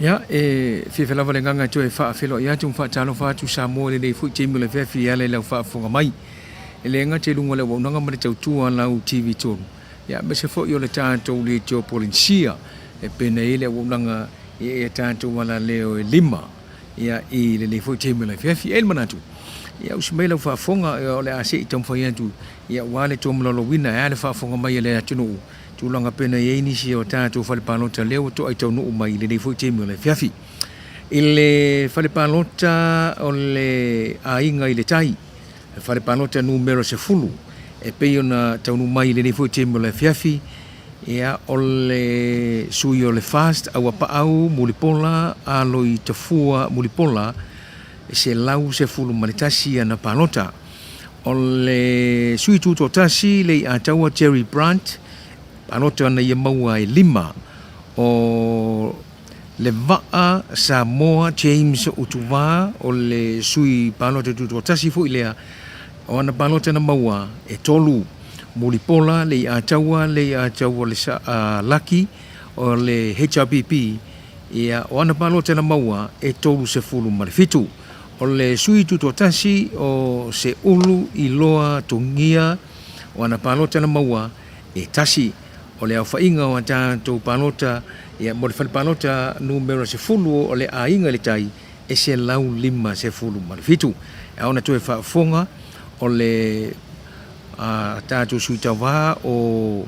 Ya, fefela vale nganga to fa'afelo ia tum fa'atalo fa'atu Samoa le fu timu le fefi ia le lau fa'afonga mai. Le nga te lunga le wonanga mare tautua lau TV tonu. Ya, me se fo yo le tātou le tio Polynesia pena ile wonanga e tātou wala leo lima. Ya, i le fu timu le fefi el manatu. Ya, usmai lau fa'afonga o le ase i tam faiantu. Ya, wale tomu lalo wina ya le fa'afonga mai le atunu. Tulanga pena ye inisi o tātou Falfalupo leo to ai tau nuu mai le fu timu le fiafi. Ile Falfalupo o le Aiga i le tai. Falfalupo numero se fulu. E peo na tau nuu mai le fu timu le fiafi. Ia o le sui o le fast au apau mulipola alo i tafua mulipola se lau se fulu manitasi ana palota. O le sui tuto tasi le ataua Terry Brandt Anota na ia maua e lima o le vaa Samoa James Utuva o le sui panota tuto tasi fu ilea o ana panota na maua e tolu mulipola le ataua le laki o le HRPP ia o ana panota na maua e tolu se fulu marifitu o le sui tuto tasi o se ulu i loa tungia o ana panota na maua e tasi o le awhainga o tātou panota ia mo le Falfalupo numero se fulu o le Aiga le tai e se lau lima se fulu marifitu. E ona toe whaafonga o le tātou suitawa o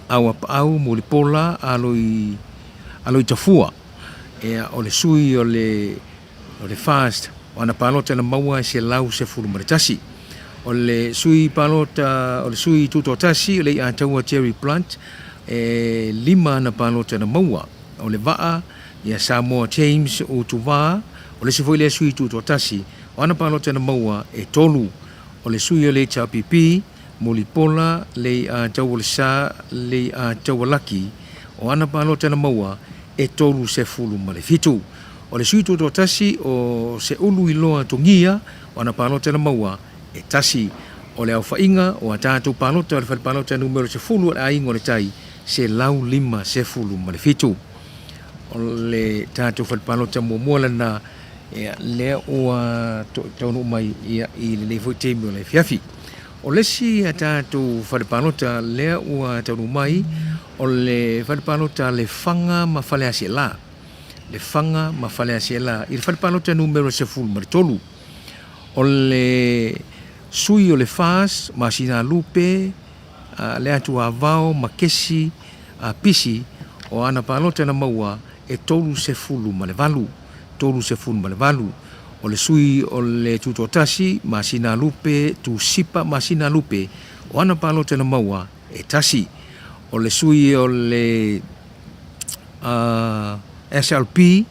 awapau mulipola aloi tafua. E o le sui o le fast o ana panota na maua e se lau se fulu maritasi. O le sui palota, o le sui tuto tasi, o le ataua Terry Brandt, lima na palota na maua. O le vaa, ia Samoa James Utuva, o le sifoi le sui tuto tasi, o ana palota na maua e tolu. O le sui o le HRPP, mulipola, le ataua le ataua laki, o ana palota na maua e tolu se fulu malefitu. O le sui tuto tasi, o se ulu iloa tongia, o ana palota na maua e tasi o le awhainga o a tātou panota o le Falfalupo numero se fulu o le Aiga o le tai se lau lima se fulu ma le fitu. O le tātou Falfalupo mua lana lea ua taunu mai i le fu timu o le fiafi. O le si a tātou Falfalupo lea ua taunu mai o le Falfalupo Lefaga ma Faleaseela. Lefaga ma Faleaseela i le Falfalupo numero se fulu ma le tolu. O le sui o le fas, ma Falfalupo, le atu avao, ma kesi, pisi, o ana palota na maua, e tolu se fulu ma le valu, tolu se fulu ma le valu. O le sui o le tutotasi, ma Falfalupo, tu sipa ma Falfalupo, o ana palota na maua, e tasi. O le sui o le SLP,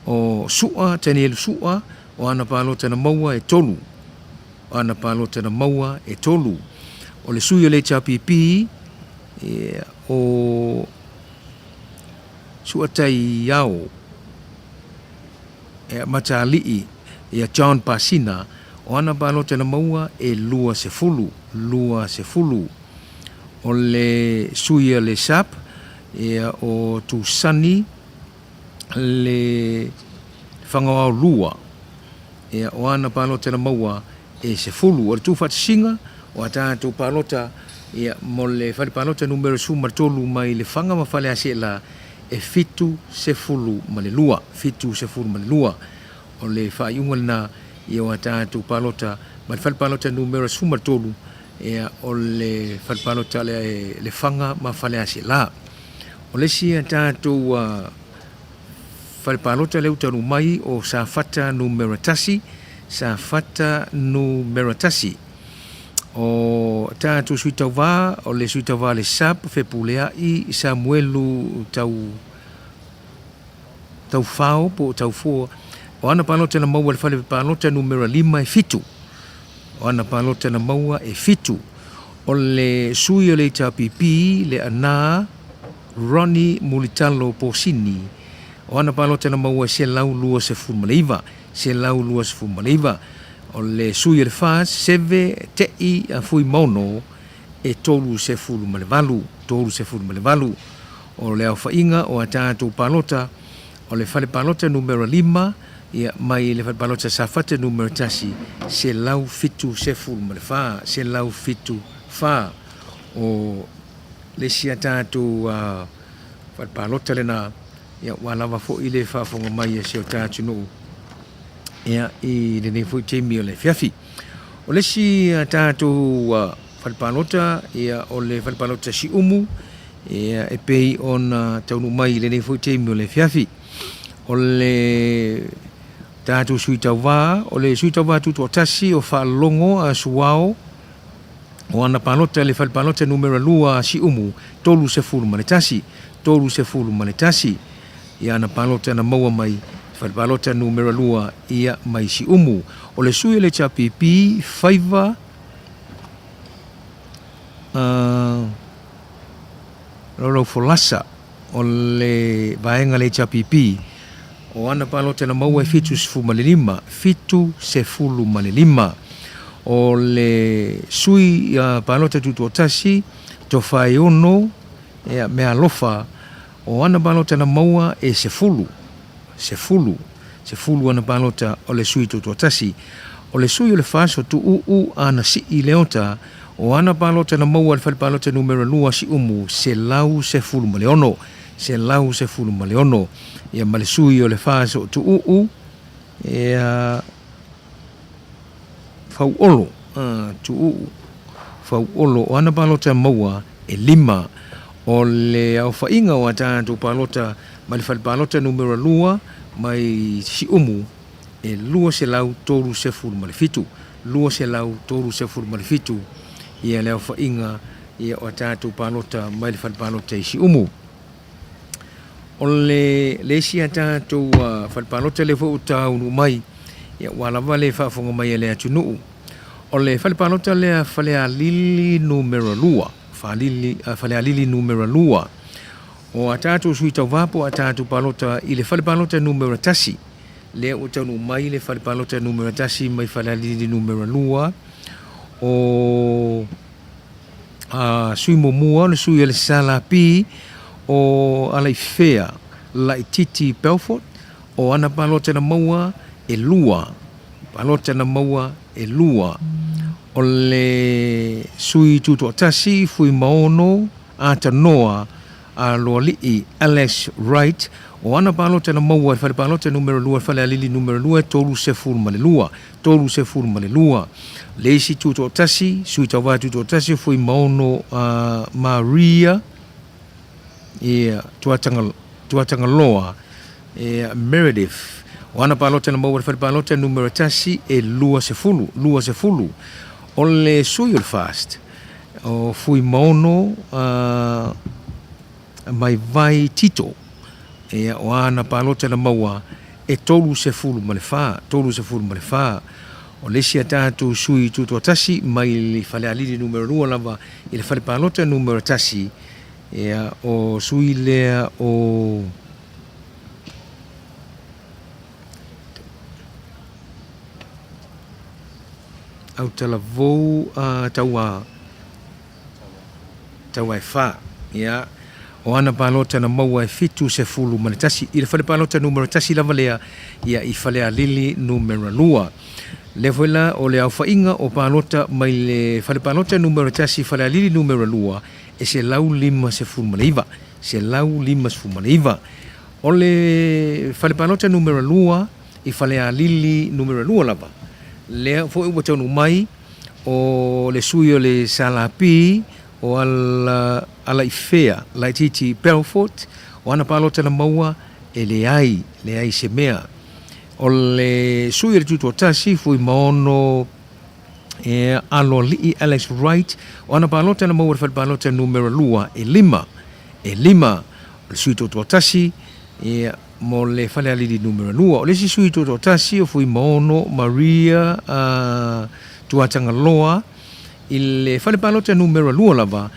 o sua, tenielu sua, o ana palota na maua e tolu. O ana palota na maua e tolu. O le sui o le HRPP o suatai iao e matalii e John Pasina o ana palota na maua e lua se fulu. O le sui o le SAP o Tusani le whangawao lua o ana palota na maua e se fulu. O le tūwhatasinga o a tātou palota mo le Falfalupo numero su martolu mai le whanga ma Faleaseela e fitu se fulu ma le lua. O le whaiunga na o a tātou palota ma le Falfalupo numero su martolu o le Falfalupo le whanga ma Faleaseela. O le si a tātou Falfalupo leu tanu mai o Safata numero tasi, o tātou suitawa o le suitawa le sap fepulea i Samuelu tau fao po tau fua o ana palota na maua le Falfalupo numero 5 e fitu. O ana palota na maua e fitu. O le sui o le HRPP le ana Ronnie Mulitalo Posini o ana palota na maua se lau lua se fumaleiva. O le sui le fas, seve tei a fui mono e tolu se fulu ma le valu. o le au whainga o a tātou palota o le whale palota numero 5 ia mai le whale palota Safata numero 3 se lau fitu se fulu ma le wha se lau fitu wha o le sia tātou whale palota le na ia walawa fo i le whaafonga mai se o tātou nuu ia i le nei fo i teimi o le whiawhi o le si tātou whale palota ia o le whale palota Siumu ia e pei ona taunu mai le nei fo i teimi o le whiawhi o le tātou sui tau wā, o le sui tau wā tutu o tasi o whaalongo a suao o ana palota le whale palota numero 2 Siumu, tolu se fulu ma le tasi, tolu se fulu ma le tasi ia ana palota na maua mai whale palota numero 2 ia mai Siumu o le sui le chapipi whaiva lolo folasa o le vaenga le chapipi o ana palota na maua e fitu se fulu ma le lima o le sui palota tutu o tasi to whae ono e mea lofa o ana palota na maua e se fulu ana palota o le sui tutu o tasi o le sui o le faso tu ana si i leota o ana palota na maua le whale palota numero 2 Siumu se lau se fulu ma le ono se lau se fulu ma le ono ia ma le sui o le faso tu ia fauolo fauolo o ana palota maua e 5 o le au whainga o a tātou palota ma le whale palota numero 2 mai Siumu e lua se lau toru se fulu ma le fitu lua se lau toru se fulu ma le fitu ia le au whainga ia o a tātou palota mai le whale palota i Siumu o le sia tātou whale palota le fo utaunu mai ia walawa le whaafonga mai e le atunuu o le whale palota le Falealili numero 2 Falealili numero 2 o a tātou sui tau wapo a tātou palota i le whale palota numero 3 le utaunu mai le whale palota numero 3 mai Falealili numero 2 o sui momua le sui le salapi o Aleifea Laititi Belfort o ana palota na maua e lua palota na maua e lua o le sui tutu o tasi fui maono a tanoa a loalii Alex Wright o ana palota na maua e whale palota numero 2 Falealili numero 2 tolu se fulu ma le lua leisi tutu o tasi sui tawa tutu o tasi fui maono a Maria ia tuatanga loa Meredith o ana palota na maua e whale palota numero 3 e lua se fulu o le sui o le fast o fui maono mai vai tito ia o ana palota na maua e tolu se fulu ma le wha o le sia tātou sui tutu o tasi mai le Falealili numero 2 lava i le whale palota numero 3 ia o sui lea o au talavou taua e wha ia o ana palota na maua e fitu se fulu ma le tasi i le whale palota numero 3 lava lea ia i Falealili numero 2 le voila o le au whainga o palota mai le whale palota numero 3 Falealili numero 2 e se lau 5 se fulu ma le iva o le whale palota numero 2 i Falealili numero 2 lava lea fo ua taunu mai o le sui o le salapi o Alaifea Laititi Belfort o ana palota na maua e le ai se mea o le sui o le tutu o tasi fui maono e alolii Alex Wright o ana palota na maua le whale palota numero 2 e 5 le sui tutu o tasi e mo le Falealili numero 2 o le sui tutu o tasi o fui maono Maria tuatanga loa i le whale palota numero 2 lava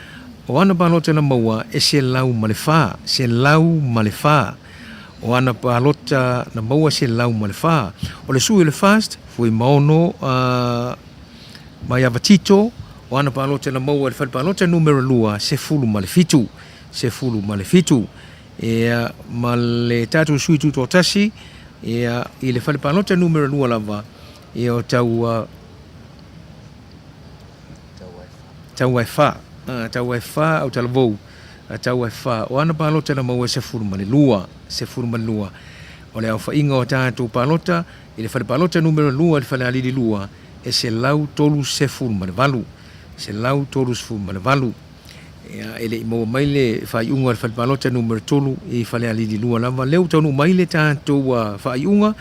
o ana palota na maua e se lau ma le wha o ana palota na maua se lau ma le wha o le sui le fast fui maono mai avatito o ana palota na maua le whale palota numero 2 se fulu ma le fitu se fulu ma le fitu ma le tatu sui tu totasi i le falepalota numero 2 lava o tau e fa au talavou tau e fa o ana palota na mau se fulu ma le lua o le au whainga o tātou palota i le falepalota numero 2 le Falealili lua se lau tolu se fulu ma le valu se lau tolu se fulu ma le valu ele i mo mai le whaiunga le falepalota numero 3 i Falealili lua lava leu taunu mai le tātou whaiunga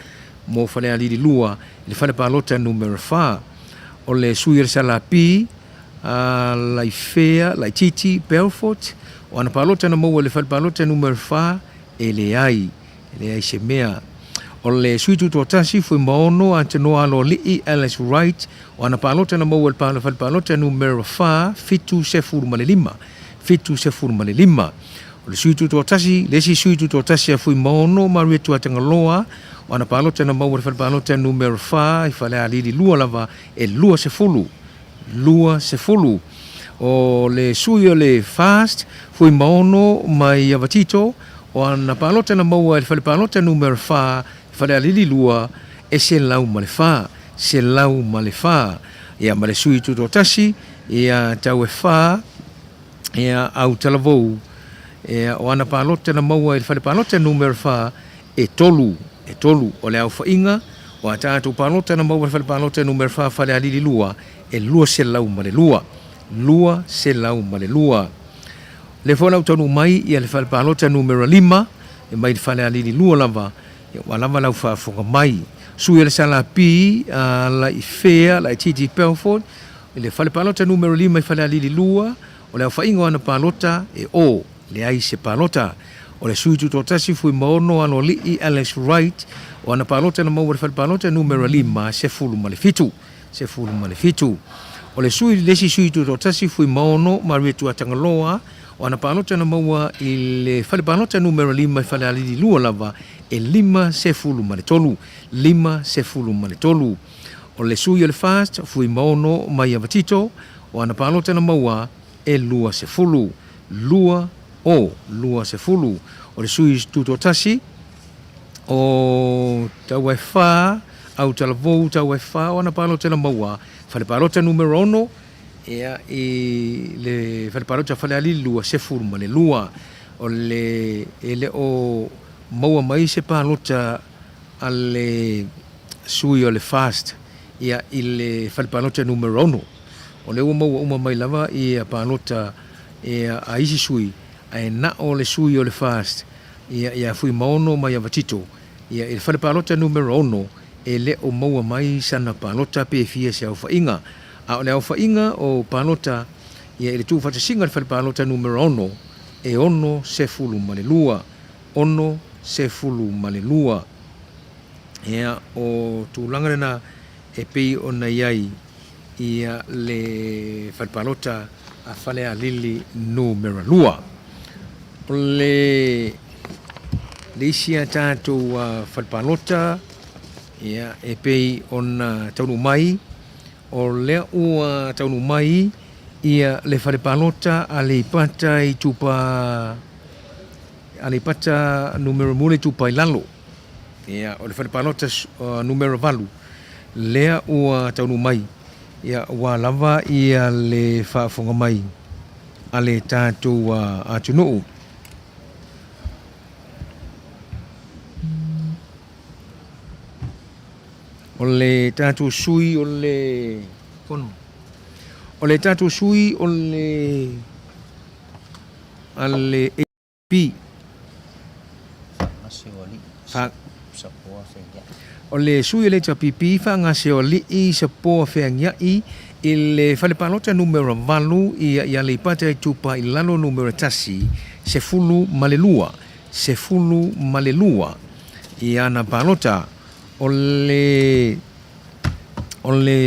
mo Falealili lua le falepalota numero 4 o le sui le salapi Laifea, Laititi, Belfort o ana palota na mau le falepalota numero 4 le ai se mea o le suitu totasi fui maono ante no alo lii Alice Wright o ana palota na mau le falepalota numero 4 fitu se furu ma le lima o le suitu totasi lesi suitu totasi fui maono Maria Tuatangaloa o ana palota na mau le falepalota numero 5 i Falealili lua lava lua se fulu o le sui o le fast fui maono mai avatito o ana palota na maua le falepalota numero 4 Falealili lua se lau ma le fa ia ma le sui tu totasi ia tau e fa ia au talavou o ana palota na maua le falepalota numero 4 tolu o le au whainga o a tātou palota na maua le falepalota numero 4 Falealili lua lua se lau ma le lua le fona utonu mai ia le falepalota numero 5 mai le Falealili lua lava wa lava lau whaafonga mai sui le salapi Laifea, Laititi, Belfort le falepalota numero 5 i Falealili lua o le au whaingo ana palota o le ai se palota o le sui tu totasi fui maono ano lii Alice Wright o ana palota na mau le falepalota numero 5 se fulu ma le fitu o le sui lesi sui tu totasi fui maono Maria Tuatangaloa o ana palota na maua i le falepalota numero 5 i Falealili lua lava 5 se fulu ma le tolu o le sui o le fast fui maono mai avatito o ana palota na maua lua se fulu o le sui tu totasi o tau e fa au talavou tau e fa o ana palota na maua falepalota numero 1 ia i le falepalota Falealili lua se fulu ma le lua o le o maua mai se palota ale sui o le fast ia i le falepalota numero 1 o le maua uma mai lava ia palota ia a isi sui ai na o le sui o le fast ia fui maono mai avatito ia i le falepalota numero 1 le o maua mai sana palota pe fia se au whainga a o le au whainga o palota ia i le tu whatasinga le falepalota numero 1 ono se fulu ma le lua ia o tūlanga rena pei o na iai ia le falepalota a Falealili numero 2 o le isia tātou falepalota ia pei ona taunu mai o lea ua taunu mai ia le falepalota Aleipata Itupa Aleipata numero mule Itupa i Lalo ia o le falepalota numero 4 lea ua taunu mai ia ua lava ia le whaafonga mai a le tātou atunuu o le tātou sui o le tātou sui o le AP o le sui o le tapipi ngase o li i sa poa feangiai i le falepalota numero 8 i Aleipata Itupa i Lalo numero 3 se fulu ma le lua i ana palota o le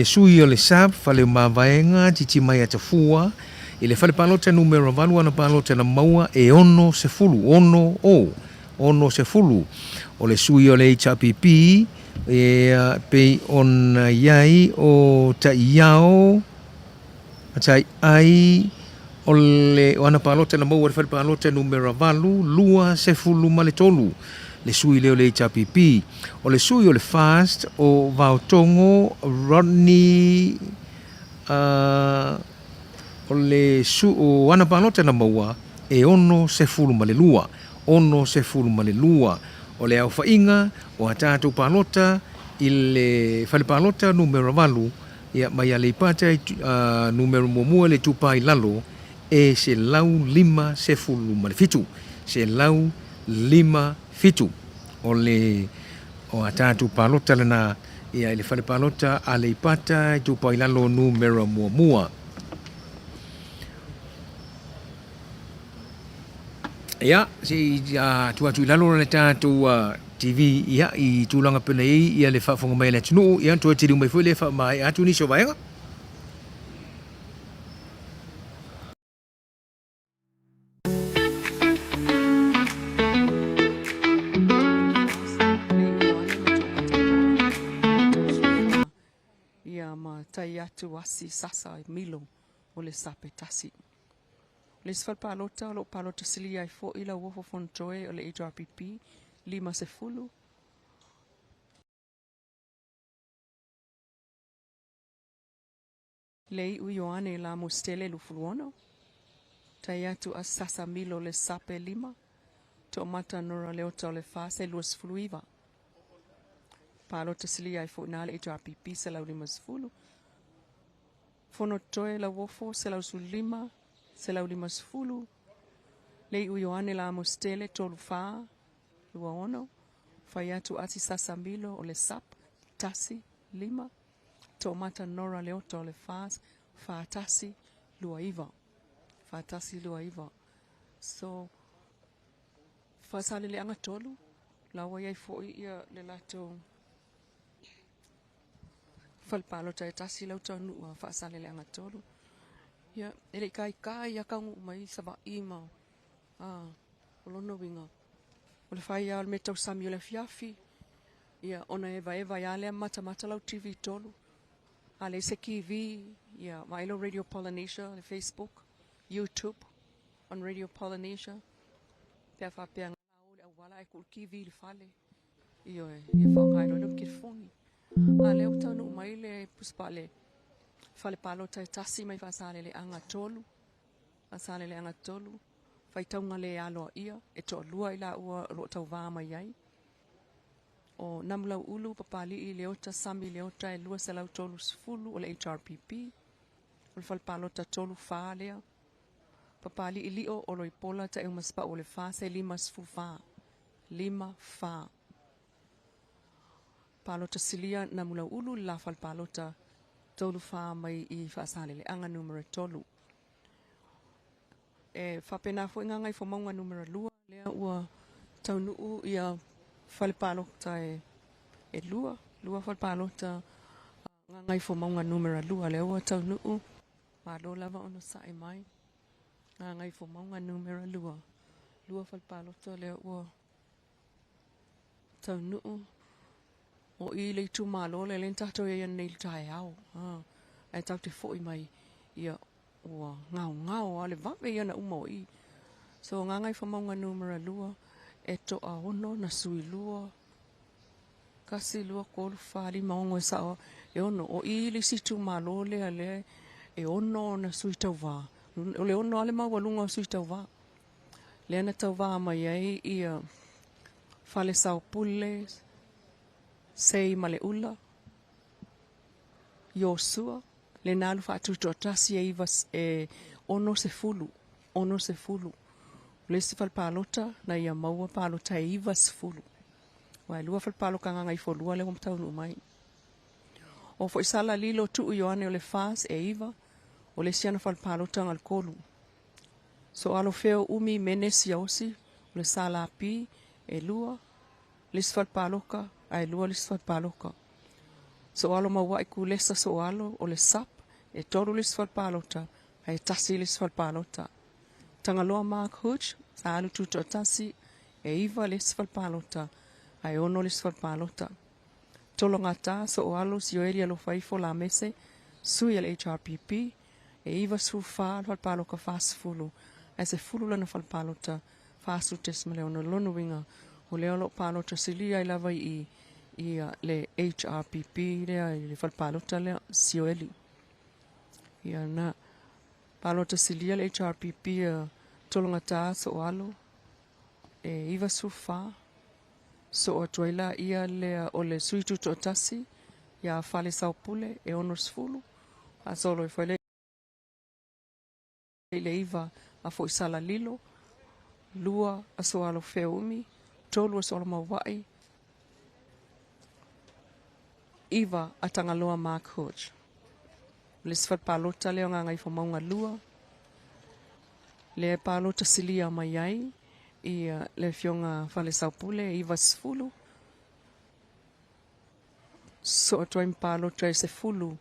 sui o le sab fale mavaenga titi mai atafua i le falepalota numero 8 ana palota na maua ono se fulu o le sui o le HRPP pei ona iai o tai ai o le o ana palota na mau wale palota numera valu lua se fulu ma le tolu le sui leo le HRPP o le sui o le fast o Vautongo Rodney o le su o ana palota na maua e ono se fulu ma le lua ono se fulu ma le lua o le au fainga o atatu palota i le fale palota numera valu ia mai Aleipata numero mua le tupa i Lalo e se lau lima se fulu ma le fitu se lau lima fitu o le o atatu palota lana ia le fale palota Aleipata Itupa i Lalo numero mua ia si tu Lalo le tatu TV ia i tulanga pena ia le whaafonga mai le tunu ia tua tiri mai fui le wha mai atu ni so vaenga. Ia ma tai atu asi sasa milo o le sape tasi. Le sfal palota lo palota silia i fo ila wofo fontoe o le HRPP lima se fulu. Lei u Ioane la mostele lu fuluono. Tai atu as sasa milo le sape lima. To mata nora leota le fase luas fuluiva. Palota silia i fo na le HRPP se lau lima se fulu. Fonotoe la wofo se lau su lima. Se lau lima se fulu. Lei u Ioane la mostele tolu faa. Lua ono. Fai atu ati sasa milo o le sap. Tasi lima. To mata nora leota o le fas. Fatasi lua iva. Fatasi lua iva. So, Faasaleleaga tolu. Lawa iai fo'i ia le lato. Falpalota e tasi lau tau nua Faasaleleaga tolu. Ia, ele kai ia kaungu mai saba ima. Olono winga. Ole fai ia me tau sami ole fiafi. Ia, ona eva ia lea mata lau TV tolu. Ale se kiwi, ia, mailo Radio Polynesia, le Facebook, YouTube, on Radio Polynesia. Pea whapea ngā ole awala e kul kiwi le fale. Iyo e whangailo lum kirfoni. Ale o tau nu mai le puspale. Fale palota e tasi mai Faasaleleaga tolu. Faasaleleaga tolu. Fai taunga le aloa ia. E to lua ila ua lo tau vā mai ai. O namulau ulu papali i leota sami leota e lua se lau tolu sfulu o le HRPP. O le falpalota tolu fā lea. Papali i lio o loi pola ta maspa o le fā se lima sfu fā. Lima fā. Palota silia namulau ulu la falpalota tolu fā mai i Faasaleleaga numero tolu. E whapena fo inga ngai fomaunga numero lua. Lea ua taunuu ia falpalota e lua. Lua falpalota ngai fomaunga numero lua. Lea ua taunuu. Palo lava ono sa e mai. Ngai fomaunga numero lua. Lua falpalota lea ua taunuu. O i le tu malo le len tato ia nei tai au. E tau te foi mai ia ua ngau ale vape ia na umo i. So ngai fomaunga numero lua e to a ono na sui lua. Kasi lua kolu fali maongo e sao e ono o i le si tu malo le ale e ono na sui tau va. O le ono ale mawalunga sui tau va. Le ana tau va mai ai ia fale sao pule sei male ula Yosua le nalu fatu to tasi e ivas e ono se fulu le si fal palota na ia maua palota e ivas fulu wa lua fal palo kanga ngai fo lua le kom tau no mai o fo isala lilo tu Ioane o le fas e iva o le siana fal palota ngal kolu so alo feo umi menesi osi le sala pi e lua le fal paloka ai lua le fal paloka so alo maua iku lesa so alo o le sap e tolu le fal palota ai tasi le fal palota tangaloa Mark Hodge sa alu tu tasi e iva le fal palota ai ono le fal palota tolo ngata so alo si oeli alo faifo la mese sui al HRPP E iwa su fa falpalo ka fasfulu. E se fulu lana falpalo ta fasu tes male ona lono winga. O leo lo palo ta silia I lava I le HRPP le falpalo ta le Sioeli. Ia na palo ta silia le HRPP tolonga ta so alo. E iwa su fa so o toila ia le o le suitu to tasi ia fale saupule e onors fulu a solo e fale le iva a fo sala lilo lua a so alo feumi tolu a solo mawai iva a tangaloa Mark Hodge le sfat palota le nga Gagaifomauga lua le palota silia mai ai ia le fionga fale saupule iva sfulu so toim palo trai se fulu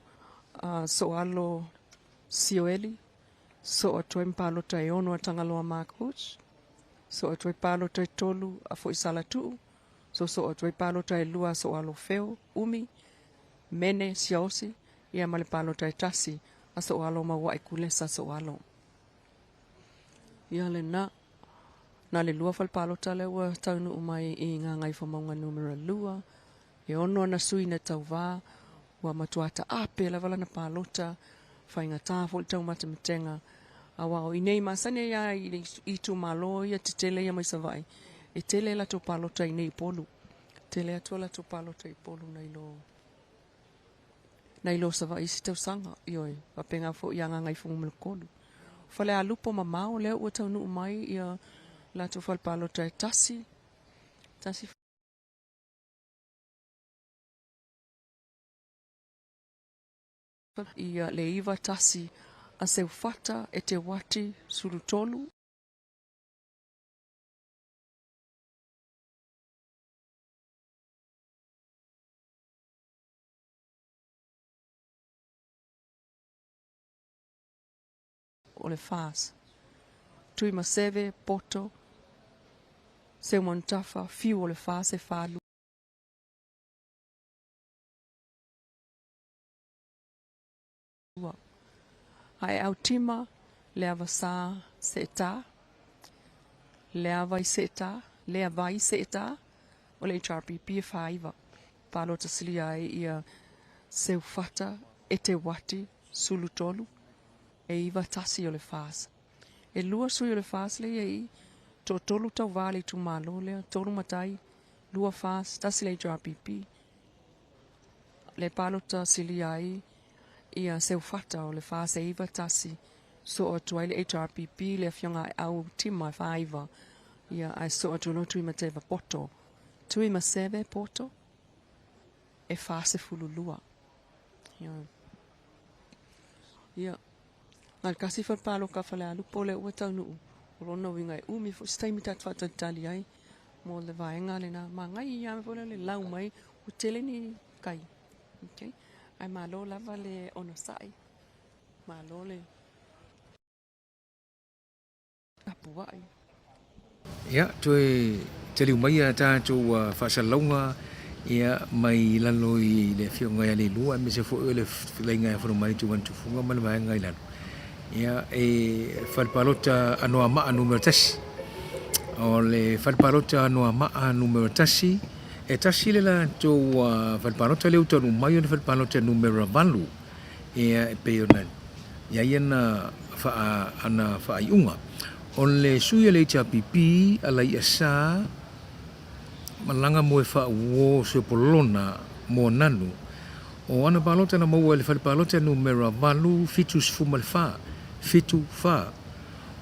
so alo Sioeli so toim palo trai ono tangaloa Mark Hodge so toim palo trai tolu a fo isala tu so toim palo trai lua so alo feo umi mene siosi ia male palo trai tasi a so alo mawai kulesa so alo ia le na le lua fal palo tale wa taunu umai I Gagaifomauga numero lua e ono na sui na tauva wa matuata ape la vala na palota fainga tafo tau matamatenga awa o inei masane ya I tu malo ya tele ya mai savai e tele la to palota I nei polu tele atu la to palota I polu na ilo savai si tau sanga ioi papenga fo ya Gagaifomauga kolu Falealupo mamao leo ua taunu umai ia la to fal palota tasi ia le iva tasi a Safata e te wati sulutolu o le fas tui maseve poto se montafa fiu o le fas e falu ai autima le avasa seta le avai seta o le HRPP e faiva palo tasilia ia Safata e te wati sulutolu e iva tasi o le fas e lua sui o le fas le iei to tolu tau vale tu malo le tolu matai lua fas tasi le HRPP le palo tasilia ia Safata o le fas e iva tasi so o tuai le HRPP le fionga au tima faiva ia ai so o tuno tui mateva poto tui maseve poto e fase fululua ia ngal kasi fal palo ka Falealupo le ua taunu rona winga e umi fo staimi tat fatatali ai mo le vaenga le na mangai ia me fo le lau mai u tele ni kai okay ai malo lava le ono sai malo le apuai ya toi tele mai ta tu Faasaleleaga ia mai Lalo I le fionga ia le lua me se fo le lenga fo mai tu wan tu funga mal vai ngai Lalo ia e falpalota Anoamaa numero tasi o le falpalota Anoamaa numero tasi e tasi le la tu falpalota le uta no mai le falpalota numero valu ia e peona ia na fa ana fa iunga on le sui le HRPP ala ia sa malanga mo fa wo se polona mo nanu o ana palota na mo le palota numero valu fitus fumalfa fitu fa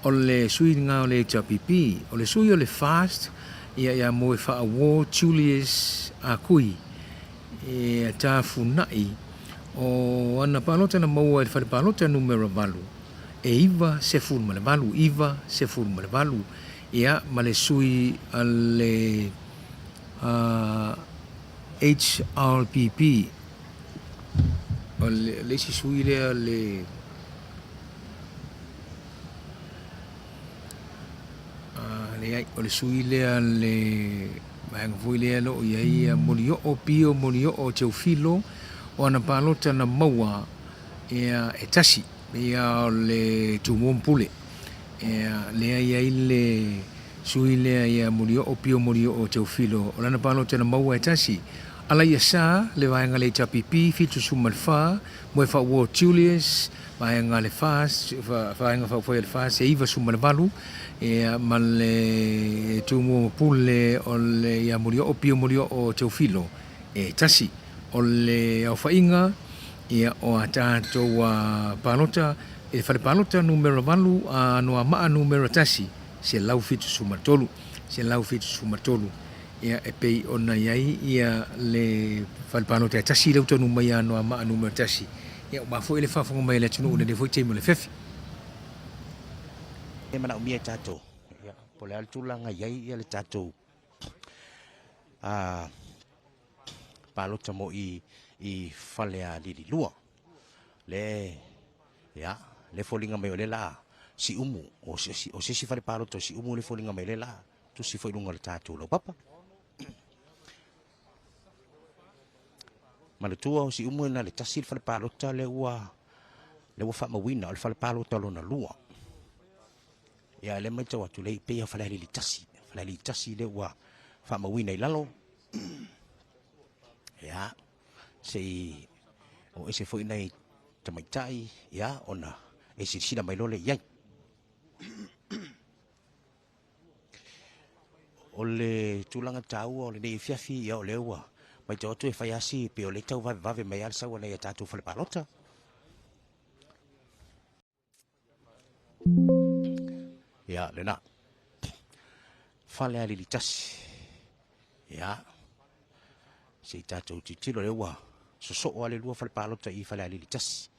o le sui nga le HRPP o le sui o le fast ia mo fa wo Julius akui e ta funai o ana palota na mo le palota numero valu e iva se fulma le valu iva se fulma le valu ia male sui ale HRPP le si sui le o le sui le mai ngoi le lo ia monio o pio monio o teofilo o ana palota na maua ia e tasi ia le tumumpule lea ia le sui lea ia murio o pio murio o te ufilo o lana palo tena maua e tasi ala ia sa le vaenga le tapipi fitu sumalfa mo e fa wo Julius vaenga le fas vaenga fa foi le fas e iva sumalvalu ma le tumumpule o le ia murio o pio murio o te ufilo e tasi o le au fainga ia o a tātou palota e whare palota numero valu a Anoamaa numero tasi se lau fitu sumatolu ia e pei ona iai ia le whare palota tasi lau tonu mai a Anoamaa numero tasi ia o mafo ele whafonga mai le tunu le foi teimo le fefi e mana umia tātou ia po le altulanga iai ia le tātou palota mo i Falealili lua le ya le folinga mai o le la Siumu o se fale palota Siumu le folinga mai le la tu si foi lunga le tātou lo papa ma le tua o Siumu na le tasi fale palota le ua fa mawina o le fale palota lo na lua ya le mai tau atu le pe Falealili tasi le ua fa mawina i Lalo ya sei o ese foi nei tamaitai ya ona e sila mai lole iai o le tulanga tau o le nei fiafi ia o le ua mai tau atu e fai asi pe o le tau vave mai al saua nei tatu fale palota ya le na Falealili tasi ya sei tatu titilo le ua so ale lua fale palota i Falealili tasi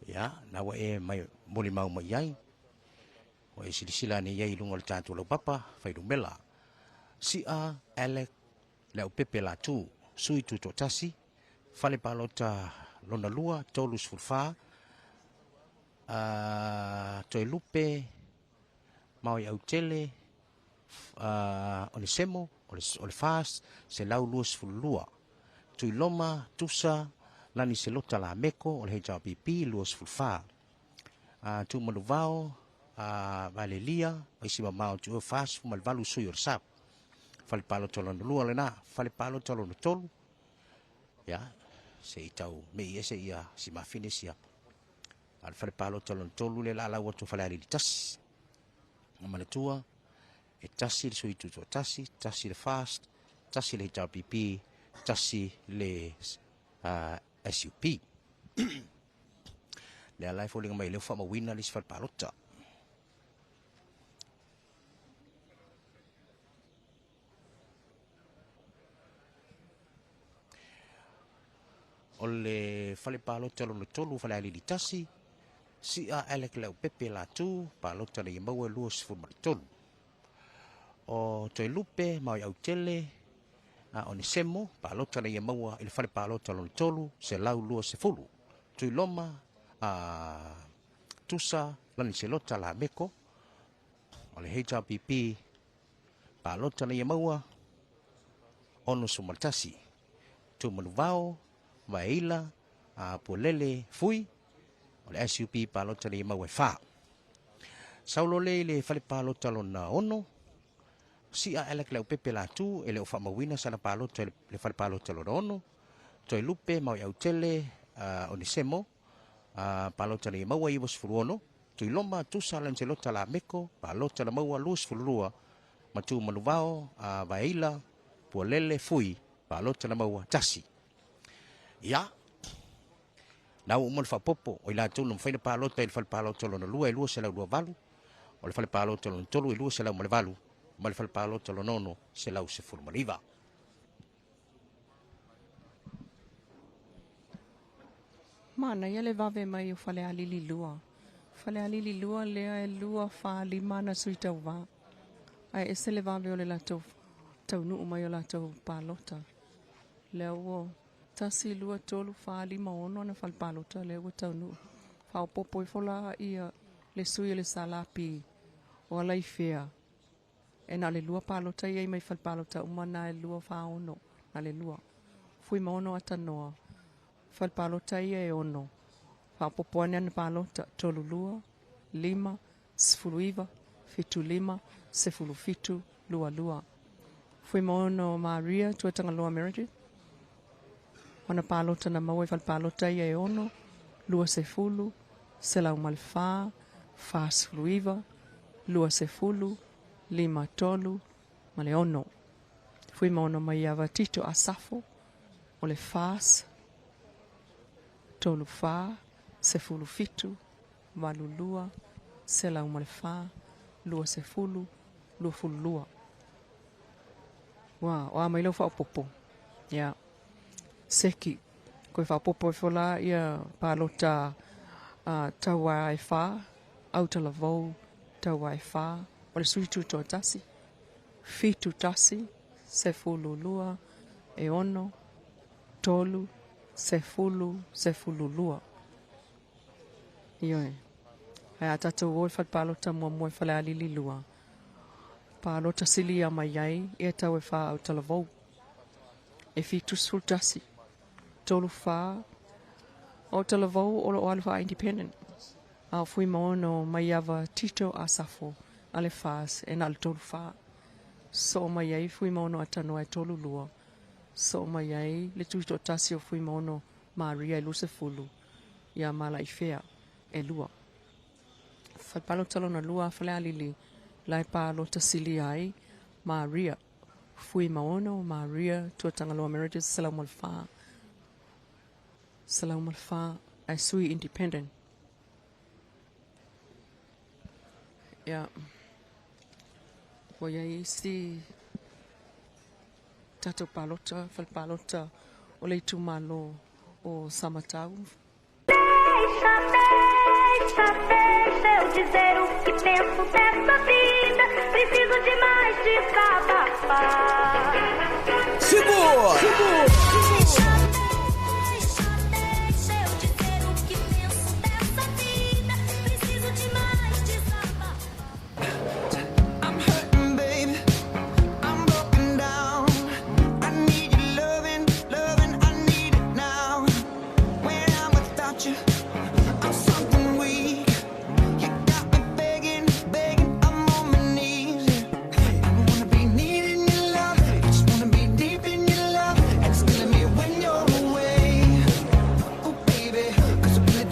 ya na wa e mai moli mau mai ai o e silisila ni iai lunga le tātou lau papa fai rumela si a Alec le au pepe la tu sui tu to tasi fale palota lona lua tolus fulfa toi lupe mau i au tele o le semo o le fas se lau luas fulua tui loma tusa lani se lota la meko o le HRPP luas fulfa tu manuvao valelia o isi mamao tu o fas fumalvalu sui o sap fale palota lona lua le na fale palota lona tolu ya se itau me ese ia si mafine sia al fale palota lona tolu le la watu Falealili tasi mana tua e tasi le sui tuto tasi le fast tasi le HRPP tasi le SUP le alai folinga mai leo fama wina lis fale palota o le fale palota lona tolu Falealili tasi si a Alec leo pepe la tu palota le maua luas tolu o toi lupe mau au tele o ni semo palota le maua il fale palota lona tolu se lau luas se fulu tui loma tusa lani se lota la meko o le HRPP palota le maua ono sumaltasi tu manuvao vaila polele fui o le SUP palota le maua fa saulo le fale palota lona ono si a Alec leo pepe la tu e leo whamawina sana palota le fale palota lona ono toi lupe mau au tele o ni semo palota le maua iwas furuono tui loma tusa lan se lota la meko palota le maua luas furua matu manuvao vaila polele fui palota le maua tasi ya na o mo fa popo o ila tu no fa palota il fal palota lona lua e lua se la lua valu o le fal palota lona tolu e lua se la mo le valu ma le fal palota lona nono se la se formaliva Mana ia le vave mai o Falealili lua. Falealili lua lea e lua fa limana sui tau va. Ai ese le vave o le latou tau nuu mai o latou palota. Lea ua tasi lua tolu fa lima ono na fal palota lea ua tau nuu. Fa o popo i fola ia le sui le salapi o Alaifea e na le lua palota ia i mai falpalota umana e lua whaono na le lua fui maono atanoa falpalota ia e ono whapopoane ane palota tolu lua 5 sifuluiva fitu 5 sifulu fitu lua lua fui maono Maria tuatanga loa Meredith ona palota na maua i falpalota ia e ono lua sefulu sela umalfa fas fluiva lua sefulu 5 tolu ma le ono fui maono mai ava tito asafo o le fas tolu fa sefulu fitu valulua sela umalfa lua sefulu lua fulua wa mai lo fa popo ya seki ko fa popo fola ia palota tawa fa auta lavo tawa fa o le suitu to tasi fitu tasi sefulu lua e ono tolu sefulu lua Ioi. Ai tata woi fat palota mo Falealili lua. Palota sili a mai ai e tau e wha au talavou. E fitu sultasi. Tolu wha o talavou o lo alfa independent. Au fui maono mai ava tito a safo ale fas e nal tolu wha. So mai ai fui maono atanoa e tolu lua. So mai ai le tuito tasi o fui maono Maria e luse fulu. Ia Malaifea e lua. Falpalota lona lua Falealili. Lai palota sili ai Maria. Fui maono Maria tuatanga loa Meredith Salamalfa. Salamalfa ai sui independent. Ya. Waya isi tato palota falpalota o le tumalo o Samatau. Deixa eu dizer o que penso dessa vida. Preciso de mais desabafar. Siumu! Deixa eu dizer o que penso dessa vida. Preciso de mais desabafar. I'm hurting, baby. I'm broken down. I need your loving, I need it now. When I'm without you, I'm something weak. You got me begging, I'm on my knees. I wanna be needing your love. I just wanna be deep in your love. And it's killing me when you're away. Oh baby, 'cause I play.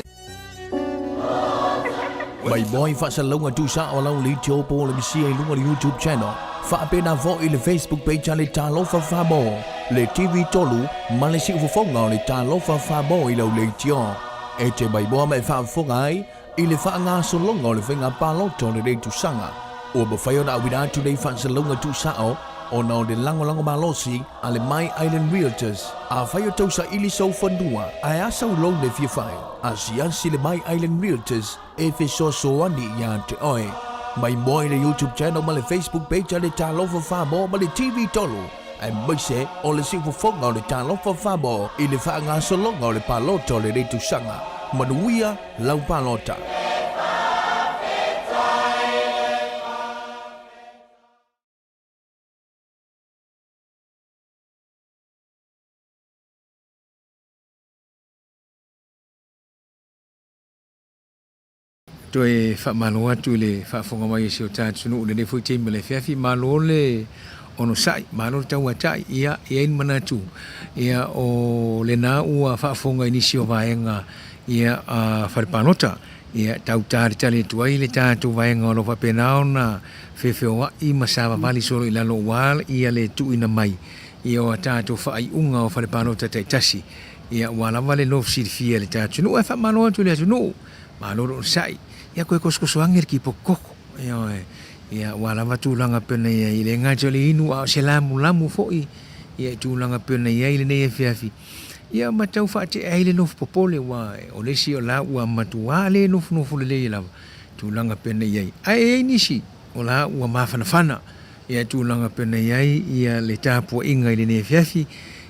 My boy Faasaleleaga tusa o lau li tio po le misia i lunga le YouTube channel. Faapena vo i le Facebook page le talo Falfamo. Le TV tolu ma le siufofonga o le talo Falfamo i lau le tio. E te mai boa mai whaafonga ai i le whaanga solonga o le whenga paloto le rei tusanga. O bawhaio na awina atu nei Faasaleleaga tusao o na o le lango malosi a le My Island Realtors. A whaio tausa ili sau whanua a asa ulo le fiawhai. A siansi le My Island Realtors e fesoasoani ia te oe. Mai moa i le YouTube channel ma le Facebook page a le talofa whamo ma le TV tolu. Ai maise o le siufofonga o le talofa whamo i le whaanga solonga o le paloto le rei tusanga. Manuia lau palota. Toe whaamalo atu le whaafonga mai si o tātunu le nefu te me le whiawhi malo le ono sai, malo tau atai ia ein manatu ia o le nā ua whaafonga inisi o vaenga ia a wharepanota ia tau tāre tale tuai le tātou vaenga o lo whapenao na whewheoa i masawa vali solo i lalo wala ia le tu ina mai ia o tātou whaai unga o wharepanota tai tasi ia wala vale no sirifia le tātunu e whaamalo atu le atunu malo sai ia koe koskosoanger ki pokoko ia wala watulanga pena ia i le ngajole inu a se lamu foi ia tulanga pena ia i le nei fiafi ia matau faate ai le nofu popole wa o le si o la ua matua le nofu le la tulanga pena ia ai nisi o la ua mafana ia tulanga pena ia le tapu inga i le nei fiafi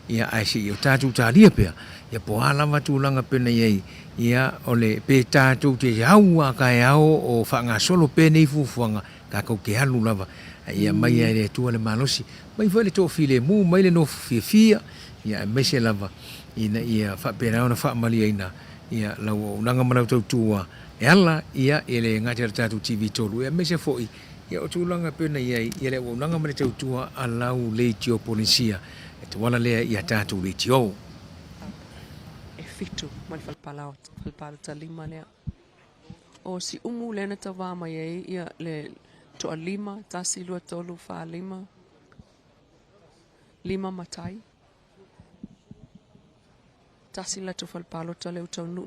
ia ai si o tātou tāria pia ia po alama tūlanga pena iei ia ole pe tātou te haua kai ao o whanga solo pene i fufuanga ka kau ke halu lava ia mai ai le tua le malosi mai foi le tō file mu mai le no fia ia mese lava ina ia whapena ona whamali aina ia lau o nanga manau tau tua e ala ia ele ngati ar tātou TV tolu ia mese foi ia o tūlanga pena iei ia le o nanga manau tau tua alau le tio Polynesia e te wala lea ia tātou le tio e fitu mai falpalota lima lea o Siumu lena tawa mai ai ia le toa lima tasi lua tolu fa lima matai tasi la to falpalota le utau nu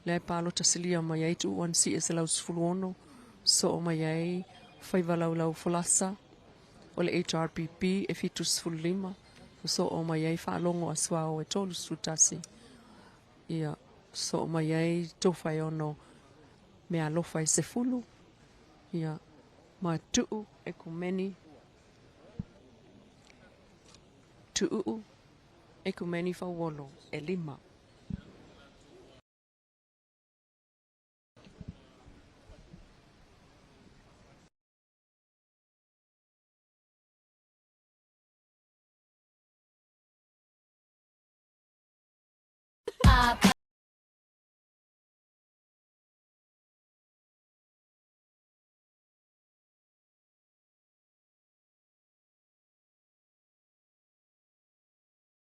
le palota silia mai ai tu wan si ese lau sfuluono so mai ai faiva lau folasa o le HRPP e fitu sfulima so o mai ai whaalongo a sua o e tolu sutasi ia so mai ai tofai ono me alofa i se fulu ia ma tuu e kumeni tuu e kumeni whawolo e lima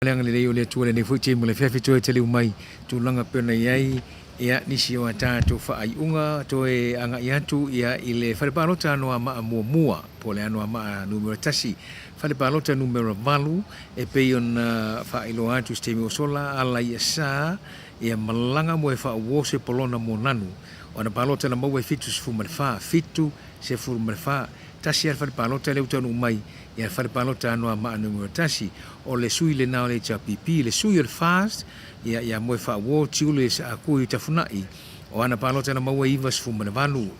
Leanga le leo le tua le nei fuiti mo le fefi toe te liu mai tūlanga pena iai ia nisi o tātou whaaiunga toe anga i atu ia i le whalepalota Anoamaa mua po le Anoamaa numero tasi whalepalota numero valu e pei ona whailo atu stemi o sola ala ia sa ia malanga mo e whaawose polona mo nanu o na palota na mau e fitu se fumarwha fitu se fumarwha tasi ar whalepalota leu tanu mai ia whalepalota Anoamaa numero tasi o le sui le nao le HRPP le sui o le fast ia moe whaawo tiule sa akui tafunai o ana palota na maua iwa sfumana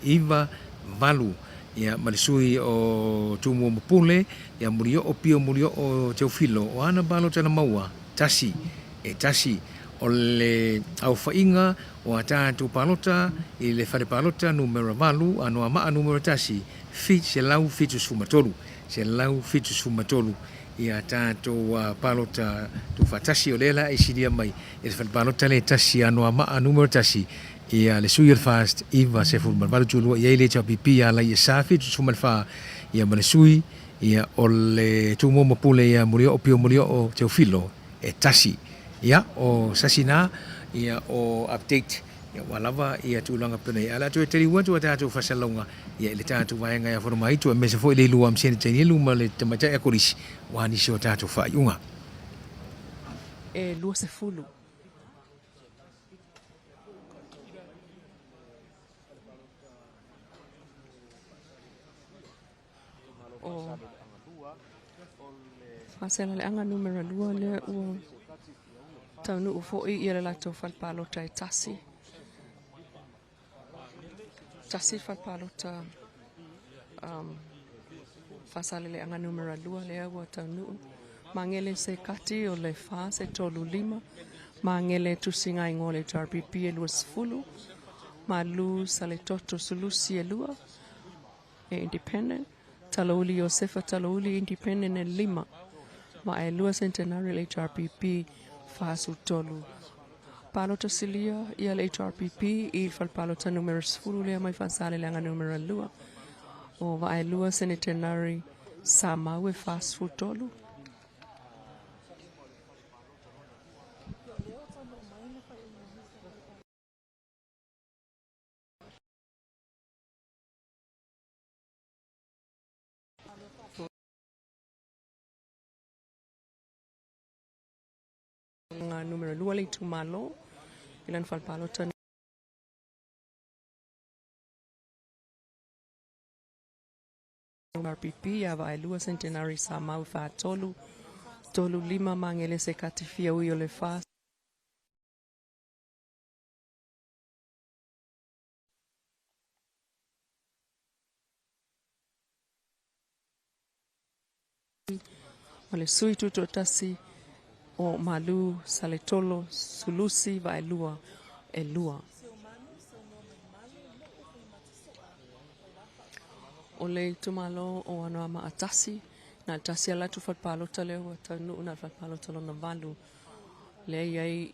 iwa valu ia malisui o tumu mapule ia murio o pio murio o teofilo o ana palota na maua tasi tasi o le au whainga o a tātou palota i le whare palota numero valu Anoamaa numero tasi fit se lau fitu sfumatolu se lau fitu sfumatolu ia tātou palota tu fatasi o lela e siria mai e le palota le tasi Anoamaa numero tasi ia le sui fast iwa se fu malvalu tulu ia le HRPP ala ia safi tu sumalfa ia male sui ia o le tu mo pule ia murio o pio murio o teofilo e tasi ia o sasina ia o update ia walava ia tulanga pene ala tu te liwa tu ata tu fasalonga ia le tatu vaenga ia forma itu e mese foi le lu am sen teni lu male tamata e koris wani so tatu fa yunga e lu se fulu o Faasaleleaga numero 2 le ua taunuu foʻi ia le latou falpalota e tasi falpalota Faasaleleaga numero 2 lea ua taunuu magele se kati o le fa se tolu lima magele tusigaigo le HRPP e lua sefulu malu sa le toto sulusi e lua e independent Talauli Josefa Talauli independent e lima ma e lua centenary le HRPP fasu tolu palota silia ia le HRPP i falpalota numero 10 lea mai Faasaleleaga numero 2 o va e lua centenary Samoan e fasu tolu numero 2 le tumalo ilan falpalota RPP ya va lua centenary Samoan fa tolu lima mangele se katifia uyo le fa ole sui tuto tasi o malu saletolo sulusi va elua elua. O le tumalo o Anoamaa atasi na tasi ala tu fatpalo tale o tanu na fatpalo talo na valu le ai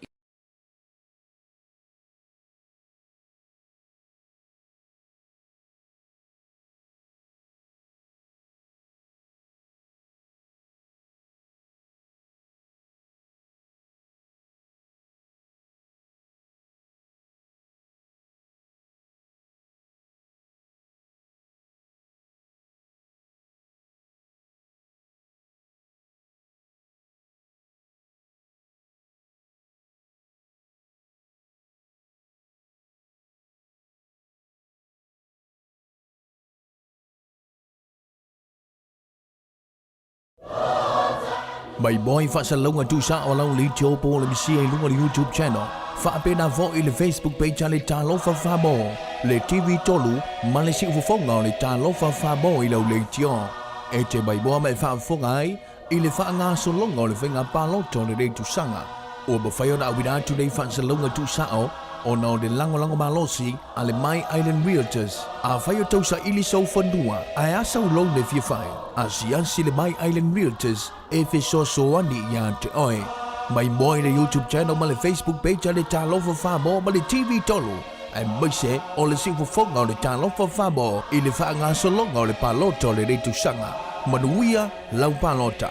Mai boy Faasaleleaga o lau li tio po le misi ai lunga le YouTube channel. Whaapena vo i le Facebook page le Talo Falfalupo. Le TV tolu ma le siufonga le Talo Falfalupo i lau le tio. E te mai boa mai whaafonga ai i le whaanga solonga o le whenga paloto le rei tusanga. O bawhaio na awira tu le Faasaleleaga o na o le lango malosi a le Mai Island Realtors a whaio tausa ili sau whanua a asa u long le whiawhai a siansi le Mai Island Realtors e wheso soani ia te oe. Mai moi le YouTube channel ma le Facebook page le Talo Falfalupo ma le TV tolu e maise o le siufonga o le Talo Falfalupo i le whaanga solonga o le paloto le rei tusanga manuia lau palota.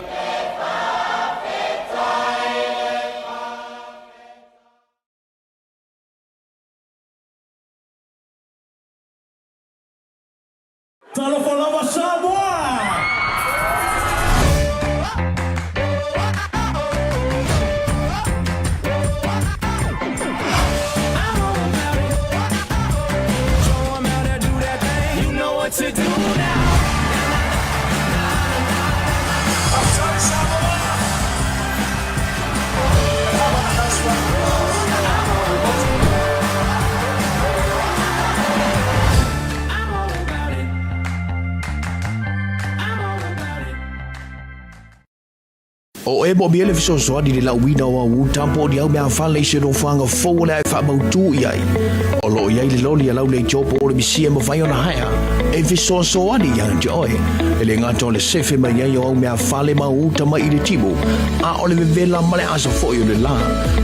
Talo Falfalupo Samoan! To do now. O e mo biele fiso so di la wina wa wu tampo di au me afale se no fanga fo le fa mau tu iai o lo iai le loli ala le jopo le bisia mo vai ona haya e fiso so adi ya joy ele ngato le sefe mai ia o me afale mau tama i le tibu a o le vela male aso fo yo le la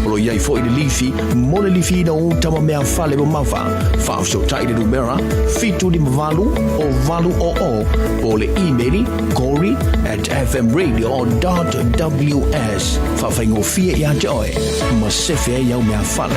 o lo iai fo i le lifi mo le lifi no tama me afale mo mafa fa so tai de numera fitu di valu o valu o le email gory@fmradio.ws fa faingo fie ia joy ma sefe ia me afale.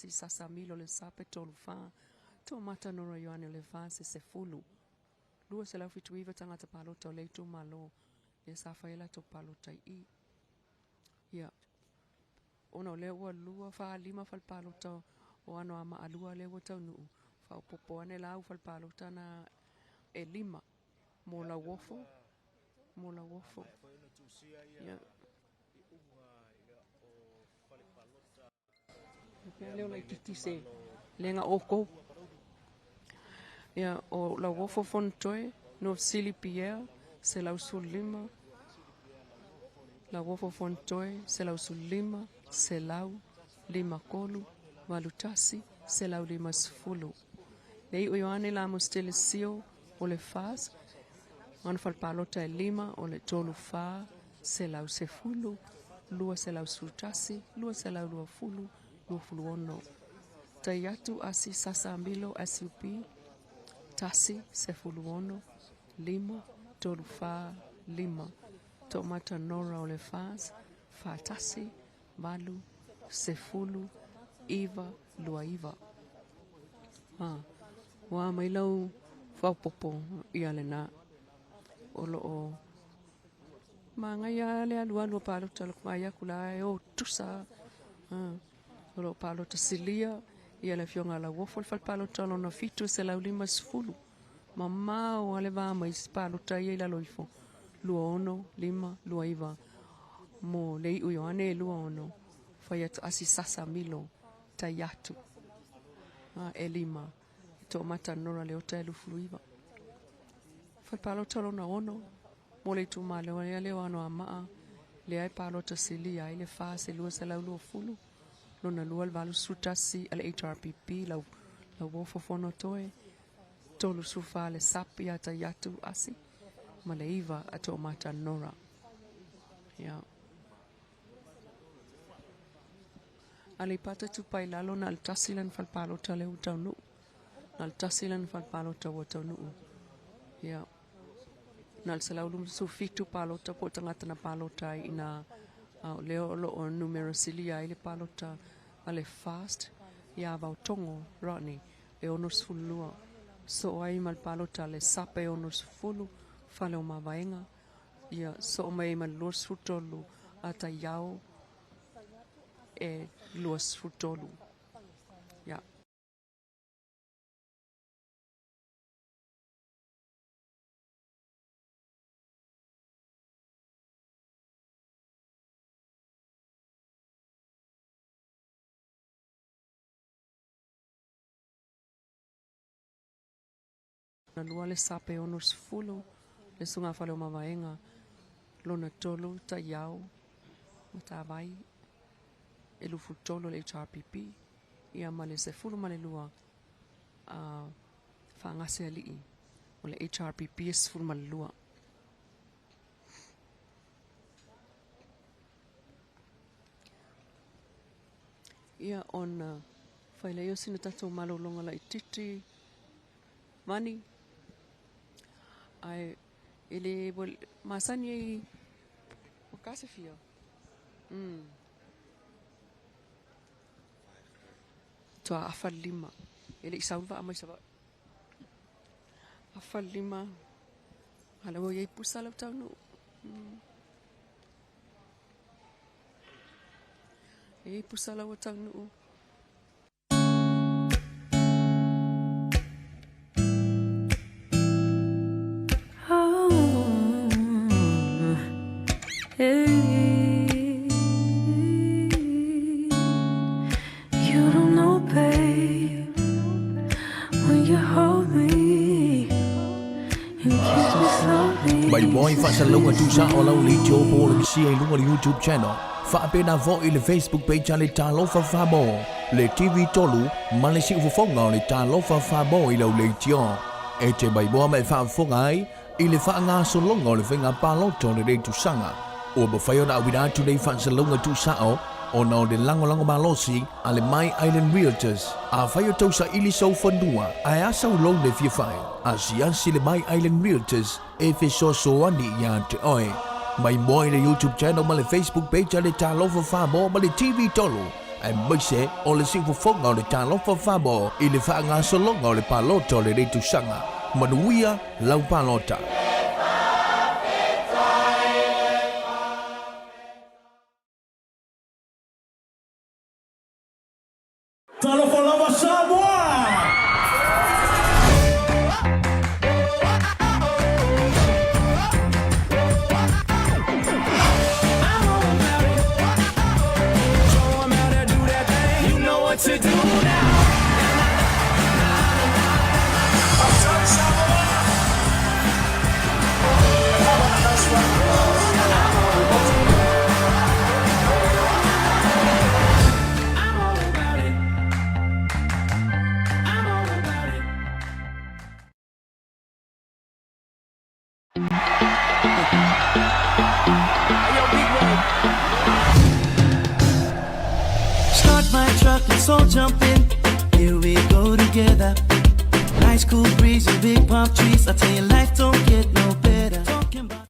asi sasa milo le sape tolu fa to mata nora yoane le fa se fulu lua se lau fitu iwa tangata palota o leitu malo le safaela to palota I ia ona o le ua lua fa lima fal palota o Anoamaa alua le ua taunuu fa upopo ane lau fal palota na e lima mo la wofo ia leo la titi se lenga oko ia o la wofo fontoe no sili pierre se lau sulima la wofo fontoe se lau sulima se lau lima kolu valutasi se lau lima sfulu lei o yoane la mostele sio o le fas man fal palota e lima o le tolu fa se lau sefulu lua se lau sultasi lua se lau lua fulu ono taiatu asi sasa ambilo SUP tasi sefulu ono lima tolu fa lima tomata nora o le fas fa tasi malu sefulu iva lua iva wa mailau fa popo ia le na olo o manga ia le alua palo talo mai kula e o tusa olo palo tasilia ia le fionga la wofol fal palo talo na fitu se la lima sfulu mama o ale va mai palo tai la loifo lua ono lima lua iva mo lei u yoane lua ono fa ia asi sasa milo taiatu e lima to mata nora le ota lu fluiva fal palo talo na ono mo le tu male o le Anoamaa le ai palo tasilia ile fa se lua se la lu fulu lona lua valu sutasi al HRPP la wofo fono toe tolu sufa le sapi ata yatu asi maleiva ato mata nora ya Aleipata Itupa Lalo na altasilan falpalo tale utanu na altasilan falpalo tawatanu ya na salaulum sufitu palo tapo tangata na palo tai ina leo lo o numero silia ile palota ale fast ya ba tongo rani e onos fulua so ai mal palota le sape onos fulu fale o mavaenga ya so mai mal los futolu ata yao e los futolu ya na lua le sape onos fulu le sunga fale o mavaenga lona tolu ta yao mata vai e lu futolo le HRPP ia male se fulu male lua Faasaleleaga o le HRPP es fulu male lua ia on faileo sina tatou malolonga la ititi mani ai ele masani ai wakase fia to afalima ele sauva amai saba afalima ala wo ye pusala tanu e pusala wo tanu By boy Faasaleleaga tusa o lau li jo po le si ai lunga YouTube channel fa pena vo i le Facebook page le talo Falfalupo le TV tolu ma le si ufonga le talo Falfalupo i lau le tio e te by boy mai fa fongai i le fa nga so longa le finga paloto le tusanga o ba fayo na wida tu le Faasaleleaga tusa o no de lango malosi ale my island realtors a fayo tosa ili so fondua a asa lo le fifai asiansi le my island realtors e fe so andi ya te oi my boy le YouTube channel ma le Facebook page ale talo Falfalupo ma le TV tolo ai mới sẽ ở lại siêu phúc ngồi để trả lót pha bò ili pha ngã số lót ngồi để pa lót cho để đi tu sang à mà đuôi à lâu pa lót trả Talo Falava Samoa! To do now. Start my truck, let's all jump in. Here we go together. Nice cool breeze and big palm trees. I tell you, life don't get no better. Talking about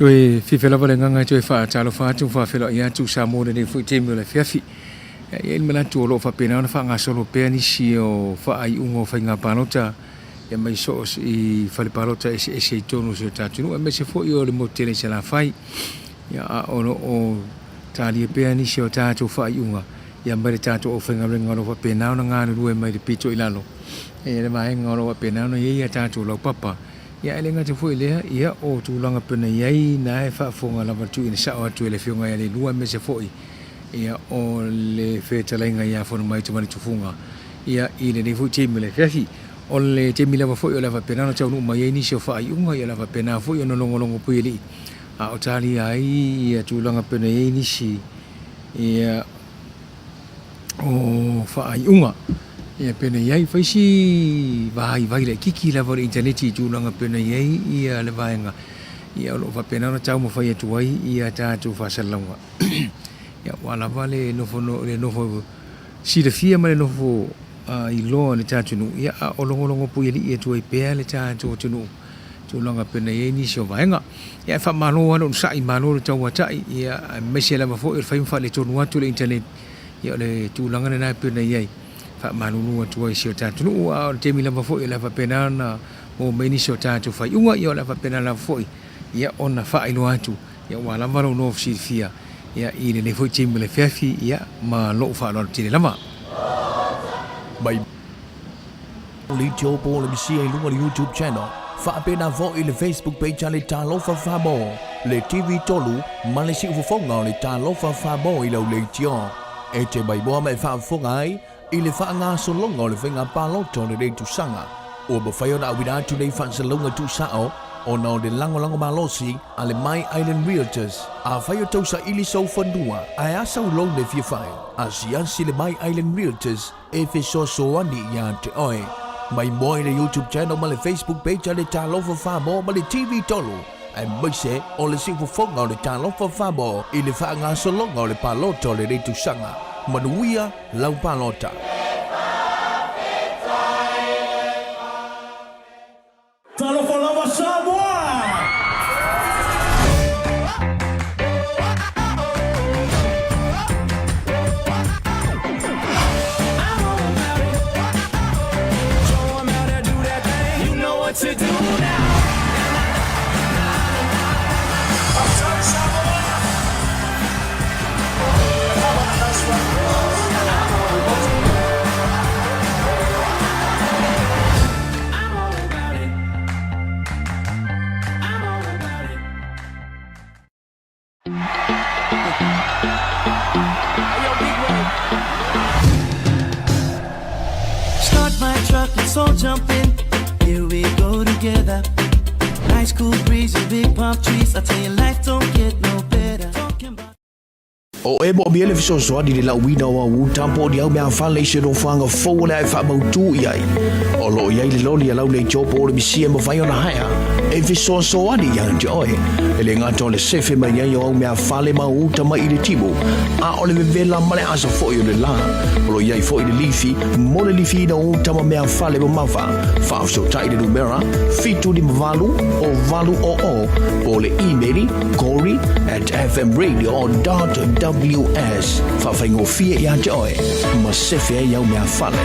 Joy fifela vale nganga joy fa talo fa tu fa fela ia tu Samoan ni fu temu le fiafi. Ia mena tu lo fa pena na fa nga solo pe ni sio fa ai ungo fa nga panota. Ia mai so I fa le palota ese tonu so tatu no me se fo io le motele se la fai. Ia ono o tali pe ni sio tatu fa ai unga. Ia mai tatu o fa nga renga no fa pena na nga no mai de pito I Lalo. Ia le mai nga no fa pena no ia tatu lo papa. Ia elenga te foi lea ia o tulanga pena iai na e whaafonga lava tu ina sao atu ele whiunga ia le lua me se foi ia o le whetalainga ia whanu mai tumani tufunga ia I le ne fui temi le whiahi o le temi lava foi o lava pena no tau nu mai ni se wha iunga ia lava pena foi o no longo pui li a o tali ai ia tulanga pena iai nisi ia o wha iunga ia pena iai faisi vai le kiki lava le interneti tulanga pena iai ia le vaenga ia lo fa pena na tau mo fai atu ai ia tatu Faasaleleaga ia wala vale no le no si de fia ma le no I lo le tatu nu ia o longo pui li ia tu ai pe le tatu tunu tulanga pena iai ni so vaenga ia fa malo no sai malo le tau atai ia mesi lava fo fai fa le tonu atu le internet ia le tulanga na pena iai manunu atu ai sio tatu no o temi lava foi lava pena na o meni sio tatu fai unga ia lava pena lava foi ia ona fai no atu ia wala varo no fsi fia ia I le foi temi le fiafi ia ma lo fa lo tele lama Bai li jo po le si ai lunga YouTube channel fa pena vo I le Facebook page ale talo fa fabo le TV tolu ma le si ufonga le talo fa fabo I lo le tio e te bai bo mai fa fongai I le whaanga so longa o le whainga paloto le rei tu sanga. O ba whaio na awira atu nei Faasaleleaga tu sao o na o le lango malosi a le My Island Realtors. A whaio tau sa ili sau whandua a asa u long le fia whai. A si le My Island Realtors e wheso so ani ia te oe. Mai moi le YouTube channel ma le Facebook page a le talofa whabo ma le TV tolu. Ai mai se o le sifu whonga o le talofa whabo I le whaanga so longa o le paloto le rei tu sanga. Manuia lau palota. Talo for lava Samoa. Show 'em how to do that thing. You know what to do now. Start my truck, let's all jump in. Here we go together. Nice cool breeze and big palm trees. I tell you, life don't get no better. Talking about O e mo biele fiso so di la wina wa wu tampo di au me Falealili no fanga fo le fa mo tu iai. O lo iai le loli la le jopo le bisi mo vai ona haya. E fiso so di yang joy. Ele ngato le sefe mai yo me fale ma u tama I le tibo. A o le vela male asa fo yo le la. O lo iai fo I le lifi, mo le lifi no u tama me fale mo mafa. Fa so tai de numera, fitu di valu o valu o le email Corey@fmradio.ws fa faingo fie ia joy ma sefe ia me fale.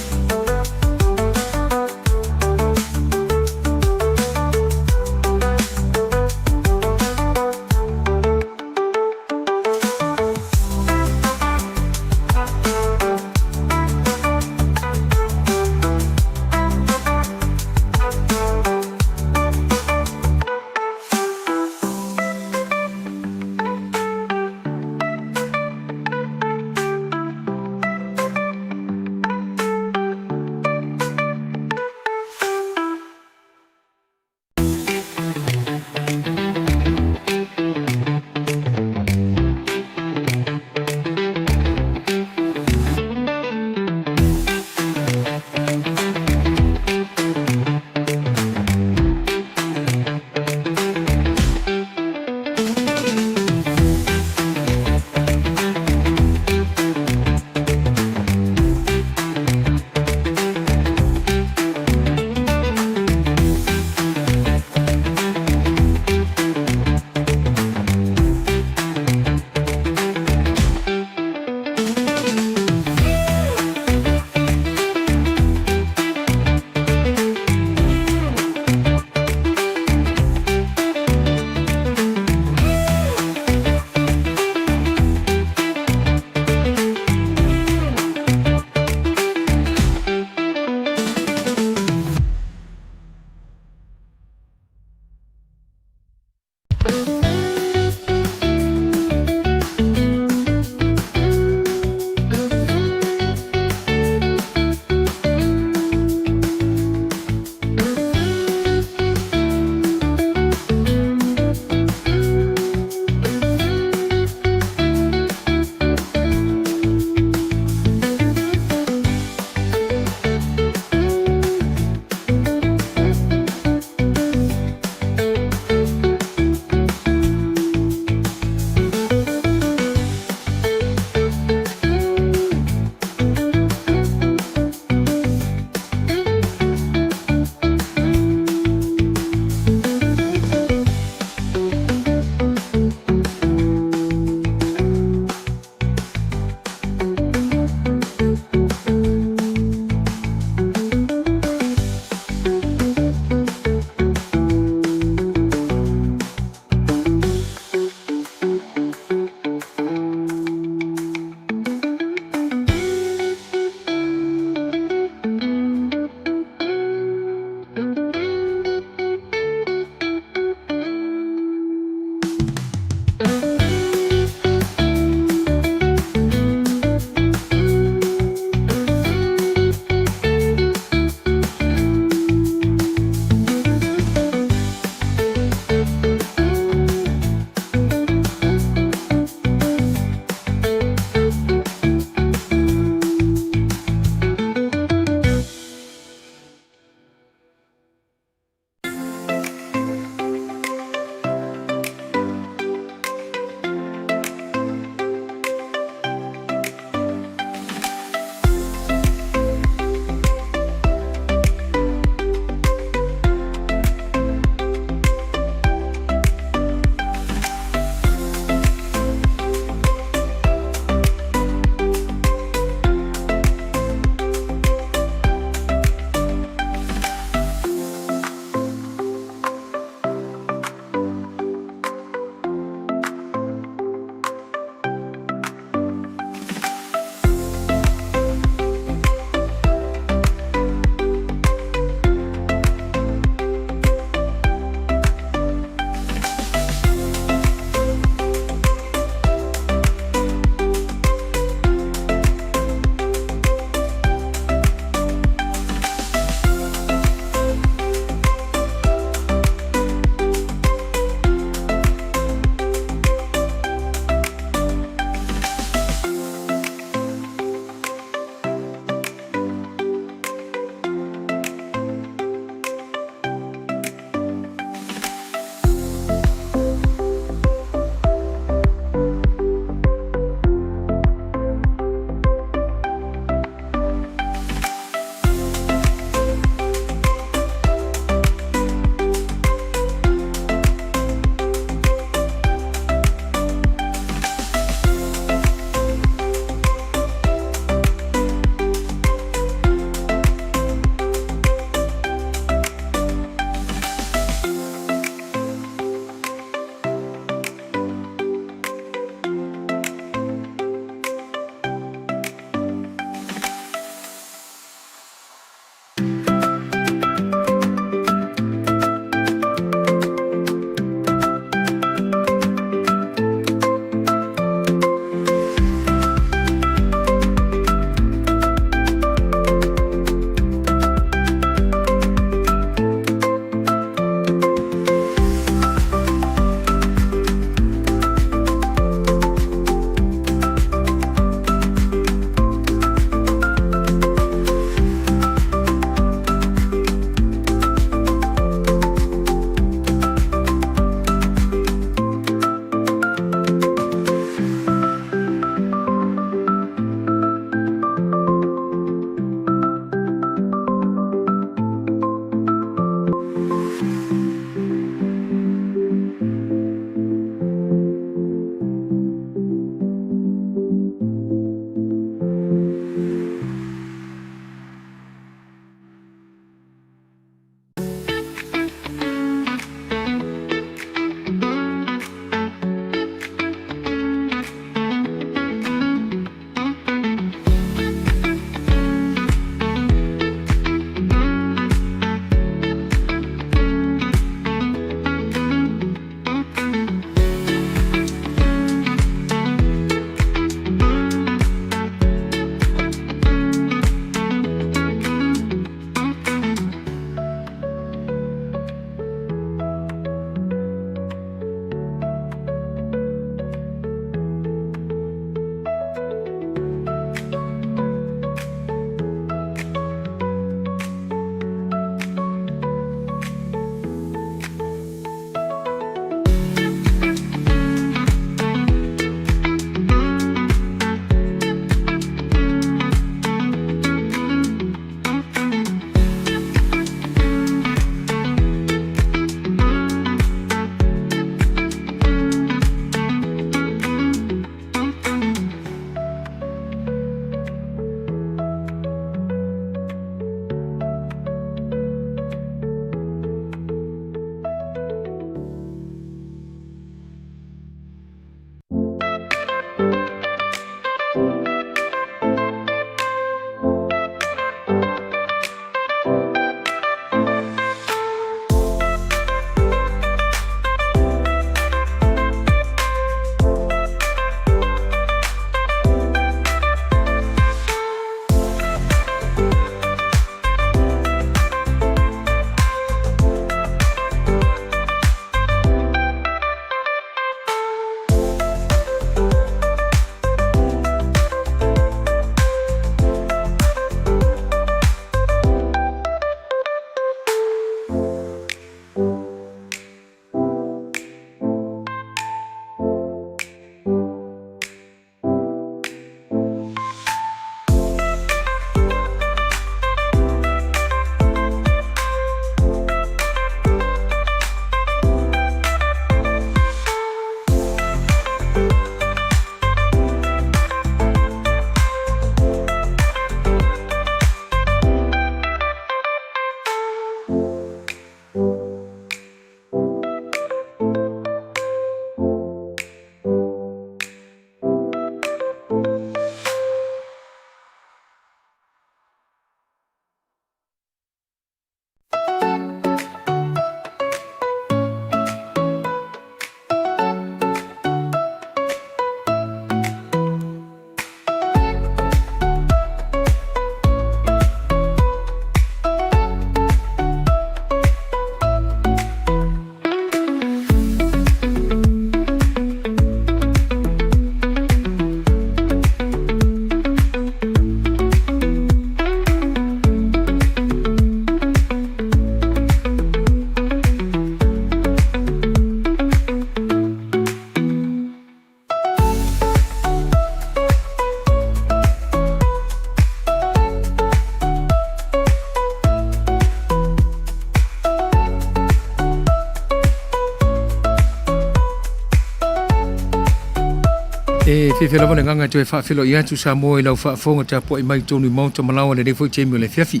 Fela vale nganga te whaafelo i atu Samoa i lau whaafonga ta po i mai tonu i mauta malawa le refo i temi o le fiafi.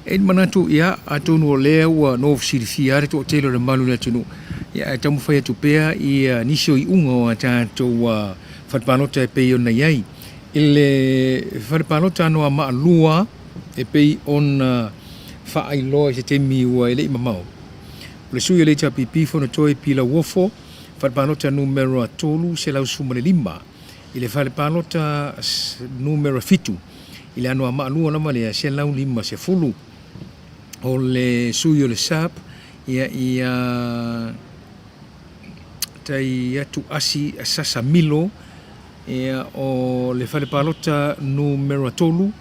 E manatu ia a tonu o lea ua no fisirifi are to o telo le malu le tunu. Ia e tamu whai atu pea i nisio i unga o a tātou whatpanota e pei o na iai. I le whatpanota Anoamaa lua e pei on whaailoa i se temi ua ele i mamau. Le sui le ta pipi fono toi pila wofo. Whatpanota numero a tolu se lau sumane lima. I le whalepalota numero fitu. I le Anoamaa lua nama lea se lau lima se fulu. O le sui o le sap. Ia tai atu asi sasa milo. Ia o le whalepalota numero tolu.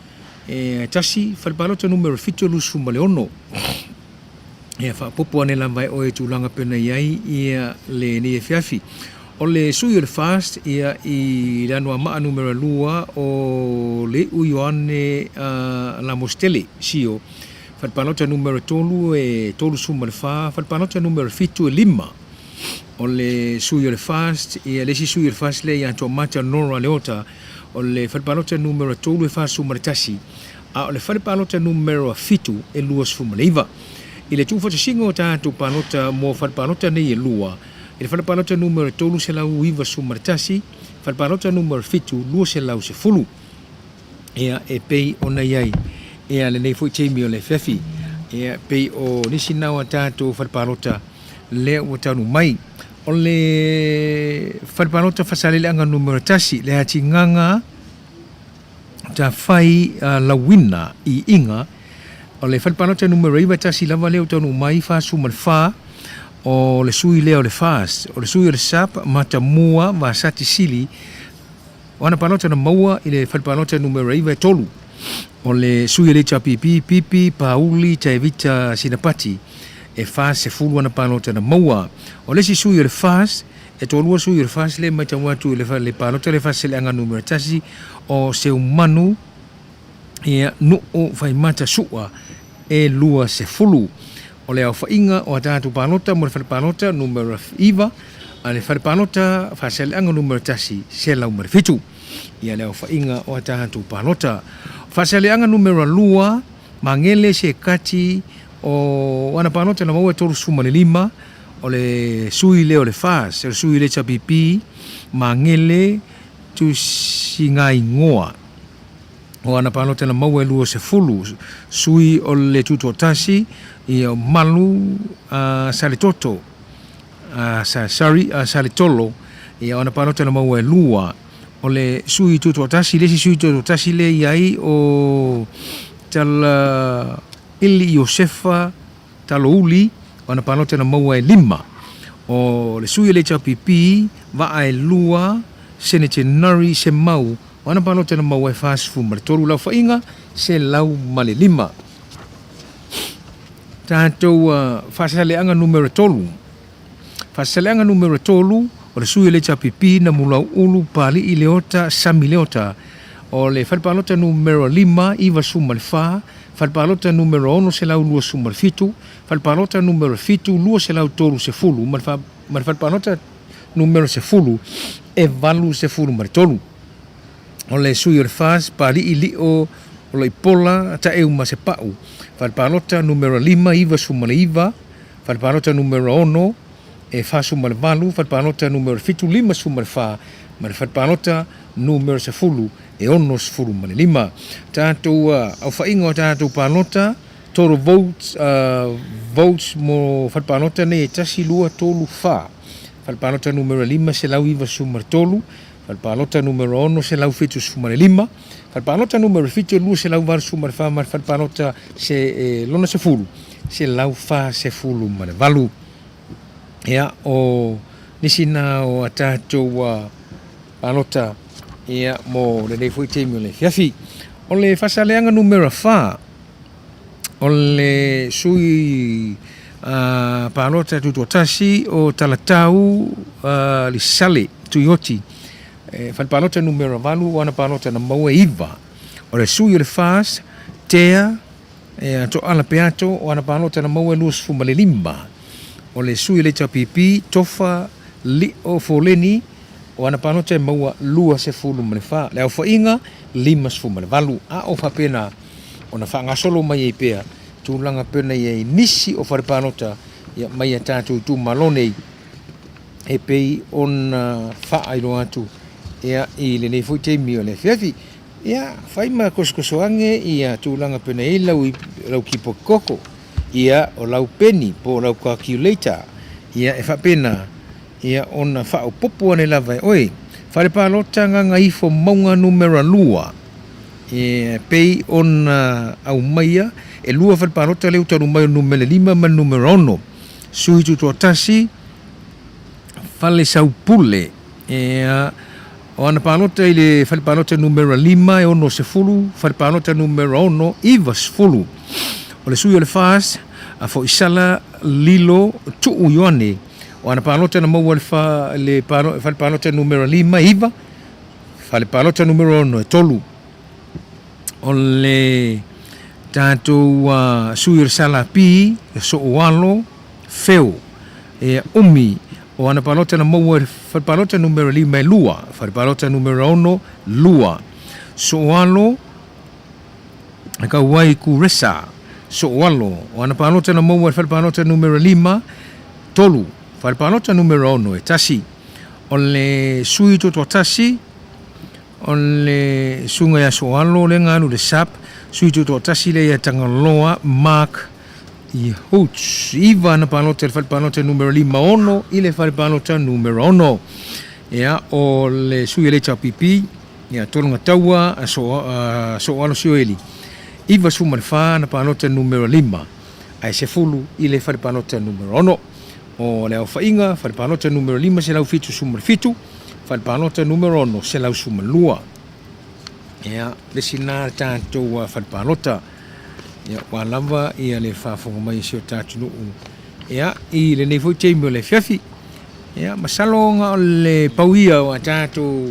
Tasi whalepalota numero fitu lu sumale ono. Ia whaapopo ane la mai o e tūlanga pena iai ia le ne e fiafi. O le sui o le fast ia i le Anoamaa numero lua o le uioane la mostele sio. Whatpanota numero tolu e tolu suma le wha. Whatpanota numero fitu e lima. O le sui o le fast ia le si sui o le fast le ia to mata nora leota. O le whatpanota numero tolu e wha suma le tasi. O le whatpanota numero fitu e lua suma le iwa. I le tūwhata singo o tātou panota mō whatpanota nei e lua. I le whatpanota numero tolu se lau iwa sumaritasi, whatpanota numero fitu lua se lau se fulu. Ea e pei o na iai. Ea le nei fwoi teimi o le fefi. Ea pei o nisi nau a tātou whatpanota lea ua tanu mai. O le whatpanota Faasaleleaga numero tasi, le hati nganga ta whai lawina i inga. O le whalpanota numero iwa tasi lava leo tonu mai wha suma le wha o le sui leo le fast. O le sui o le sap mata mua wa sati sili o ana panota na maua i le whalpanota numero iwa tolu. O le sui le cha pipi pauli ta evita sinapati e fast se fulu ana panota na maua. O le si sui o le fast e tolua sui o le fast le mai tamuatu le panota le Faasaleleaga numero tasi o se umanu ia no o fai mata sua e lua se fulu. O le au whainga o a tātou panota mo le whapanota numero iwa a le whapanota Faasaleleaga numero tasi se lau marifitu. Ia le au whainga o a tātou panota. Faasaleleaga numero lua mangele se kati o ana panota na maua tolu sumane lima o le sui leo le fast, o le sui le chapipi mangele tu singai ngoa. O ana panota na maua e lua se fulu. Sui o le tuto tasi i o malu sale toto. Sale tolo. I o ana panota na maua e lua. O le sui tuto tasi, le si sui tuto tasi le iai o tala ili Iosefa talo uli. O ana panota na maua e lima. O le sui le chapipi va e lua senetenari se mau. O ana panota na maua e fast fu mare tolu lau whainga se lau male lima. Tātou Faasaleleaga numero tolu. Faasaleleaga numero tolu o le sui le chapipi na mulau ulu pali i leota sami leota. O le whalpanota numero lima iwa suma le wha. Whalpanota numero ono se lau lua suma le fitu. Whalpanota numero fitu lua se lau tolu se fulu. Mare whalpanota numero se fulu e valu se fulu mare tolu. O le sui o le fast pali i li o le pola ta eu ma se pau. Whalpanota numero lima iwa suma le iwa. Whalpanota numero ono e wha suma le valu. Whalpanota numero fitu lima suma le wha. Mare whalpanota numero se fulu e ono se fulu ma le lima. Tātou au whainga o tātou panota toro votes mo whalpanota ne e tasi lua tolu wha. Whalpanota numero lima se lau iwa suma le tolu. Whalpanota numero ono se lau fitu sumare lima. Whalpanota numero fitu lua se lau varu sumare wha. Mare whalpanota se lona se fulu. Se lau wha se fulu mare valu. Ia o nisi na o a tātou panota ia mo le nei fwoi teimi o le fiafi. O le Faasaleleaga numero wha. O le sui panota tutuatasi o talatau li sale tuioti. Whalpanota numero valu o ana panota na maua iwa. O le sui o le fast, tea, to ala peato o ana panota na maua lua sfuma le lima. O le sui le chapipi, tofa, li o foleni, o ana palota e maua lua se fulu mane fa le au fainga lima se fulu mane valu a o fa pena ona fa ngasolo mai e pea tūlanga pena i nisi o whare palota ia mai a tātou tū malone e pei ona whaairo atu ia i le nei fui teimi o le whiawhi ia whai ma koskosoange ia tūlanga pena i lau kipo koko ia o lau penny po lau calculator ia e whapena ia ona whao popo ane lava oi whare palota nga Gagaifomauga numero lua e pei ona au maia e lua whare palota leu tanu mai numero 5 ma numero 1 sui tu tasi Falesaupule e o ana palota i le whare palota numero 5 e ono se fulu whare palota numero 1 iwa se fulu o le sui o le fas a fo isala lilo tuu yoane o ana palota na maua le whare palota numero 5 iwa whare palota numero 1 e tolu o le tātou sui o le salapi e so oalo feo e umi o ana palota na maua whare palota numero 5 e lua whare palota numero 1 lua so oalo e ka wai ku resa so oalo o ana palota na maua whare palota numero 5 tolu whare palota numero 1 e tasi o le sui to tasi o le sunga ya so oalo le nganu le sap sui to tasi le ya tangaloa mark i hoots iva na palota whare palota numero 5 ono i le whare palota numero 1 ia o le sui le tau pipi ia tolunga taua so oalo sioeli iva suma le wha na palota numero 5 ai se fulu i le whare palota numero 1 o le au whainga whare palota numero 5 se lau fitu suma le fitu whare palota numero 1 se lau suma lua ia le sina tātou whare palota ia wālava ia le whāwhonga mai si o tātou nuu ia i le nei fwoi teimi o le whiawhi ia masalonga o le pauia o a tātou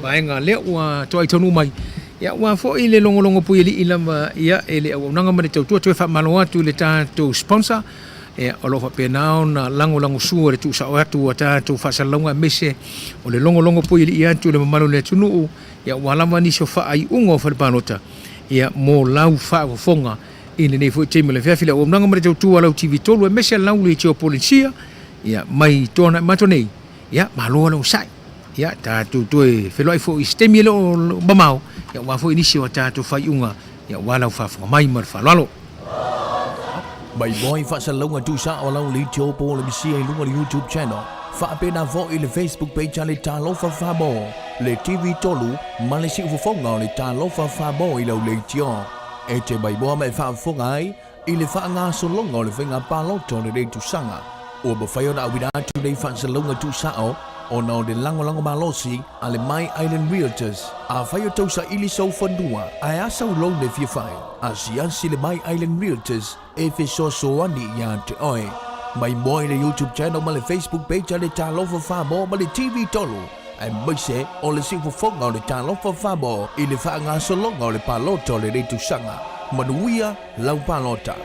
vaenga lea ua toa i tonu mai ia ua fwoi le longolongo pui li ilama ia e le au nanga mare tautua toi whamalo atu le tātou sponsor ia o lofa penao na lango sua le tu sa o atu a tātou Faasaleleaga mese o le longolongo pui li atu le mamalo le tunu ia wālava nisi o whaai unga o wharepalota ia mo lau whaafonga i le nei fwoi teimi le whiawhi o nanga mare tautua lau TV tolu e mese lau le tio Polynesia ia mai tona matonei ia maloa lau sai ia tātou toe wheloi fo i stemi le o mamao ia wā fo inisi o tātou whai unga ia walau whaafonga mai mar whalalo Mai boy Faasaleleaga tusa o lau li tio po le misia i lunga le YouTube channel whaapena vo i le Facebook page le talo Falfalupo le TV tolu ma le siufonga le talo Falfalupo i lau le tio e te mai boa mai whaafonga ai i le whaanga solonga le whenga paloto le rei tusanga o bawhaio na awira atu le Faasaleleaga tusa o na o le lango malosi a le My Island Realtors a whaio tausa ili sau whandua a asa ulou le whiawhai a siansi le My Island Realtors e whesosoani ia te oe mai moi le YouTube channel ma le Facebook page le talo Falfalupo ma le TV tolu ai mai se o le siufonga o le talo Falfalupo i le whaanga solonga o le paloto le rei tusanga manuia lau palota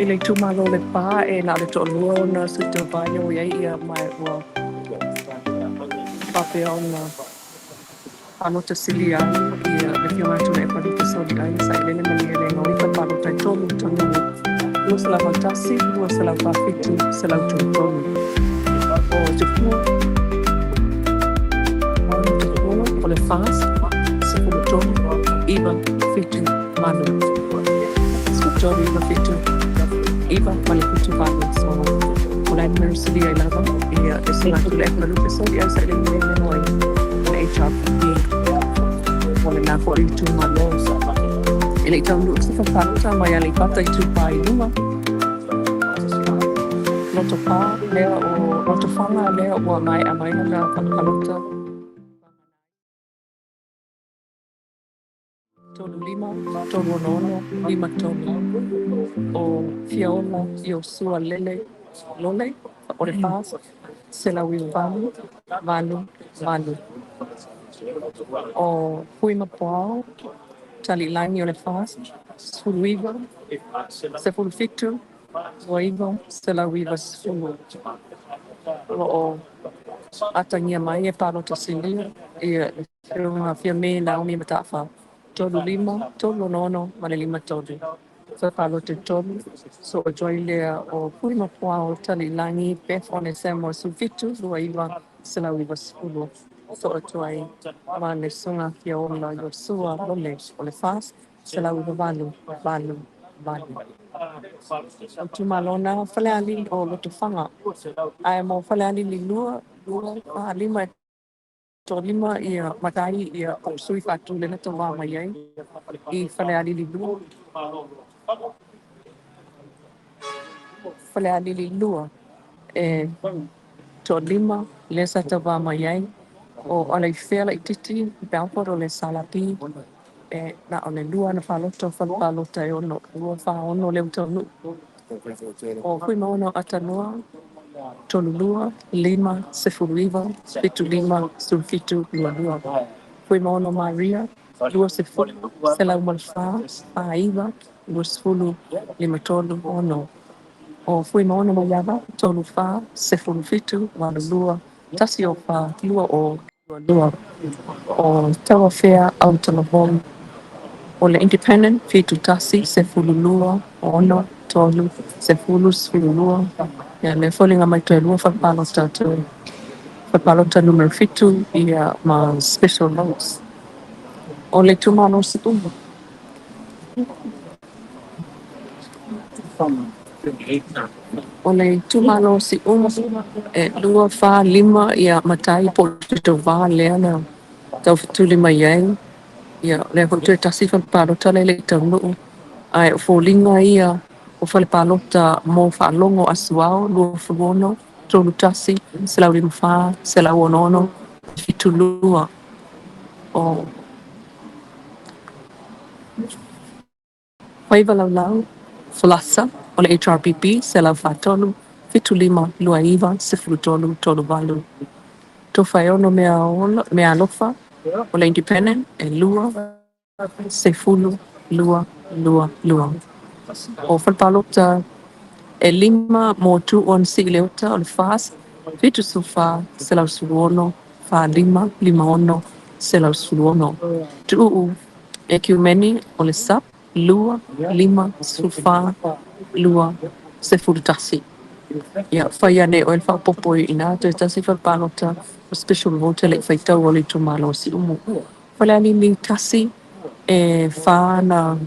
Ile tumalo le pa e na le to lua na su te banyo ia ia mai ua pape ona palo te sili ai ia le fio atu le palo te soli ai sa ile le mani ele ngoi pa palo te tolu tonu lua se la vantasi lua se la pafitu se la tonu o te fu o le fas se fu tonu iba fitu manu se tonu iba fitu iba mali fitu manu so Mulai dari segi ai lava, ia esi tu le pelu pesol ia sa le mene noi. Le HRP, wale na ko itu malo sa. Ele tau lu sa Safata mai Aleipata Itupa i luma. Loto pa lea o loto fanga lea o mai a mai na Falfalupo. Tolu lima, tolu nono, lima tolu. O fiaola i o sua lele lole o le fas se la wil valu o hui mapoao tali langi o le fas suluiva se fulfitu waiva se la wiva sulu o atangia mai e palo to silia e una fia me na umi matafa tolu lima tolu nono ma le lima tolu so palo te tolu so o joy lea o pui mapoao tali langi pefone semo sufitu waiva se la wiva sulu so o joy ma le sunga fia ona yo sua lole o le fas se la wiva valu o tumalona falealili o loto fanga ai mo falealili lua lima to lima ia matai ia o sui fatu le to wa mai ai I falealili lua e to lima le sa to wa mai ai o alai fela ititi belpo le salapi e na ole lua na falota e ono lua fa ono le to nu o kui maono atanua tolulua lima sefuruiva fitu lima sulfitu lua kui maono Maria lua sefulu sela umalfa aiga lua sefulu lima tolu ono o fui maono mayava tolu fa sefulu fitu lua tasi o fa lua o lua o tawa fea au talabom o le independent fitu tasi sefulu lua ono tolu sefulu sefulu lua ya le folinga mai toe lua whapalota numero fitu ia ma special notes o le tumano Siumu. O le tumano Siumu e lua fa lima ia matai po te wā lea na tau fituli mai ai ia le ho te tasi whapalota le tau nuu ai o fōlinga ia o whalepalota mo whaalongo asuao lua fuono tolu tasi se lau lima wha se lau onono fitu lua o Waiva lau Falasa o le HRPP se lau whatonu fitu lima lua iwa sifuru tolu valu. To whaeono mea alofa o le independent e lua sefulu lua. O whalpalota e lima mo tu on si leota o le fas fitu sufa se lau suono fa lima ono se lau suono. Tu ecumeni o le sap lua lima sufa lua sefulu tasi. Ia whaia ne o el whapopoi ina te tasi whapalota o special vote le whaitau o le tumalo Siumu. Falealili tasi e whana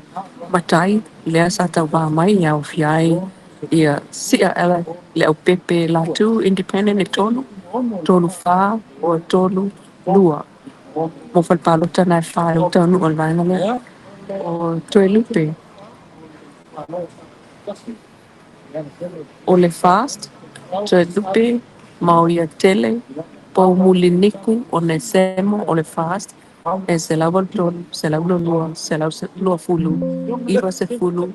matai lea sa tau wā mai au fiai ia sia ele le au pepe la tu independent e tolu wha o tolu lua. Mo whapalota nai wha o tanu o langa le o toe lupe. O le fast, toe lupe, mau ia tele, po muliniku o ne semo o le fast, e se lau tolu, se lau lua, se lau lua fulu, iwa se fulu,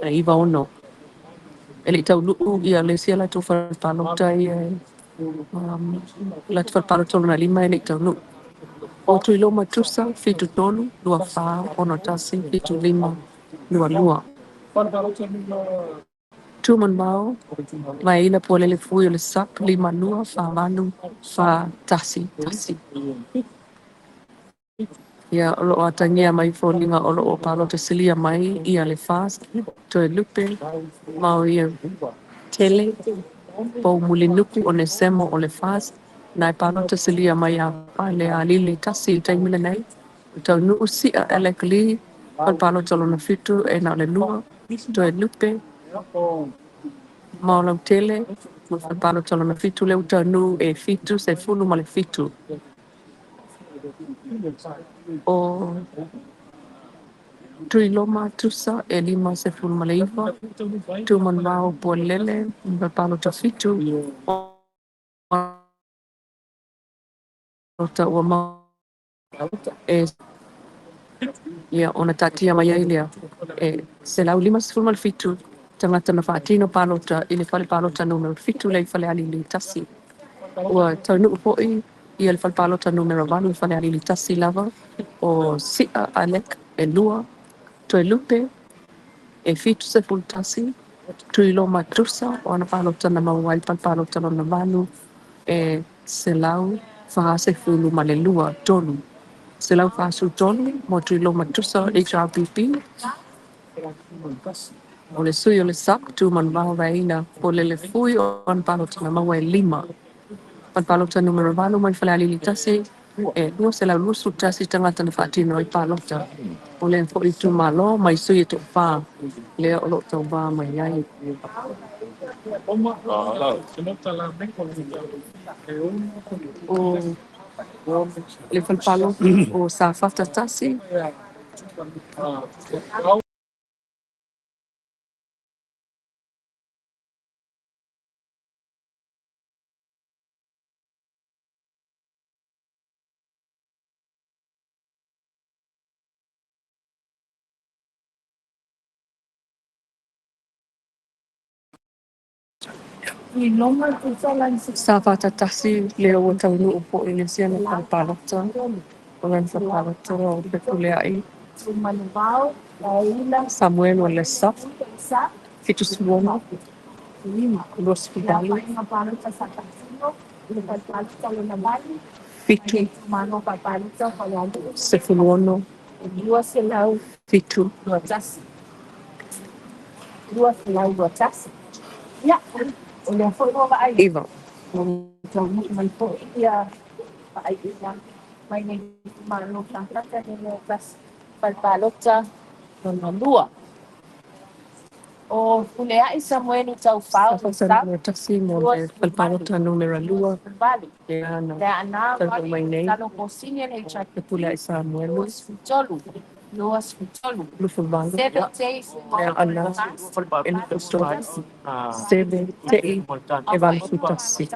e iwa ono. Ele tau luu ia le sia la tu whapalota ia, la tu whapalota na lima ele tau luu. O tui lo matusa, fitu tolu, lua wha, ono tasi, fitu lima, lua. Tu man mau, mai ina po le fui o le sap, lima nua, fa manu, fa tasi. Ia olo o atangia mai fōlinga olo o palo te silia mai ia le fast, to e lupe, mau ia tele, po muli nuku o ne semo o le fast, na e palo te silia mai a Falealili tasi taimile nei, tau nuu si a elekali, palo tolo na fitu e na le lua, to e lupe, mau lau tele, palo tolo na fitu leu tau nuu e fitu, se funu ma le fitu. O tui loma tusa e lima se fulu maleiva, tu man mau po lele, mba palo ta fitu, o ta ua mau e ia ona tatia mai ai lea, e se lau lima se fulu mal fitu, tangata na whaatino palo ta, ili fale palo ta numero fitu lei Falealili tasi. Ua tau nuu poi, ia le fale palo ta numero valu Falealili tasi lava, o sia alek e lua, to e lupe, e fitu se fulu tasi, tui lo matrusa o ana palota na mawai palota na valu e selau fa se fulu malelua tonu selau fa su tonu mo tui lo matrusa HRPP o le sui o le sak tu man vaina o le fui o ana palota na mawai lima palota numero valu mai Falealili tasi e dua selau lusu tasi tangata na fatino i palota o le fo i tu malo mai sui e tu fa le o lo tau ba mai ai o le falpalo o Safata tasi Safata tasi le o tau nu po Polynesia na falpalota o len falpalota o pepule ai Samoan o le sap fitu suona los fidalu fitu se fuluono fitu Eva Safata tasi mo le falpalota numero lua Ana tau mai nei pepule ai Samoan lufu valu ana el costo sebe tei e valu futasi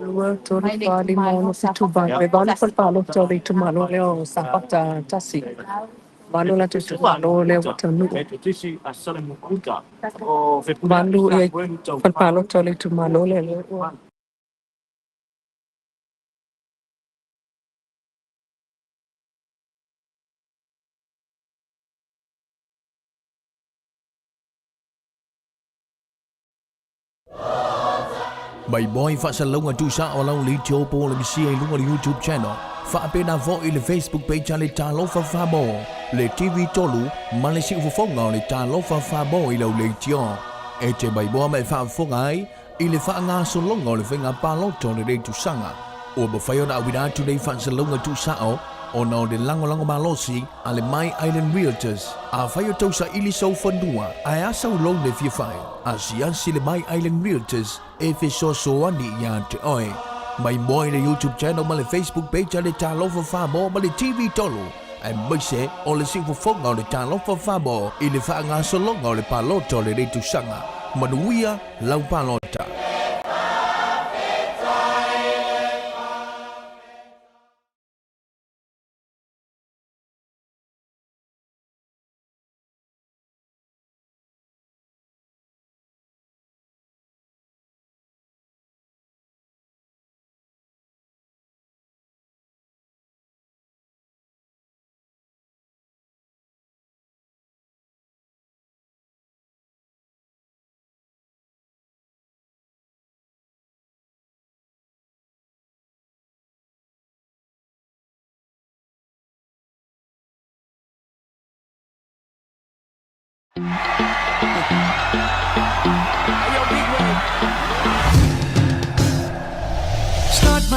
lua tori pali mono fitu valu e valu falpalo tori tu malo leo Safata tasi valu la tu malo leo tanu valu e falpalo tori tu malo leo Mai boy Faasaleleaga tusa o lau li tio po le misia i lunga le YouTube channel. Whaapena vo i le Facebook page le talofa whabo. Le TV tolu ma le siufofonga o le talofa whabo i lau le tio. E te mai boa mai whaafonga ai i le whaanga solonga o le whenga paloto le rei tusanga. O bawhai o na awira atu nei Faasaleleaga tusa o na o le lango malosi a le My Island Realtors a whai o tausa ili sau whanua a e asa ulou le fia whai a si le My Island Realtors e fe so ani ia te oe mai moi le YouTube channel ma le Facebook page a le talofa whabo ma le TV tolu e maise o le siufofonga o le talofa whabo i le whaanga solonga o le paloto le reitu sanga manuia lau palota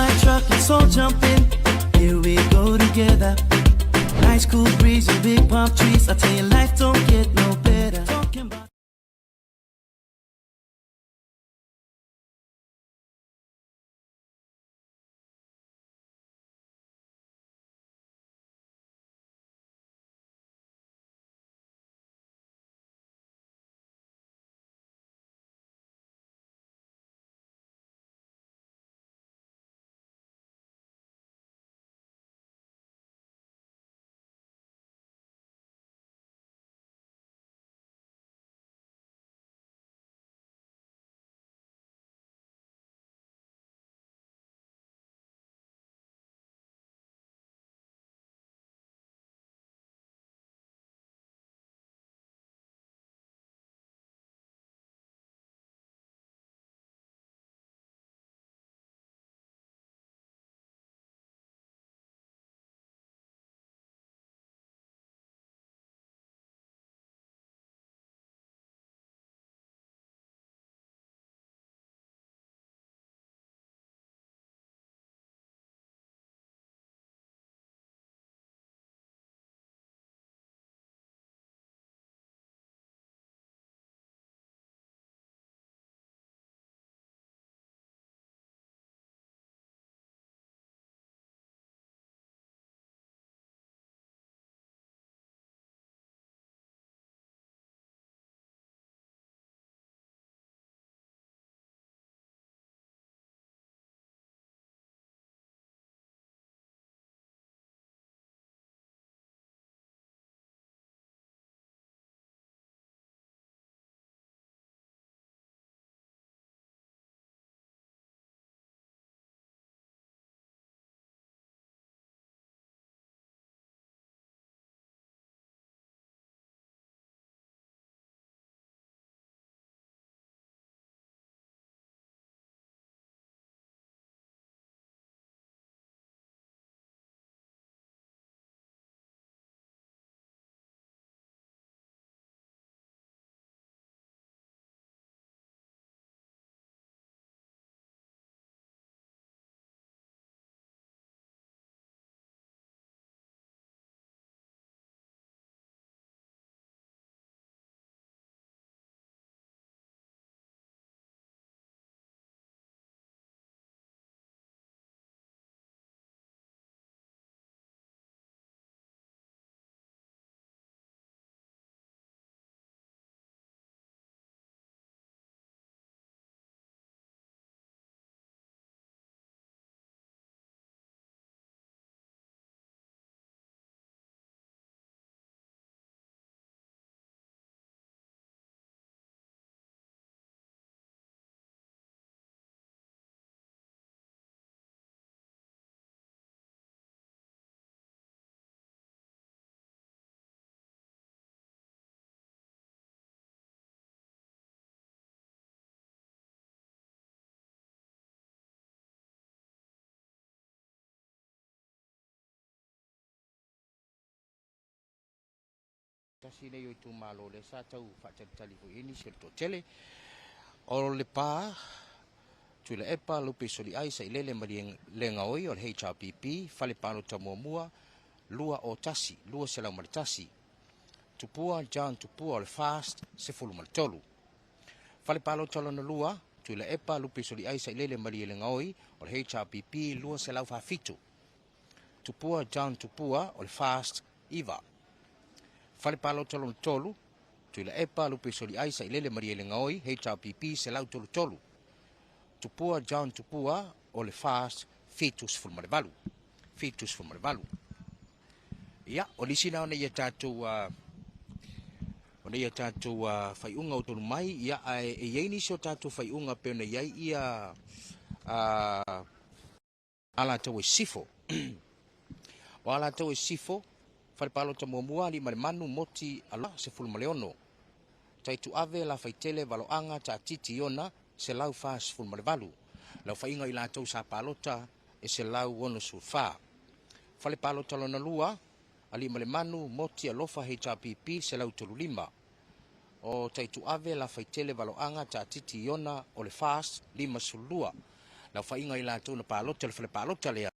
my truck, let's all jump in. Here we go together. Nice cool breeze and big palm trees. I tell you, life don't get no better. Talking about Tasi nei o tu malo le sa tau whakatali ko ini si to tele. O le pā, tu le epa lupe soli ai sa ilele mari le ngaoi o le HRPP, fale pāno ta mua lua o tasi, lua se lau maritasi. Tupua, John tupua o le fast, se fulu maritolu. Fale pāno talo na lua, tu le epa lupe soli ai sa ilele mari le ngaoi o le HRPP, lua se lau fafitu. Tupua, John tupua o le fast, iwa. Fale palo tolo tolu, tu le epa lupe soli ai sa ilele maria le ngaoi, HRPP se lau tolu tolu. Tupua John tupua o le fast fetus fulmarevalu. Fetus fulmarevalu. Ia, o lisina ona ia tātou whaiunga o tonu mai, ia e iei so tātou whaiunga pe ona iai ia ala tau e sifo. O ala tau e sifo, Falfalupo ta mua li manu moti ala se fulmaleono. Tai tu ave la faitele valoanga ta titi ona se lau fas fulmalevalu. Lau fainga i la tau sa palota e se lau ono sulfa. Falfalupo lona lua ali manu moti alofa HRPP se lau tolulima. O tai tu ave la faitele valoanga ta titi ona o le fas lima sulua. na whainga I lātou na pālota le whale pālota lea.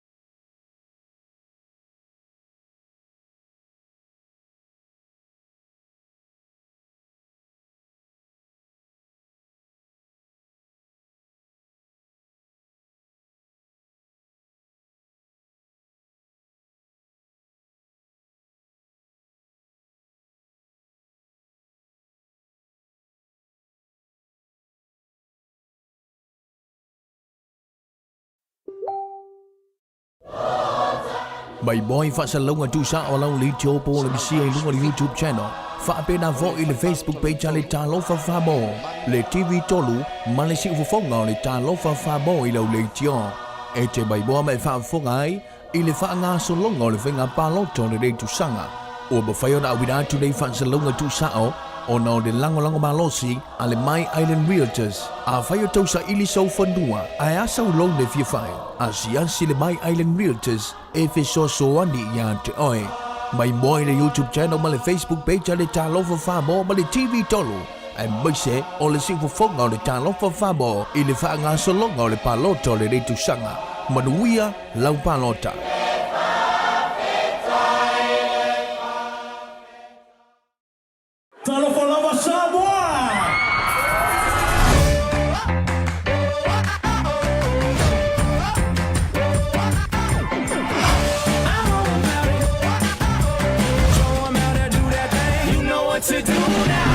Mai boy Faasaleleaga tusa o lau li tiopo le misia I lunga le YouTube channel. Whaapena vo I le Facebook page le talo Falfalupo. Le TV tolu ma le siufonga o le talo Falfalupo I lau le tio. E te mai boa mai whaafonga ai I le whaanga solonga o le whenga paloto le rei tusanga. O mawhai o na awina atu nei Faasaleleaga tusa o na o le lango malosi a le My Island Realtors. A whai o tausa ili sau whanua a asa ulou le fia whai. A siansi le My Island Realtors e wheso soani ia te oe. Mai moi le YouTube channel ma le Facebook page a le talo Falfalupo ma le TV tolu. E maise o le siufonga o le talo Falfalupo I le whaanga solonga o le paloto le rei tusanga. Manuia lau palota. Talofalava Samoa! To do now.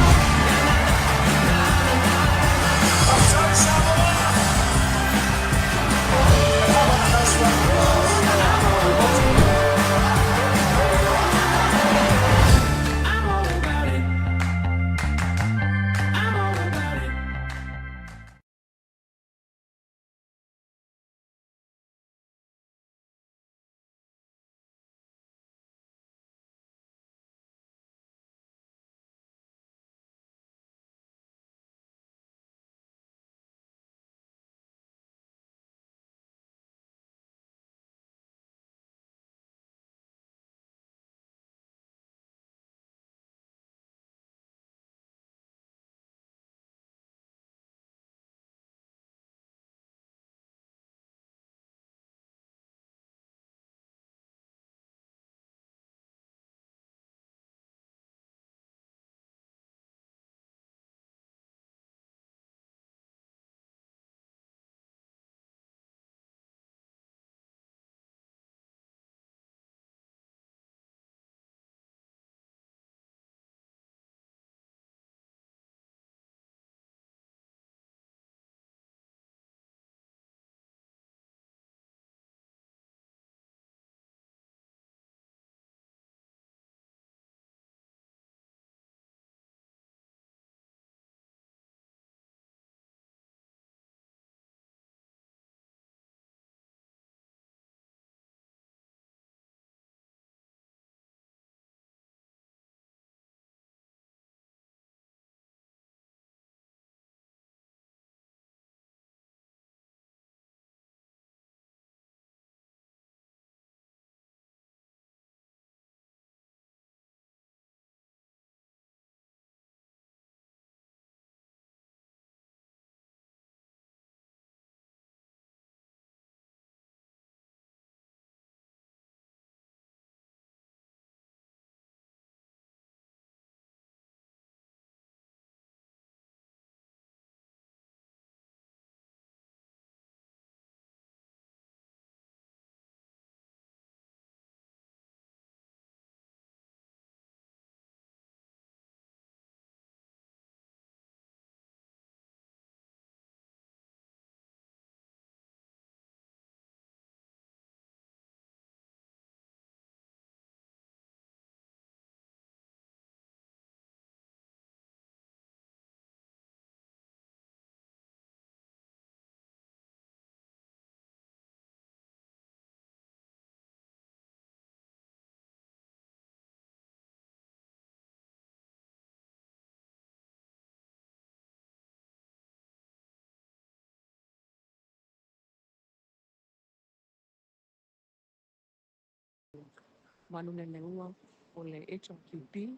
Manunenua o le HRQP,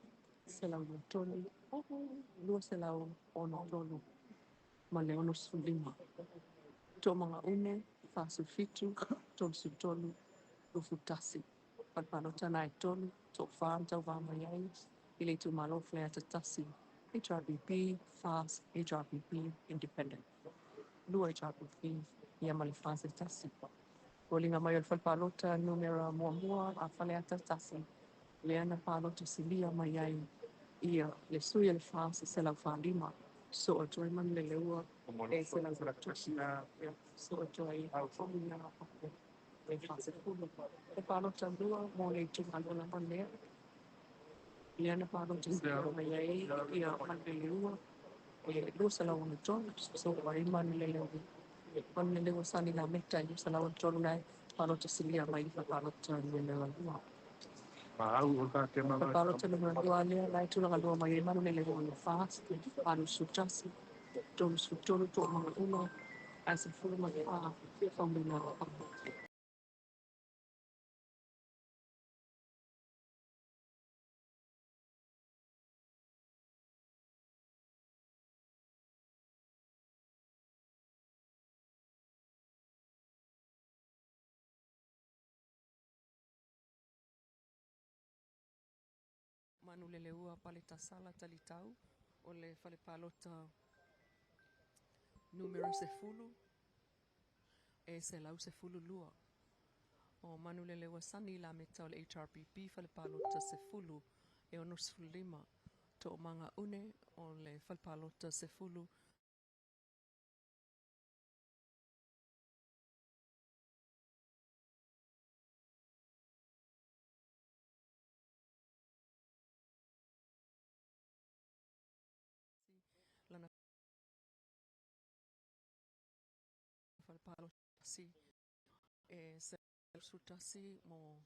se lau tolu, lua se lau ono tolu, ma le ono sulima. Tō mga une, Fasufitu, Tolsutolu, Ufutasi, Palpalota Naitolu, Tofan, Tavamayai, Iletu Malo Flare Tatasi, HRBP, FAS, HRBP, Independent, Lu HRBP, Yamali Fas Tasi, Rolling a Mayor Falpalota, Numera Moamua, Afaleata Tasi, Leana Palota Silia Mayai, Ia, Lesuya Fas, Sela Fandima, so a German Leleua, Sela Tosina, so a joy, Alfomina, the Fasifu, the Palota Lua, Mole to Malona Mane, Liana Palota Silia Mayai, Ia Mandelua, Lusala on the John, so Mariman Leleua. One minute was sunny la meta, you saw our John Lai, Palota Silia, my Palota, Palota Nualia, like to Lalo, my Emanuel fast, Anusutasi, Don Sutoro to Mangula, as a full of from the Lalo. Manuleleua Paletasala Talitau, or le Fale Palota numero Sefulu, Selau Sefulu Lua. O Manuleleua Sani la meta o HRPP Fale Palota Sefulu, e onos fulima, to manga une, o le Fale Palota Sefulu. Lana Falpalotasi, Sutasi, mo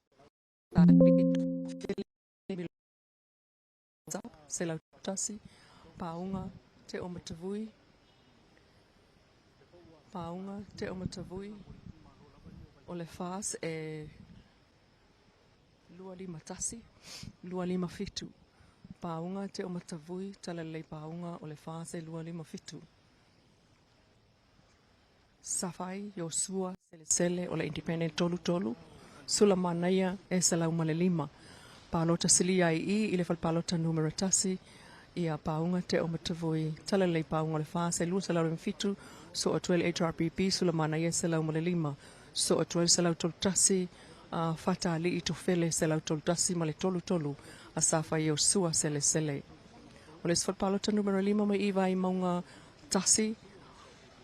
Selautasi, Paunga, Te Omatavui, Paunga, Te Omatavui, Olefas, Lua Lima Tasi, Lua Lima Fitu, Paunga, Te Omatavui, Talalei Paunga, Olefas, Lua Lima Fitu. Safai, Yosua, Sele, Ole Independent Tolu Tolu, Sulamanaya, Salau Malelima, Palota Silia Ile Falpalota numero Tasi, Ia Paunga Te Omatavui, Talalei Paunga Olefas, Lua Salau Fitu, so a 12 HRPP, Sulamanaya, Salau Malelima, so a 12 Salau Toltasi, Faasaleleaga Itupa, Salau Toltasi, Male Tolu Tolu, Asafa Yosua, Sele. Ole Falpalota numero 5, mai Iva I Maunga Tasi,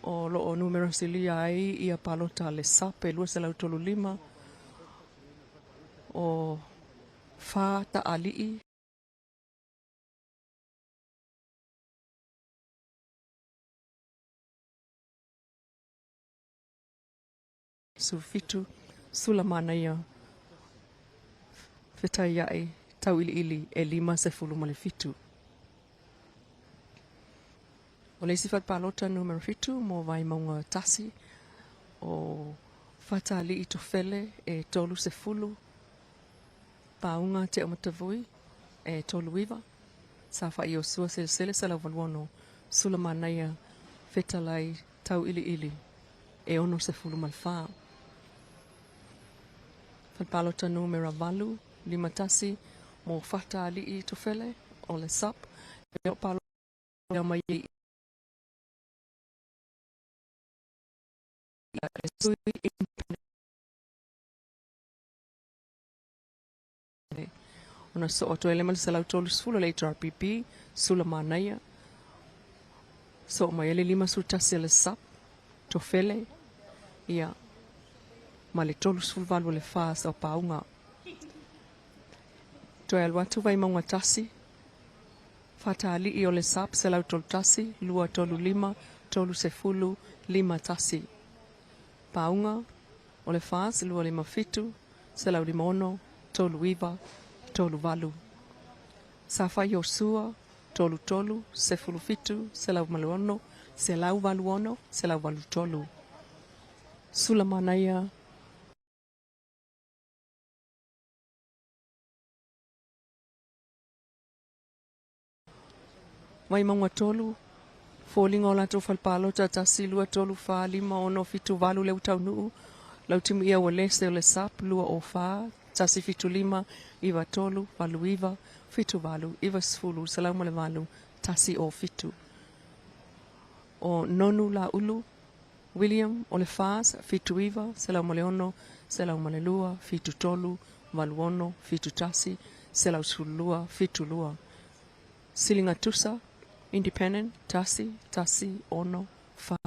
o lo numero silia ai ia palota le sape lua Salau Tolu 5 o Faasaleleaga sufitu sulamanaya fetaiai tauiliili e 5 o le sifat palota numero 7 mo vai maunga tasi o Faasaleleaga Itupa e tolu 10 Paunga Te Omatavui e tolu 5 Safa Yosua Sele Salau Valuono Sulamanaya fetalai tauiliili e ono 10 malfa Falpalota numero 8 5 tasi mo Faasaleleaga Itupa o le sap e o palota mai ona so o toele mal Salau Tolu 10 le HRPP Sulamanaya so mai ele 5 sutasi le sap tofele ia male tolu 10 le fas o paunga toel watu vai maunga tasi Faasaleleaga o le sap Salau Tolu tasi lua tolu 5 tolu 10 5 tasi Paunga o le fas lua 5 fitu Salau 5 tolu 5 tolu 8 Safa Yosua tolu 10 fitu Salau Valuono Salau 8 tolu Sulamanaya vai maunga tolu Falling o lato falpalota tasi lua tolu fa lima ono fitu valu leu tau nuu. Lau timu ia wa lese o le sap lua o fa tasi fitu lima iwa tolu valu iwa fitu valu iwa sfulu salamu le valu tasi o fitu. O nonu la ulu William o le fas fitu iwa salamu le ono salamu le lua fitu tolu valu ono fitu tasi salamu sulua fitu lua. Silinga tusa Independent, tasi, ono, fa.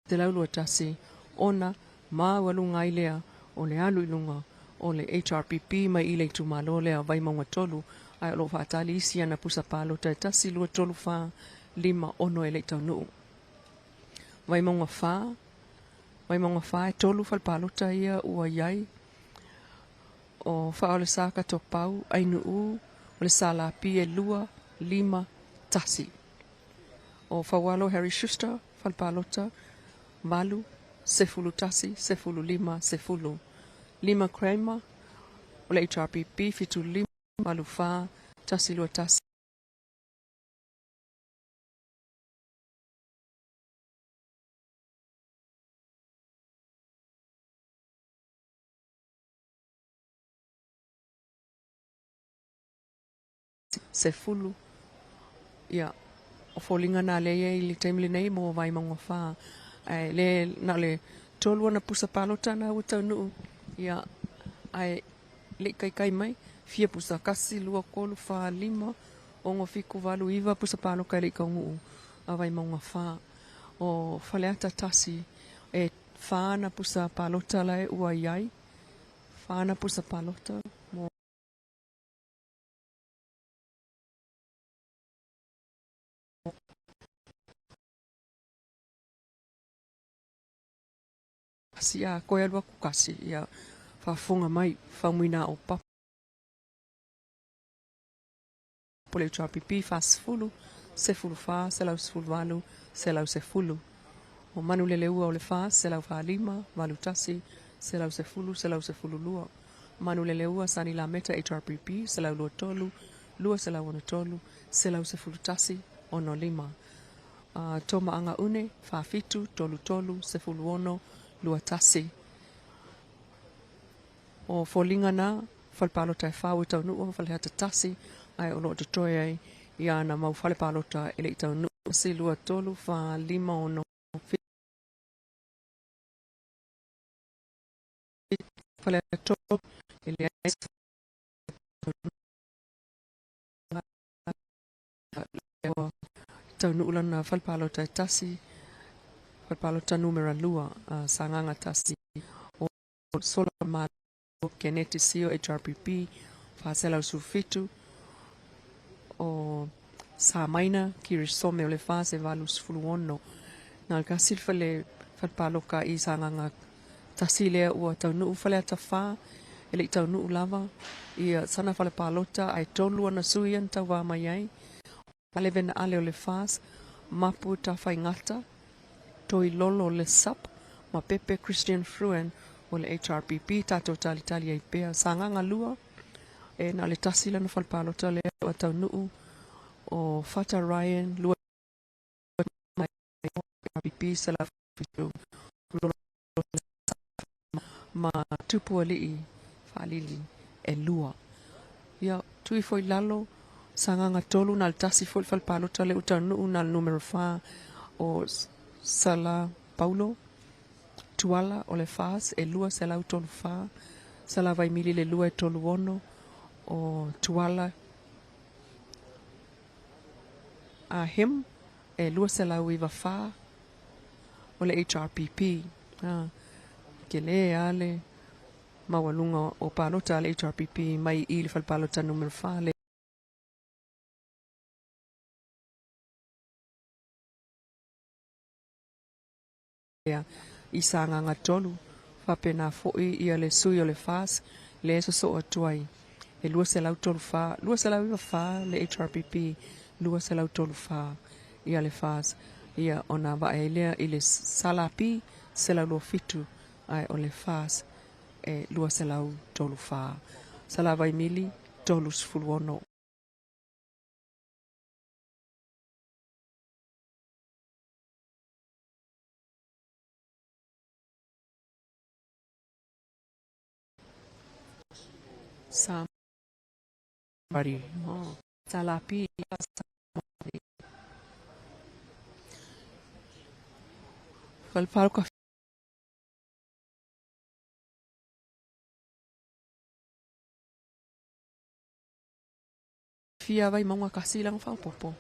Te laulua tasi, ona, maa walunga ilea, o le alu ilunga, o le HRPP mai ile tu malo lea vai maunga tolu, ai alo Faasaleleaga ana pusa palo te tasi lua tolu fa lima ono ele tau nuu. Vai maunga fa e tolu falpalo ta ia ua iai o fa o le saka to pau ai nuu o le sala pie lua lima tasi. O fa walo Harry Schuster falpalo ta valu sefulu tasi sefulu lima sefulu. Lima Kramer o le HRPP fitu lima valu fa tasi lua tasi. Sefulu ia o folinga na le ia ili taimile nei mo vai maunga wha ai le na le tolu ana pusa palota na utau nuu ia ai le kai mai fia pusa kasi lua kolu wha lima ongo fiku valu iwa pusa paloka le kaungu a vai maunga wha o faleata tasi e whaana pusa palota lai ua iai whaana pusa palota mo kasi a koe alua kukasi ia whafunga mai whamuina o papa pole HRPP whasfulu sefulu wha selau sefulu valu selau sefulu o manu le leua o le wha selau wha lima valu tasi selau sefulu lua manu le leua sani la meta HRPP selau lua tolu lua selau ono tolu selau sefulu tasi ono lima toma anga une wha fitu tolu sefulu ono lua tasi. O folinga na falpalota e whau tau nuu o falehata tasi ai ono o totoe ai i ana mau falpalota ele i tau nuu si lua tolu wha lima ono falehata tolu ele ai tau nuu lana falpalota e tasi falpalota numera lua sanganga tasi o sola ma keneti sio HRPP Faasaleleaga sufitu o sa maina kirisome o le fase valu sfuluono na kasil fale falpaloka i sanganga tasi lea ua tau nuu fale ata fa ele tau nuu lava i sana falpalota ai tolu ana suian tau wa mai alevena ale o le fas mapu ta faingata toi lolo le sap ma pepe Christian Fruen o le HRPP tato tali ai pea sanganga lua e na le tasi lana falpalota le o tau nuu o Fata Ryan lua HRPP sala fitu ma tupu alii Falealili e lua ia tui foi Lalo sanganga tolu na le tasi foi falpalota le o tau nuu na numero 5 o Sala Paulo Tuala o le fas e lua selau tolu fa sala vai mili le lua e tolu ono o Tuala a him e lua selau iwa fa o le HRPP ke le ale mawalunga o palota le HRPP mai i le falpalota numero 5 le i sanganga tolu whapena foi ia le sui o le fas le so o tuai e lua selau tolu fa lua selau iwa fa le HRPP lua selau tolu fa ia le fas ia ona vaelea i le salapi selau fitu ai o le fas e lua selau tolu fa salava mili tolu sfuluono sam bari salapi Falfalupo fia vai maunga kasi lang Falfalupo.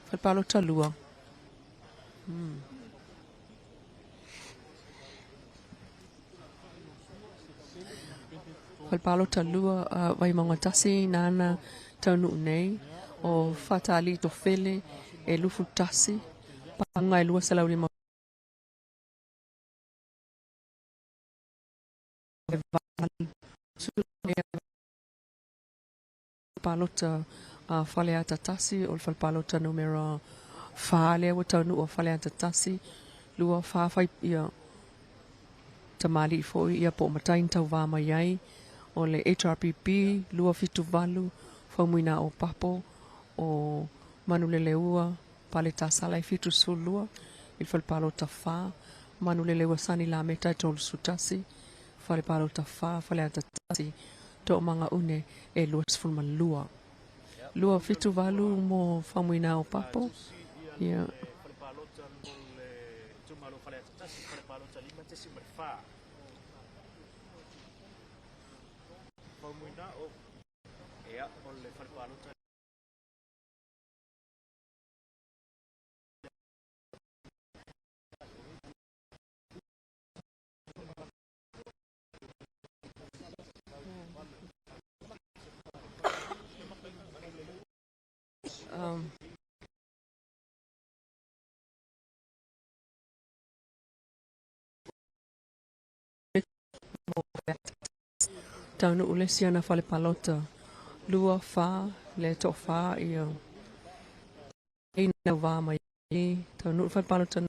Falfalupo talua. Falfalupo talua vai maunga tasi nana taunu nei o fatali to fele e lufu tasi panga e lua selau lima Falfalupo Faleata tasi o Falfalupo numero fale o taunu o Faleata tasi lua fa fai ia tamali fo ia po matain tau va mai ai o le HRPP lua fitu valu faumuina o papo o manuleleua paleta sala fitu sulua il Falfalupo fa manuleleua sani la meta tol sutasi Falfalupo fa Faleata tasi to manga une e lua sfulman lua fitu valu mo faumuina o papo ia taunu ule siana Falfalupo lua fa le to fa ia ina va mai taunu Falfalupo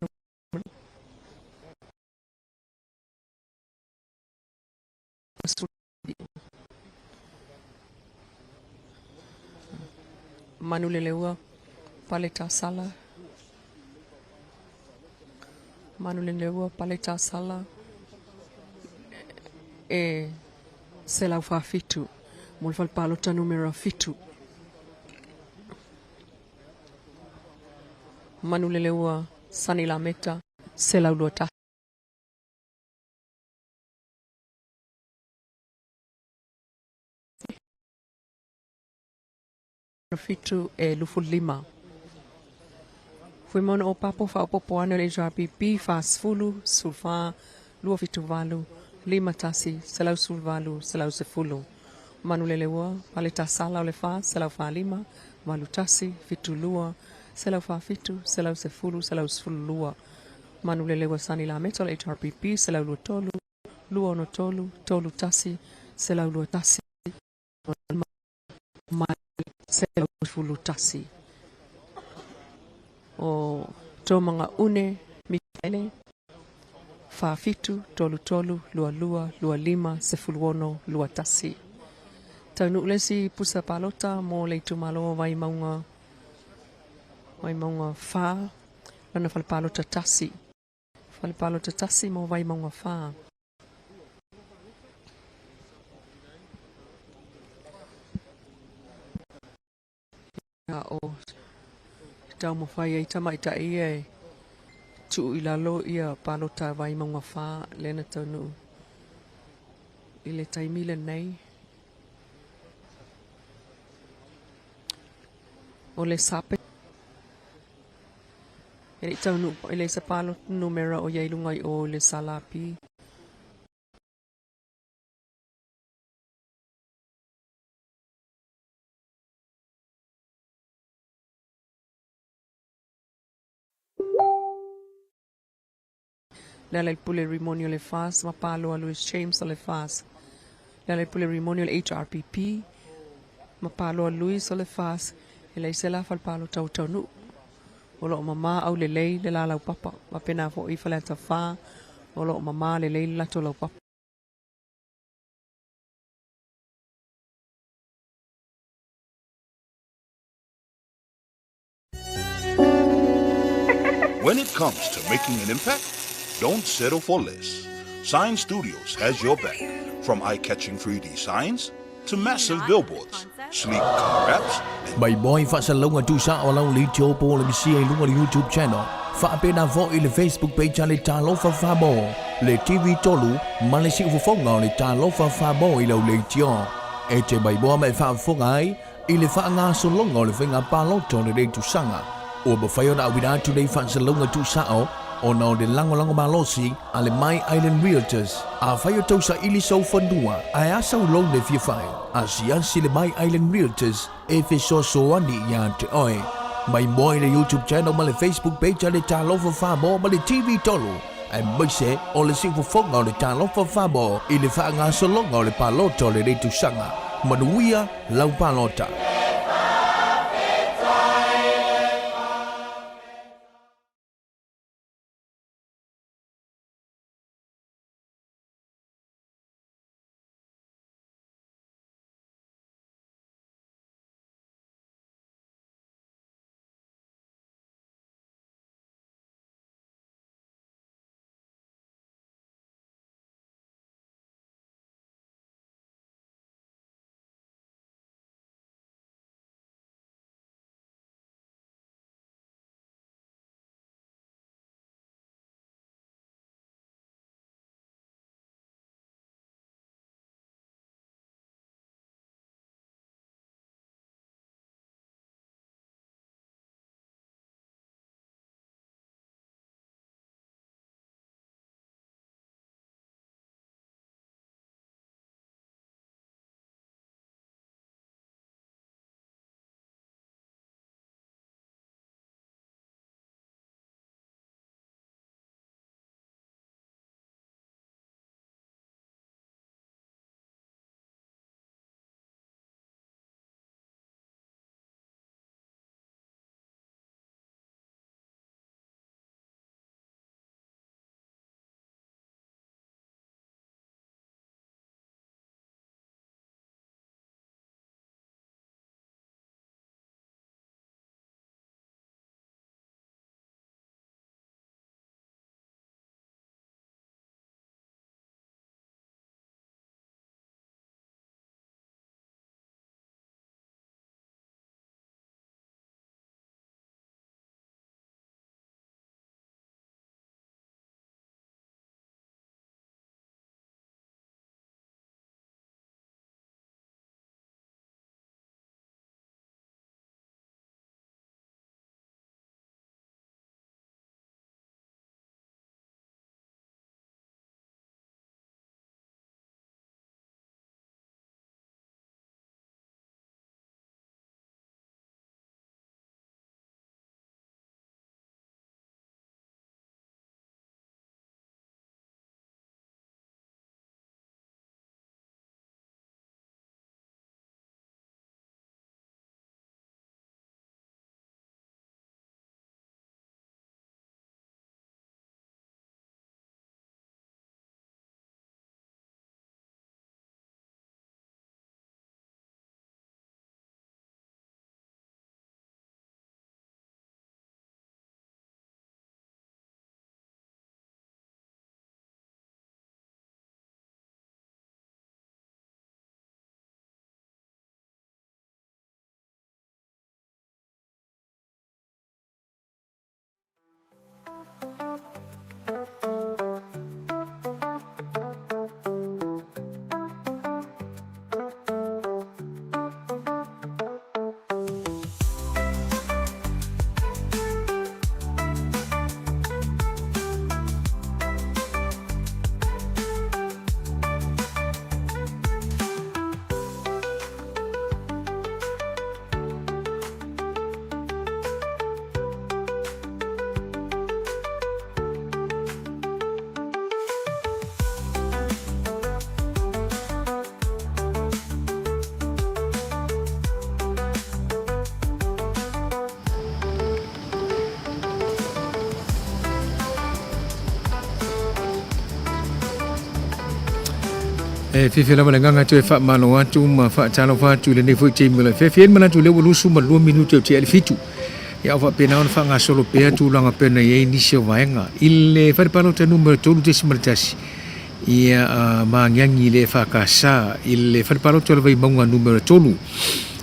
manuleleua paleta sala manuleleua paleta sala e selau fa fitu mol Falfalupo numero fitu manuleleua sanila meta selau luata fitu e lufu lima Fuimon o papo fa popo ano le JPP fas fulu sulfa lua fitu valu lima tasi selau sulvalu selau sefulu manuleleua paleta sala o le fa selau fa lima valu tasi fitu lua selau fa fitu selau sefulu selau sefulu lua manuleleua sani la metal HRPP selau lua tolu lua ono tolu tolu tasi selau lua tasi selau sefulu tasi o to manga une mikele fa fitu tolu tolu lua lua lua lima sefuluono lua tasi tanu lesi pusa palota mo le tumalo vai maunga fa lana Falfalupo tasi mo vai maunga fa ya o tau mo fai ai tamai ta ia tu i Lalo ia palota vai maunga fa lena tanu i le taimile nei o le sape e tanu i le sapalo numero o iai lungai o le salapi Lala il pule rimonio le fas, ma palo a Louis James le fas. Lala il pule rimonio le HRPP, mapalo lui so le fas ele se la falpalo tau nu o lo mama au le lei le la lau papa ma pena fo I fale ta fa o lo mama le lei la to lau papa. When it comes to making an impact, don't settle for less. Sign Studios has your back. From eye-catching 3D signs to massive billboards, sleek car wraps, By boy Faasaleleaga tusa o lau li tio po le sia I lunga le YouTube channel. Faapena vo I le Facebook page le talo Falfabo. Le TV tolu ma le siufonga le talo Falfabo I lau le tio. E te by boy mai faafongai I le faanga solonga le finga paloto le tusanga. O ba fayo na wina today Faasaleleaga tusa o na de lango malosi ale My Island Realtors a fayo tausa ili so fondua a asa lo le fia fai a si le My Island Realtors e fe so ani ya te oi my boy le YouTube channel ma le Facebook page le talo Falfabo ma le TV tolo e mese o le sifu fonga le talo Falfabo I le fa nga so longa le paloto le tu sanga manuia lau palota. Fifi lava le nganga tu fa malo atu ma fa talo fa tu le ne fu chim le fe mana tu le lusu ma 2 minuto ti al fitu ya fa pena on fa nga solo pe tu langa pena ye ni se vaenga il fa palo te numero tu te smartasi ia ma nyangi le fa kasa il fa palo tu le vai monga numero tolu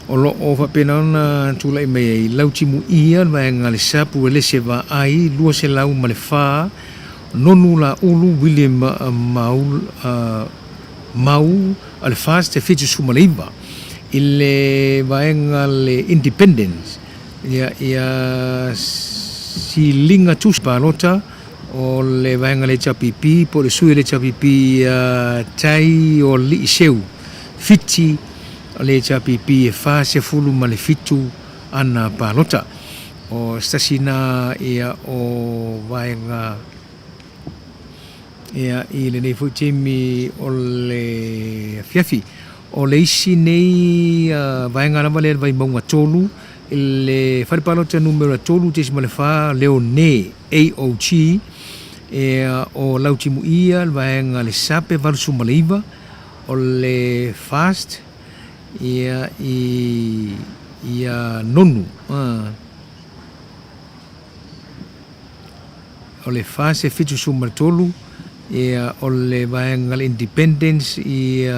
o lo o fa pena on tu le me lauti mu ia vaenga le sapu le se va ai lu se lau ma le fa nonula ulu William mau al fast fitu sumalaiva il vaenga le independence ia si linga tu palota o le vaenga le chapipi po le sui le chapipi tai o li seu fiti le chapipi fa se fulu ma le fitu ana palota o stasina ia o vaenga ia ile nei fu timi o le fiafi o le isi nei vaenga na vale vai monga tolu le farpalota numero tolu te simale fa leone AOG o lautimu ia vaenga le sape valsu maleiva o le fast ia nonu o le fast e fitu sumartolu ia o le vaenga le independence ia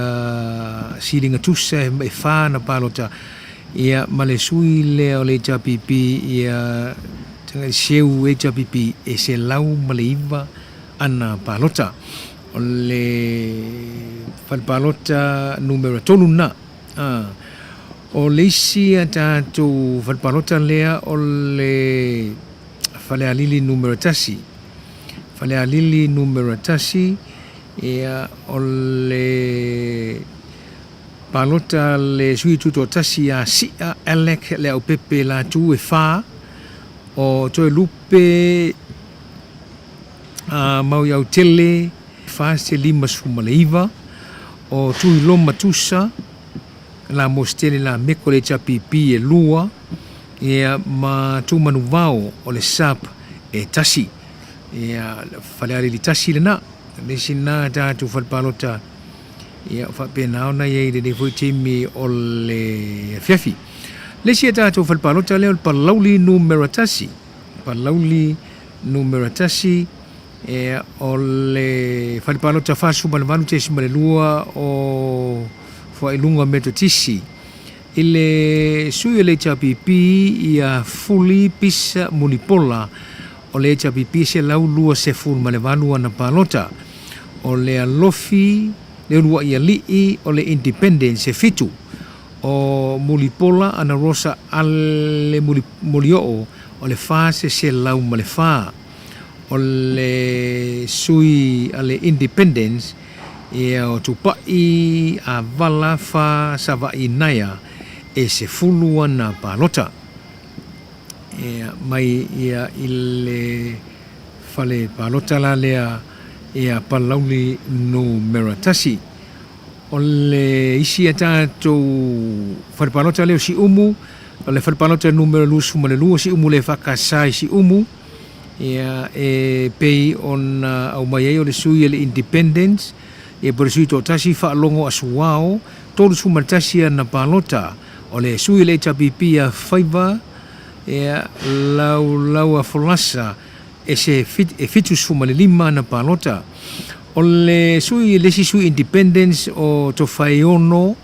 silinga tusa e fa na palota ia male sui le o le chapipi ia tanga seu e chapipi e se lau maleiva ana palota o le falpalota numero tolu na o le isi atatu falpalota lea o le Falealili numero tasi Falealili numero tasi ia o le palota le sui tuto tasi a sia elek le au pepe la tu e fa o toe lupe mau iau tele fa se lima sumaleiva o tui loma tusa la mostele la meko le chapipi e lua ia ma tu manuvao o le sap e tasi ia Falealili tasi lena le sina tatu falpalota ia fa pena ona ye de foi timi o le fiafi le sia tatu falpalota le palauli numero tasi e o le falpalota fasu malvalu te simale lua o fo ilunga metotisi ile sui le chapipi ia fuli pisa munipola o le chapipi se lau lua se ful malevalu ana palota o le alofi le lua ia lii o le independence fitu o mulipola ana rosa ale mulio o le fa se lau ma le fa o le sui ale independence ia o tupai a vala fa savai naya e se fulu ana palota ia mai ia ile fale palota la lea ia palauli numero tasi o le isi atatu farpalota leo Siumu o le farpalota numero lusu ma le lua Siumu le fakasai Siumu ia e pei on au mai o le sui le independence e por sui to tasi fa longo asuao tolu sumartasi na palota o le sui le tapipia faiva ia lau a folasa e se fitu suma le lima na palota o le sui le sui independence o to faiono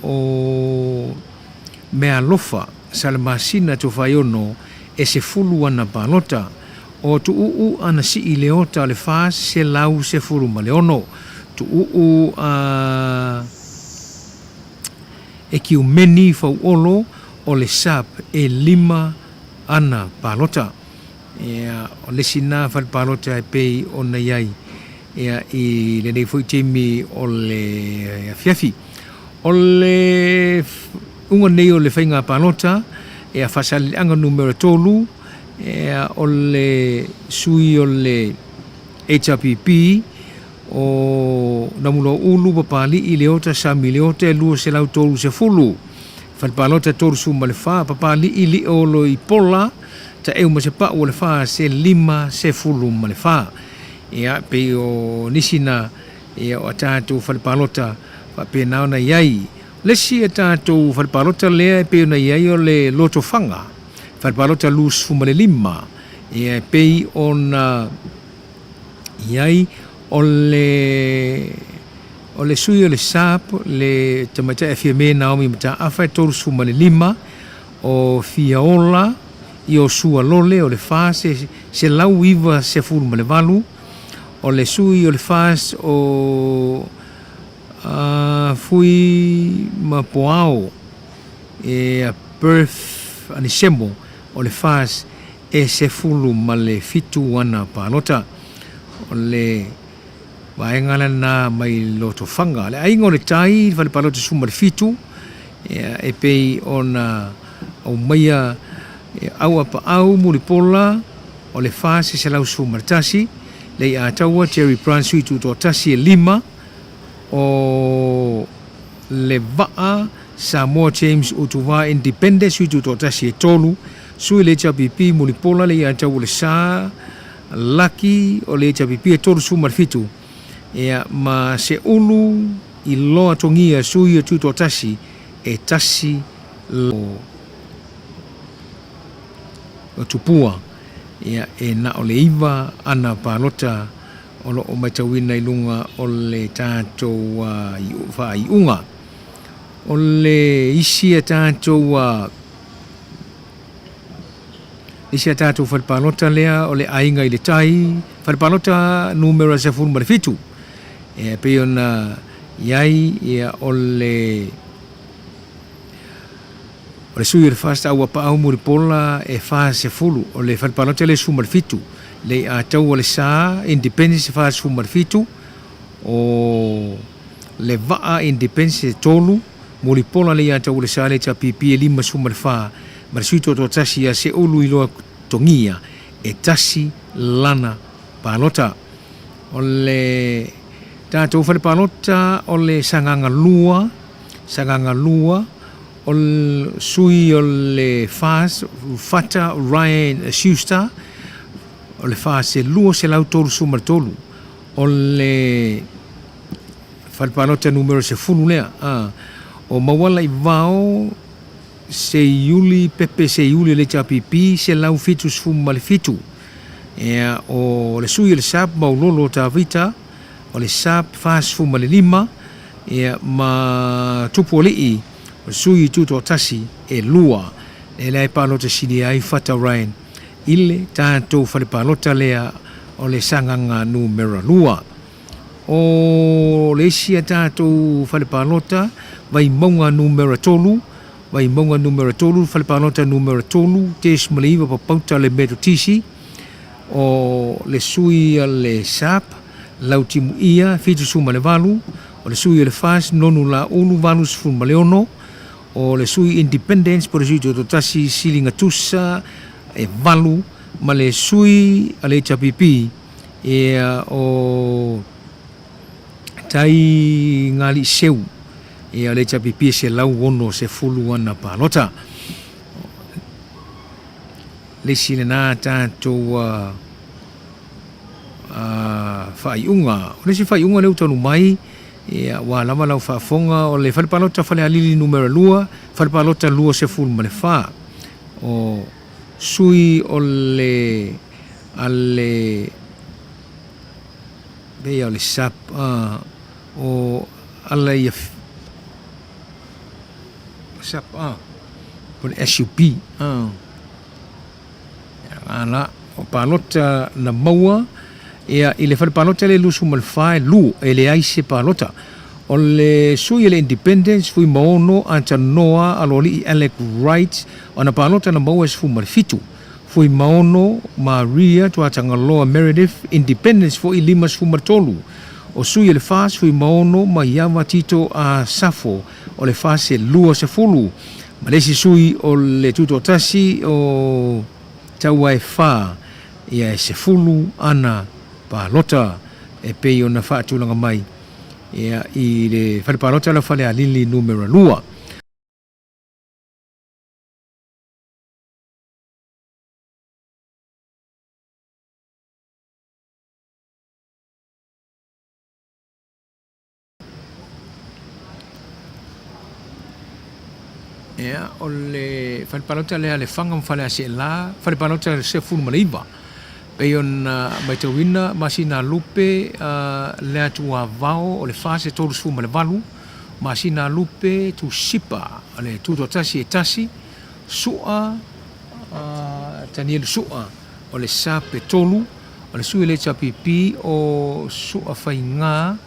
o mea lofa salmasina to faiono e se fulu ana palota o tu ana si ileota le fa se lau se fulu maleono tu e ki umeni fau olo o le sap e lima ana palota ia o le sina fal palota e pei ona iai ia i le nei foi temi o le fiafi o le unga nei o le whainga palota ia Faasaleleaga numero tolu ia o le sui o le HRPP o namulo ulu papali i leota sami leota e lua se lau tolu se fulu falpalota tolu suma le fa papali i li o lo i pola ta eu ma se pa o le fa se lima se fulu ma le fa ia pe o nisina ia o tātou whalipalota whapena ona iai. Lesi e tātou whalipalota lea e peo na iai o le loto whanga. Whalipalota lus fumalelima. Ia e pei ona iai o le sui o le sap le tamaita e fia me Naomi mata awhai tolu fumalelima o fiaola i o sua lole o le fase se lau iwa se fulu ma le valu o le sui o le fase o fui ma poao e a birth anisemo o le fase e se fulu ma le fitu wana palota o le waengala na mai loto whanga le aingo le tai whale palota suma le fitu e pei ona au maia au apa au muripola o le fase se lau suma le tasi le a taua Terry Pransui tu to tasi e 5 o le vaa Samoa James utuwa Independence tu to tasi e 3 sui le chapipi muripola le a taua le sa laki o le chapipi e 3 suma le fitu ma se ulu i loa tongia sui e tu to tasi e tasi o tupua e na o le iwa ana palota o lo o maitawina i lunga o le tātou i unga o le isi a tātou whalipalota lea o le ainga i le tai whalipalota numero se fulu marifitu e pe ona iai o le sui le fasta au apa au muripola e fase fulu o le whalipalota le sumar fitu le a tau o le sa Independence fase sumar fitu o le vaa Independence tolu muripola le a tau le sa le tapipi e 5 sumar fa marisuito to tasi a se ulu i loa tongia e tasi lana palota o le tātou whalipalota o le sanganga lua o sui o le fata Ryan Schuster o le se lua se lau tolu sumar tolu o le whalipalota numero se fulu lea o mawala i vao se iuli pepe se iuli le tapipi se lau fitu sfuma le fitu o le sui o le sap maulolo ta vita o le sap sfuma le 5 ma tupu o lii o sui tuto tasi e lua e lai palota sini ai fata Ryan ile tātou whalipalota lea o le sanganga numero lua o le isia tātou whalipalota vai maunga numero tolu whalipalota numero tolu te smaliwa pa pauta le meto tisi o le sui a le sap lautimu ia fitu suma le valu o le sui a le fas nonu la ulu valu sfuma le ono o le sui Independence po le sui to tasi silinga tusa e valu ma le sui a le tapipi o tai ngali seu e a le tapipi se lau ono se fulu ana palota le sile na tātou whaiunga o le si whaiunga leu tonu mai wa lama lau whaafonga o le Falfalupo Falealili numero 2 Falfalupo lua se fulu ma le wha o sui o le ale bea o le sap o alai sap o le SUP ala o palota na maua i le Falfalupo le lusu ma le wha lu e le aise palota o le sui le Independence fui maono anta noa aloli i Alec Wright o na palota na maua fu ma le fitu fui maono Maria tuatanga loa Meredith Independence fo i 5 fu ma tolu o sui le fas fui maono ma iama tito a safo o le fas e lua se fulu ma lesi sui o le tuto tasi o taua e fa ia e se fulu ana palota e pei o na whaatulanga mai ia i le Falipalota la Falealili numero 2 ia o le falpalota le Lefaga and Faleaseela falpalota se fulu malaiva pe ona mai tawina masina lupe le atua vao o le fase tolu su male valu masina lupe tu sipa le tu tasi e tasi sua taniel sua o le sape tolu o le sui le tapipi o sua fainga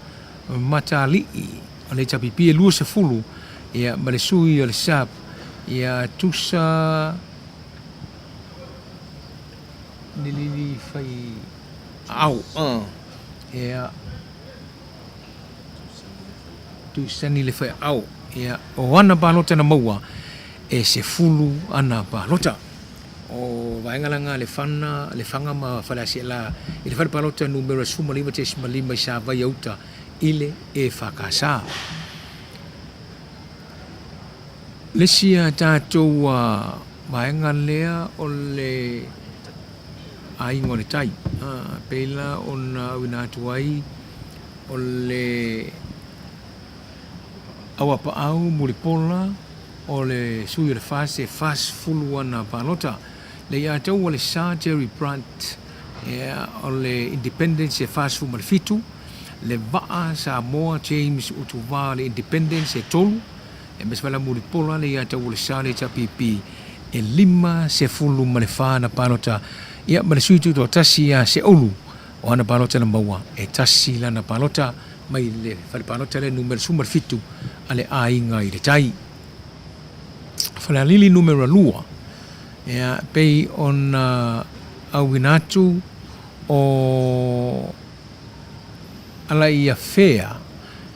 matalii o le tapipi e lua se fulu ia ma le sui o le sap ia tusa nilili fai au ia tusa ni le fai au ia o ana balota na maua e se fulu ana balota o vaengalanga le fanga ma Faleaseela i le falpalota numero 5 i sa vai auta ile e fakasa le sia tātou vaenga lea o le aingo le tai pela ona wina tuai o le awa pa au muripola o le sui le fase fulu ana palota le ia tau o le sa Jerry Brandt o le independence e fast fu malfitu le vaa Samoa James utuva le independence e tolu e mesvala muripola le ia tau o le sa le tapipi e 5 se fulu malefa na palota ia ma le sui tu tasi ia se olu o ana palota na maua e tasi la na palota mai le falpalota le numero sumarfitu ale ainga i le tai Falealili numero 2 ia pei on awinatu o ala ia fea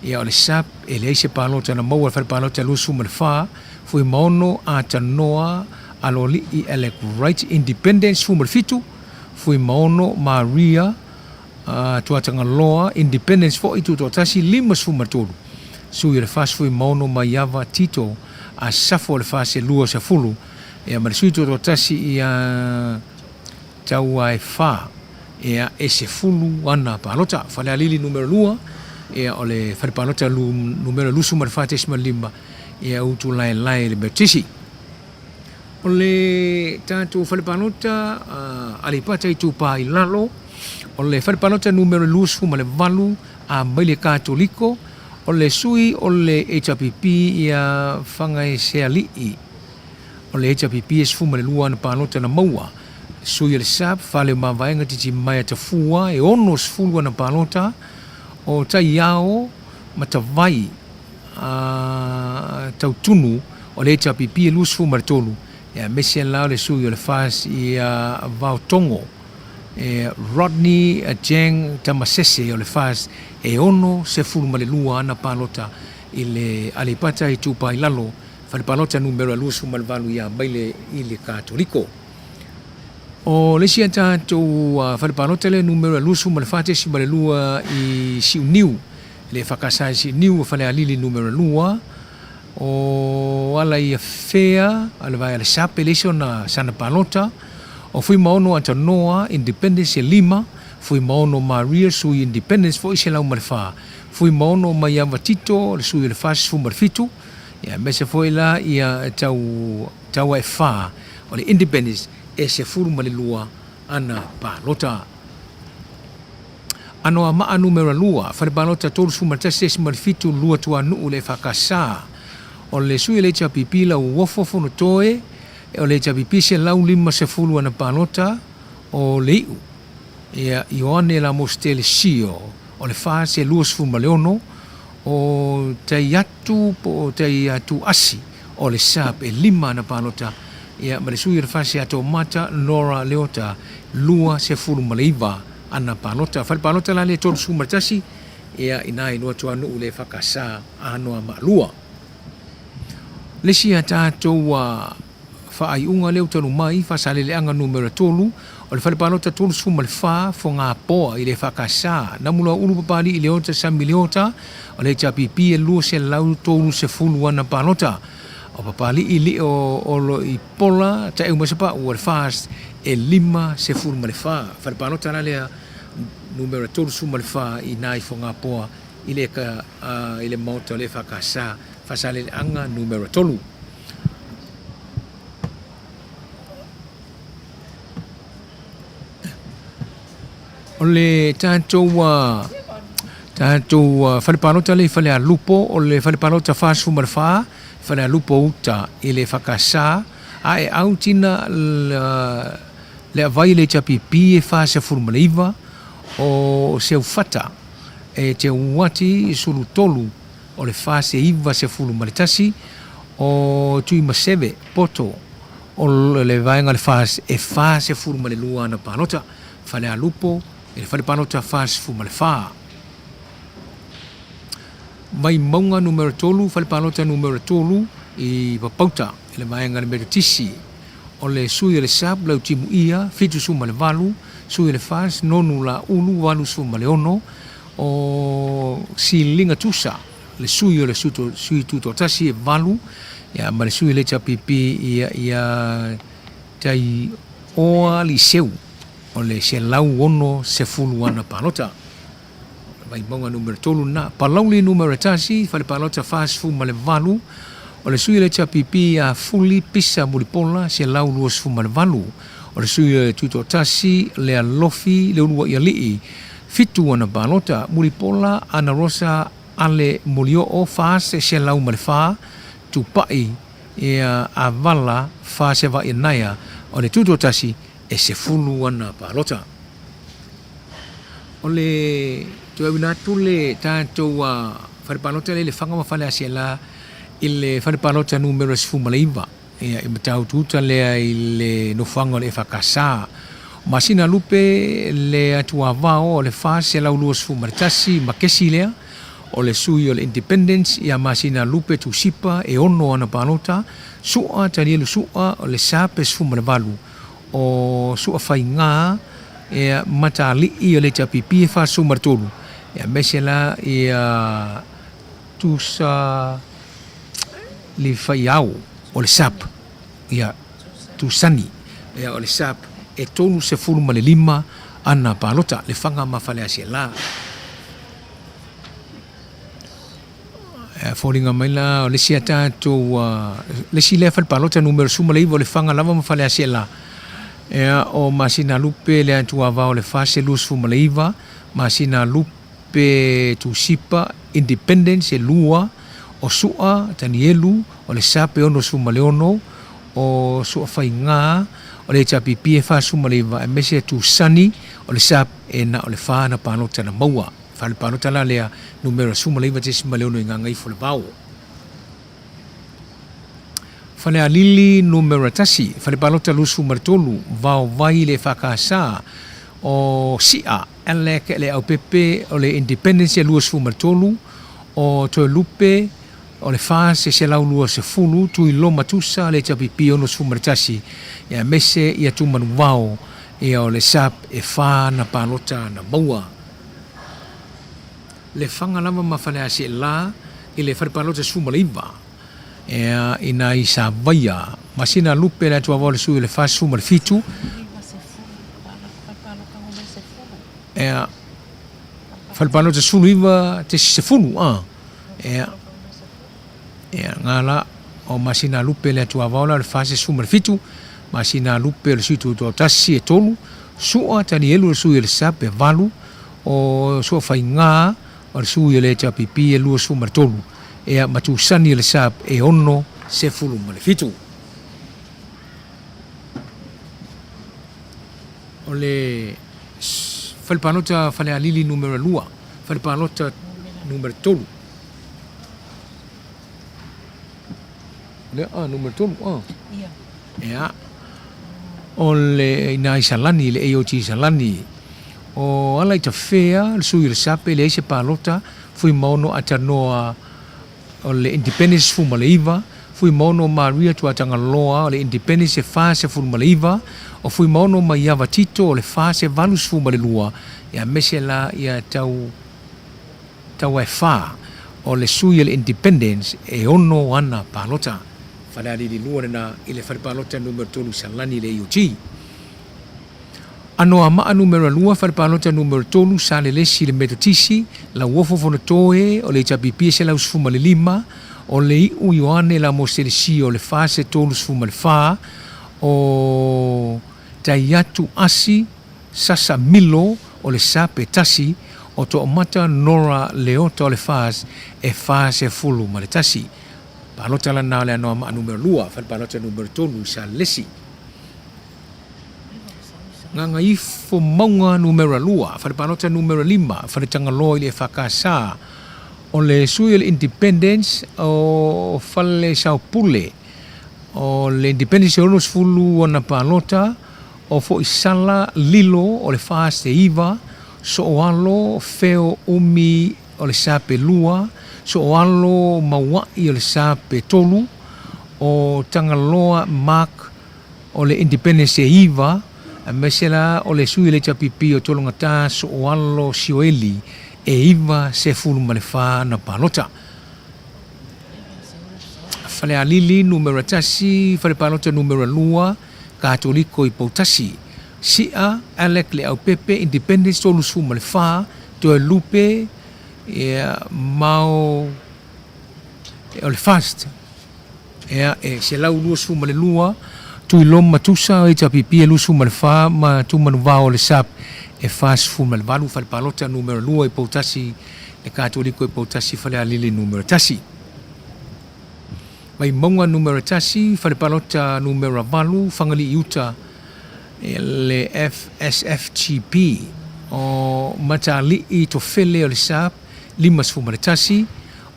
ia o le sap e le se palota na maua falpalota lu sumarfa fui maono a tanoa aloli i elect right independence sumarfitu fui maono Maria tuatanga loa independence fo itu totasi 5 sumartolu sui le fas fui maono maiava tito a safo le fas e lua safulu e ma sui totasi ia taua e fa e a ese fulu ana palota Falealili numero 2 e o le falpalota numero 2 sumarfa tesmalima e utu lai le betisi o le tatu falpalota Aleipata Itupa i Lalo o le falpalota numero 2 ma le valu a maile katoliko o le sui o le HPP ia fanga e sealii o le HPP e sfuma le lua na palota na maua sui le sap fale mavaenga titi mai tafua e ono sfulu na palota o taiao matavai tautunu o le HPP e lu sfuma le tolu ia mese lao le sui o le fas ia vautongo Rodney Jeng Tamasese o le fas e ono se fulu le lua ana palota i le Aleipata Itupa i Lalo falpalota numero 2 malvalu ia baile i le katoliko o le sia tātou falpalota le numero 2 malfate si le lua i Siumu le fakasa Siumu Falealili numero 2 o ala ia fea ala vai ala sape le na sana palota o fui maono Antanoa independence e 5 fui maono Maria sui independence fo ise lau malfa fui maono maiava tito le sui le fas fu marfitu ia mese foi la ia tau e fa o le independence e se furu male lua ana palota Anoamaa numero 2 fale palota tolu su martase se marfitu lua tua nuu le fakasa o le sui le chapipi la uofofo no toe o le chapipi se lau 5 se fulu ana palota o le iu ia Ioane la mostele sio o le fase luas fu maleono o teiatu po teiatu asi o le sap e 5 na palota ia ma le sui le fase ato mata Nora Leota lua se fulu maleiva ana palota fal palota la le tolu su martasi ia ina ino to anu le fakasa Anoamaa lua le sia tatou faaiunga leo tonu mai Faasaleleaga numero 3 o le falpalota tolu suma le fa fo ngā poa i le fakasa na mula ulu papali i le ota samiliota o le chapipi e lua se lau tolu se fulu ana palota o papali i li o lo i pola ta e umasapa o le fast e 5 se fulu ma le fa falpalota la le numero tolu suma le fa i nai fo ngā poa i le mauta le fakasa Faasaleleaga numero 3 O le tātou whalepalota le Falealupo o le whalepalota Faasaleleaga Falealupo uta i le whakasā a e autina le avai le tapipi e Faasaleleaga o Safata e te uati sulu tolu o le Faasaleleaga o tui maseve poto o le vaenga le Faasaleleaga na palota Falealupo e le whalepalota Faasaleleaga mai maunga numero tolu, whalepalota numero tolu i papauta i le vaenga le meritisi o le sui le sab lau timu ia, fitu suma le valu, sui le fas, nonu la ulu, valu suma le ono o si linga tusa le sui o le sui tuto tasi e valu ia ma le sui le tapipi ia tai oa li seu o le se lau ono se fulu ana palota vai monga numero tolu na palauli numero tasi fale palota fas fu male valu o le sui le tapipi a fuli pisa mulipola se lau luos fu male valu o le sui le tuto tasi le alofi le ulua ia lii fitu ana palota mulipola ana rosa ale mulio o fas se lau male fa tu pai ia avala fa se va inaya o le tuto tasi e se fulu ana palota o le tu avina tule tātou whalepalota le whanga wa Faleaseela i le whalepalota numero sfumalaiva ia i matau tuta lea i le nofanga le whakasā masina lupe le atua vao o le whase lau lua sfumaritasi makesi lea o le sui o le independence ia masina lupe tu sipa e ono ana palota sua tanielu sua o le sape sfumalavalu o sua whainga e matali i o le tapipi e whasu martolu ia mesela ia tusa li whaiau o le sap ia tusani ia o le sap e tolu se fulu ma le lima ana palota le whanga ma Faleaseela fōringa mai la o le sia tātou le si le whalepalota numero sumalaiva o le whanga lava ma Faleaseela ea o masina lupe le antua vao le fase lus fumalaiva masina lupe tu sipa independence e lua o sua tanielu o le sape ono sumaleono o sua whainga o le tapipi e fa sumalaiva e mese tu sani o le sap e na o le wha na panota na maua whale panota la lea numero sumalaiva te sumaleono i ngangai fo le vao Falealili numero tasi, whalepalota lusu martolu, vau vai le whakasā o sia, eleke le au pepe o le independence lusu martolu, o toi lupe, o le fase se lau lua se fulu, tui loma tusa le tapipi ono su martasi, ia mese ia tu manu vau, ia o le sap e wha na palota na maua. Le whangalama ma Faleaseela, i le whalepalota sumalaiva, ea ina i sa vaia masina lupe la tua vole sui le fasu mal fitu ea falpano te suluiva te se fulu ea ngala o masina lupe la tua vole le fase sumal fitu masina lupe le situ to tasi e tolu sua tani elu sui le sape valu o sua fainga o sui le tapipi e lu sumal tolu ea matu sani le sap e ono se fulu ma le fitu. O le whalepalota Falealili numero lua, whalepalota numero tolu. Le numero tolu, ea. O le ina i salani, le AOT salani. O Aleipata Fea, le sui le sape, le eise palota, fui maono atanoa o le independence fumalaiva fui maono Maria tuatanga loa o le independence e fase fumalaiva o fui maono ma Iava Tito o le fase valus fumalelua ia mesela ia tau e fa o le sui le independence e ono ana palota Falealili lua na i le whalepalota numero tolu salani le IOT Anoamaa numero lua whalepalota numero tolu sa le lesi le metotisi la uofo fonotoe o le tapipi se la usfuma le lima o le iu ioane la moselesi o le fase tolu sfuma le fa o taiatu asi sasa milo o le sape tasi o to mata nora leota o le fas e fas e fulu ma le tasi. Palota la na le Anoamaa numero 2, Falpalota numero 3 sa lesi. Gagaifomauga numero 2, Falpalota numero 5, Faletangalo i le fakasa o le sui le independence o fale saupule o le independence o los fulu o na palota o fo isala lilo o le fas te iva so o alo feo umi o le sape lua so o alo mawai o le sape tolu o tangaloa mark o le independence e iva a mesela o le sui le tapipi o tolongata so o alo sioeli e iva se fulu ma le fa na palota. Falealili numero tasi, Falepalota numero 2, Katoliko i Pautasi. Sia, Alec le au pepe, Independence tolu su ma le fa, to e lupe, mau, o le fast. Se lau lua su ma le lua, tu i lom matusa, e tapipi e lusu ma le fa, ma tu manuva o le sap, e fast fu ma le valu, Falepalota numero 2 i Pautasi, e Katoliko i Pautasi, Falealili numero tasi. Mai maunga numero tasi, Falepalota numero valu, Fangali Iuta, le FSFGP, o matali i to fele o le sap, 5 tasi,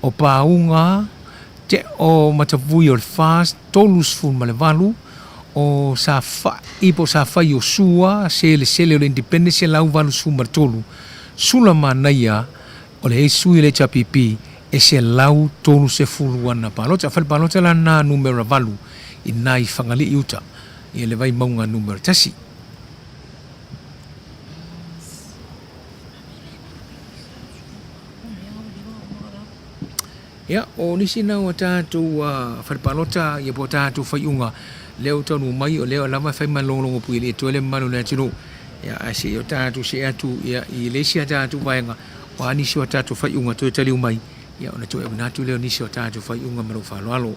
o paunga, te o matavui o le fast, 3 valu, o safa, ipo safa i o sua, se le o le independence, lau valu sumar tolu, sulama naia, o le esu i le chapipi, e se lau tolu se fuluana palota. Falepalota la na numero valu i nai Fangali Iuta. I le vai maunga numero tasi. Ia, o nisi na o tātou Falepalota ia po tātou whaiunga leo tonu mai o leo lama whai malongo pui le tuele manu na tino. Ia, ase o tātou se atu ia i lesia tātou vaenga o anisi o tātou whaiunga tue taliu mai. Ia ona tu e natu leo nisi o tātou whaiunga maru whaloalo.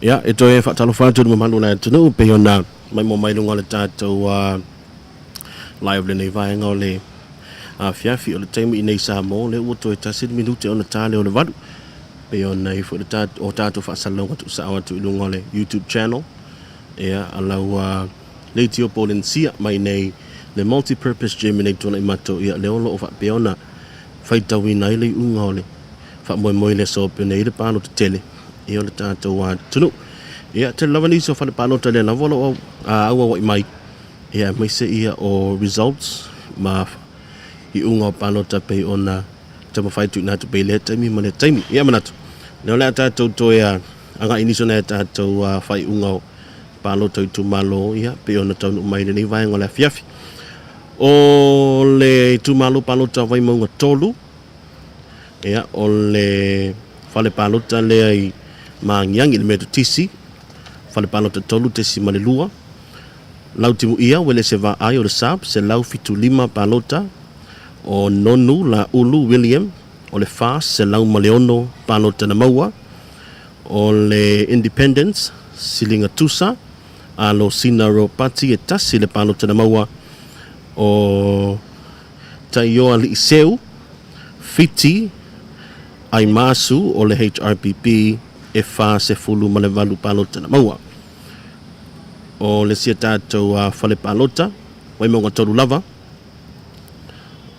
Ya, ito e whaatalofa atu mamandu na tunu pe ona mai mo mai lunga le tātou live le nei vai ngau le fiafi o le taimu i nei Samoa le ua toi tasi minute ona tāle o le valu pe ona i fu le tātou Faasaleleaga tu sawa tu ilunga le YouTube channel alau le tio Polynesia mai nei le multi-purpose gym nei tona i mato ia le olo o fa pe ona faitawi nei le unga o le fa moi le so pe nei le pano te tele i o le tātou tunu ia te lavani so fa le pano te le na volo aua mai ia mai se ia o results ma i unga o pano ta pe ona te mawhai tu na te pe le taimi ma le taimi ia manatu ne o le tātou to ia anga iniso na tātou whai unga o pano tau tu malo ia pe ona tau mai le nei vai ngola fiafi o le tu malo pano ta vai maunga tolu ia o le fale pano ta le ai mangiangi le metu tisi fale pano ta tolu tesi ma le lua lau timu ia wele se va ai o le sap se lau fitu lima palota o nonu la ulu William o le fast se lau maleono palota na maua o le independence silinga tusa a lo sinaro pati e tasi le palota na maua o taioa li iseu fiti ai masu o le HRPP e fa se fulu ma le valu palota na maua o le sia tātou fale palota wai maunga toru lava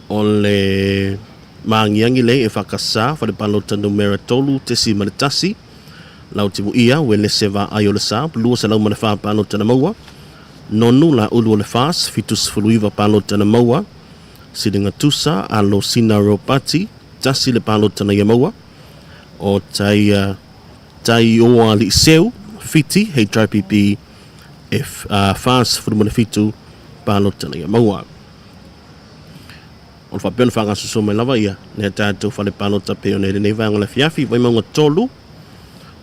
o le maangiangi le e whakasa fale palota numera tolu tesi maletasi lau timu ia we le seva ai o le sāp lua sa lau mana wha palota na maua nonu la ulu o le fās fitus fuluiva palota na maua silinga tusa a lo sinaro pati tasi le palota na ia maua o tai oa li seu fiti HRPP fast furumana fitu palota na maua o fa pen fanga so mai lava ia ne tātou fale palota pe ona le nei vanga la fiafi vai maunga tolu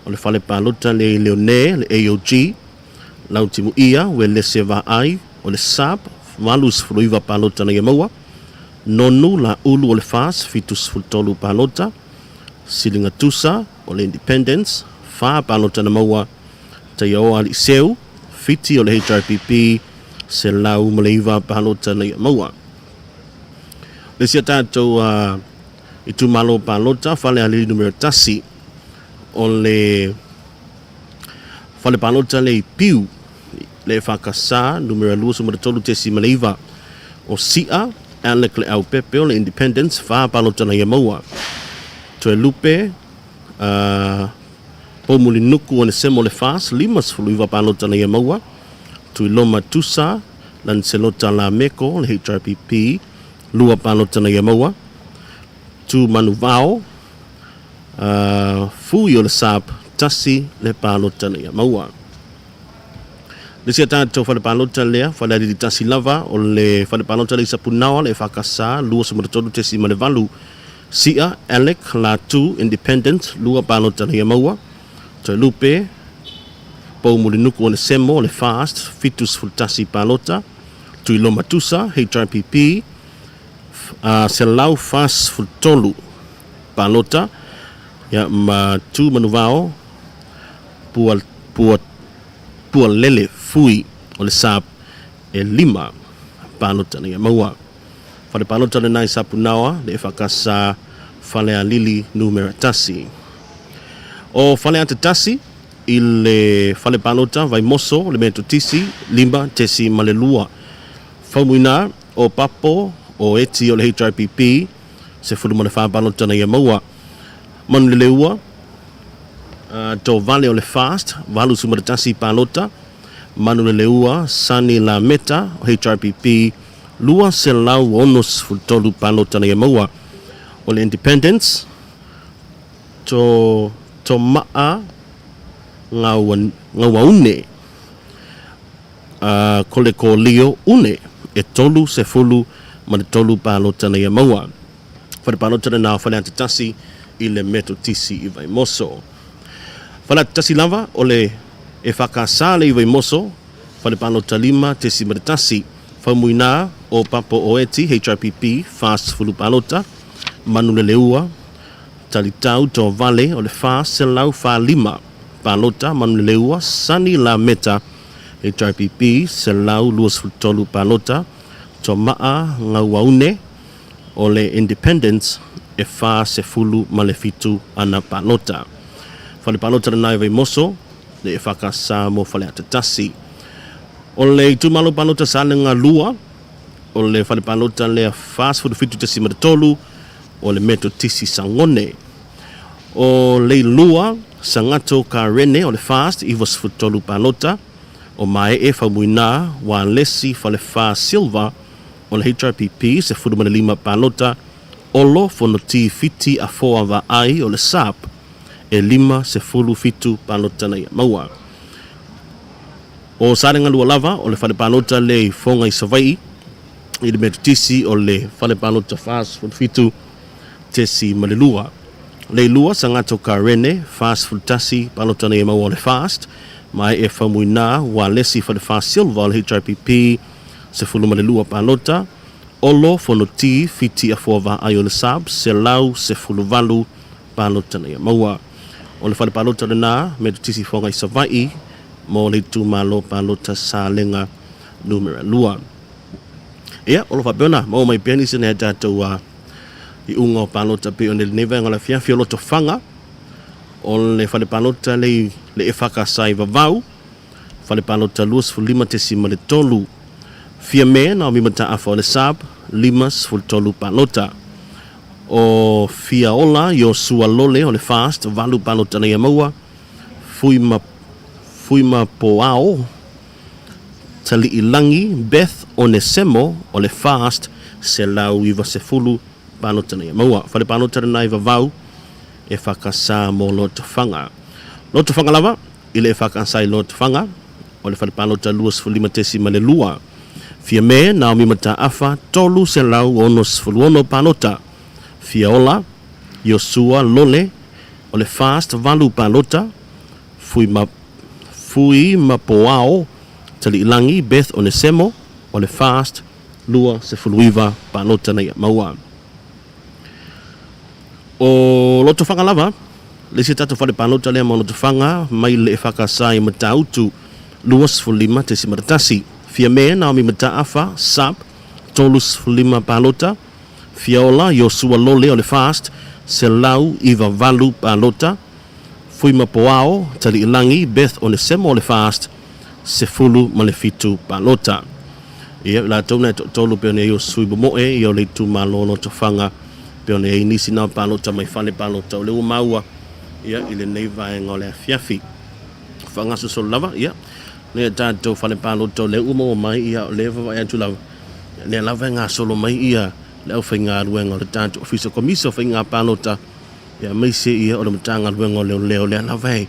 o le fale palota le leone le AOG lau timu ia we le seva ai o le sap malus fruiva palota na maua nonu la ulu o le fast fitus fultolu palota silinga tusa o le independence fa palota na maua taioa ali seu fiti o le HRPP se lau maleiva palota na maua. Le sia tātou i tu malo palota Falealili numero tasi o le fale palota le piu le whakasa numero lua sumara tolu tesi maleiva o sia alek le au pepe o le independence fa palota na maua. Toe lupe pomuli nuku o ne semo le fast limas fuluiva palota na maua tui loma tusa lan selota la meko le HRPP lua palota na maua tu manuvao fui o le sap tasi le palota na maua le sia tātou fale palota lea fale ali tasi lava o le fale palota le sapunawa le whakasa lua sumaratonu tesi ma le valu sia Alec la tu independent lua palota na maua Te lupe, pau muli nuku o le semo, le fast, fitus fultasi palota, tui loma tusa, HRPP, se lau fast fultolu palota, ya ma tu manuvao, pua lele fui o le sap e lima palota na maua. Fale palota le nai sapunawa, le whakasa Falealili numera tasi. O fale ante tasi i le fale palota vai moso le meto tisi limba tesi malelua faumuina o papo o eti o le HRPP se fulu mana fa palota na maua manu le leua to vale o le fast valu sumara tasi palota manu le leua sani la meta o HRPP lua se lau onos fultolu palota na maua o le independence to maa ngawa une kole ko lio une e tolu se fulu ma tolu palota na maua fale palota na fale ante tasi i le meto tisi i vai moso fale tasi lava o le e whakasa le i vai moso fale palota lima tesi ma tasi faumuina o papo o eti HRPP fast fulu palota manu le leua talitau to vale o le fa se lau fa lima palota manu le leua sani la meta HRPP se lau luas tolu palota to maa ngauaune o le independence e fa se fulu malefitu ana palota. Fale palota na nai vai moso le e whakasa mo fale atatasi. O le tumalo palota sa le ngalua o le fale palota le fast food fitu tasi maratolu o le meto tisi sangone. O le lua sangato ka rene o le fast ivos futolu palota o mai e famuina wa lesi fale fa silva o le HRPP se fudu mana 5 palota olo fono ti fiti a foa va ai o le sap e 5 se fulu fitu palota na ia maua. O sarenga lua lava o le fale palota le fonga i savai i le metutisi o le fale palota fast food fitu tesi malelua. Le lua sangato ka rene fast food tasi palota na ia maua le fast mai e famuina wa lesi fale fast silva o le HRPP se fulu malelua palota olo fono ti fiti a foa ai o le sab se lau se fulu valu palota na ia maua. O le fale palota na me tisi fonga i savai mo le tu malo palota sa lenga numera lua. Ia, o lo whapeona, mau mai piani sene tātou i unga o palota pe o le neva ngala fiafi o loto whanga o le fale palota le e whakasai vavau fale palota luas fu 5 tesi ma le tolu fia me na o mimata afa o le sab 5 fu tolu palota o fia ola yo sua lole o le fast valu palota na ia maua fui ma poao tali ilangi Beth Onesemo o le fast se lau iwa se fulu palota na ia maua fale palota na ia vavau e whakasa mo loto whanga. Loto whanga lava, ile e whakasai loto whanga, o le whalipalota luas fulima tesi ma le lua. Fia me, na o mimata afa, tolu se lau onos fuluono palota. Fia ola, Yosua lole, o le fast valu palota, fui ma poao, tali ilangi Beth Onesemo, o le fast, lua se fuluiva palota na ia maua. O loto whanga lava, le se tatu whare palota lea ma loto whanga, mai le e whakasai matautu, luas fulima te si maratasi. Fia mea na o mi mata afa, sap, tolus fulima palota, fia ola, Yosua lole o le fast, se lau iwa valu palota, fui ma poao, tali ilangi, Beth Onesemo o le fast, se fulu ma le fitu palota. Ia, la tauna tolu pe o ne Yosui bomoe, i o le tu malo loto whanga, pe o ne e nisi nao palota mai fale palota o le umaua ia i le nei vaenga o le afiafi whangaso so lava ia ne tātou fale palota o le umaua mai ia o le vava atu lava ne lava ngā solo mai ia le au whainga ruenga o le tātou ofisa komiso whainga palota ia mai se ia o le matanga ruenga o leo le lava hei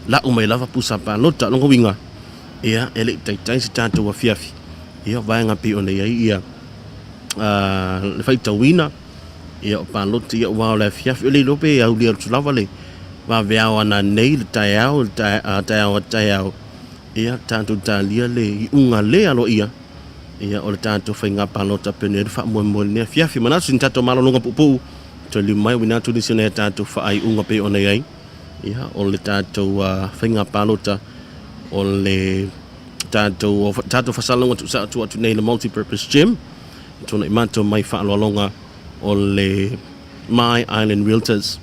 la umai lava pusa palota longa winga ia ele taitai si tātou afiafi ia vaenga pi o ne ia le whaitawina ia o palota ia wao le fiafi le lope au le tulava le va veao ana nei le taiao ia tanto talia le i unga le alo ia o le tanto whainga palota pene fa mo ne fiafi mana sin tato malo longa pupu to li mai wina tu disine tanto fa ai unga pe ona ia o le tanto whainga palota o le tanto fasalonga tu sa tu nei le multi purpose gym to nei manto mai fa longa o le My Island Realtors.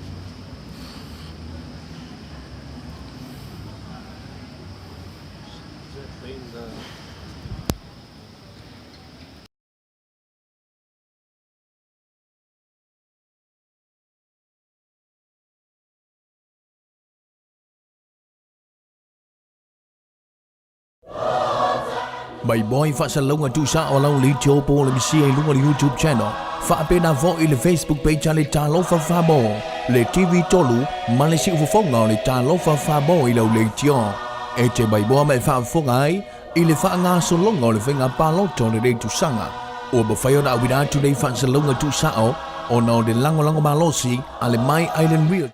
Mai boy Faasaleleaga tusa o lau li tio po le misia i lunga le YouTube channel. Faapena vo i le Facebook page le Lalo Falfalupo, le TV tolu ma le Siumu o le Lalo Falfalupo i lau le tio. E te mai boa mai whaafonga ai i le whaangaso longa o le whenga paloto le rei tusanga. O mawhaio na awina atu nei Faasaleleaga tusa o na o le lango malosi a le My Island Real.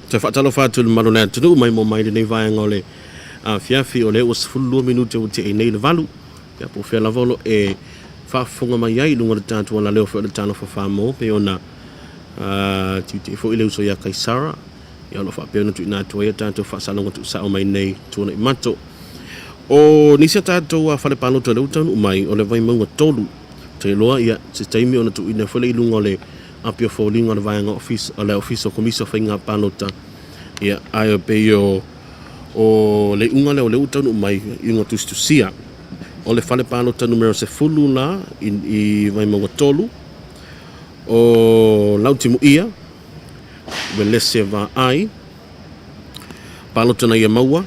Te whaatalo whātu le marona tunu mai mo mai le nei vaenga o le fiafi o le was fullu minute o te e nei le valu. Ia po whea lavolo e whaafonga mai ai lunga le tātua la leo le tāna whawhamo pe ona tiu te fo i leo so ia Kaisara. Ia lo whapea na tu ina tua ia tātua whaasalonga tu sao mai nei tuana i mato. O nisia tātua whale pālota leo tānu mai o le vai maunga tolu. Te loa ia te taimi ona tu ina whale i lunga o le apia fōlinga le vaenga office o le office o komisa whainga pālota. Ia ai pe o le unga leo leo tānu mai i ngā tustusia. O le whale pālota numero se fulu la i vai maunga tolu. O lautimu ia Welese va ai pālota na ia maua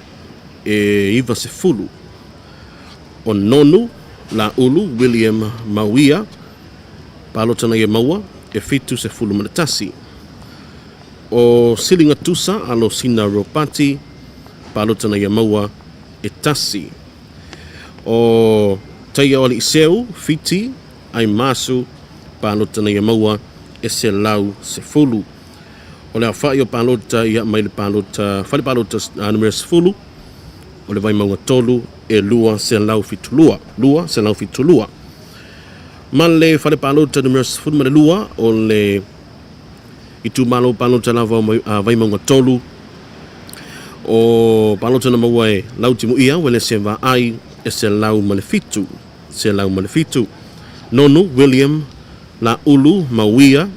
e iwa se fulu. O nonu la ulu William Mauia pālota na ia maua e fitu se fulu manatasi. O silinga tusa alo sina ropati pālota na ia maua e tasi. O taia oli iseu fiti ai masu pālota na ia maua e se lau se fulu. O le awhai o pālota ia mai le pālota whale pālota numero se fulu. O le vai maunga tolu e lua se lau fitulua. Lua se lau fitulua. Ma le whale pālota numero se fulu ma le lua o le itu malo pālota lava vai maunga tolu. O pālota na maua e lautimu ia wele se va ai e se lau malefitu. Se lau malefitu. Nonu William la ulu mauia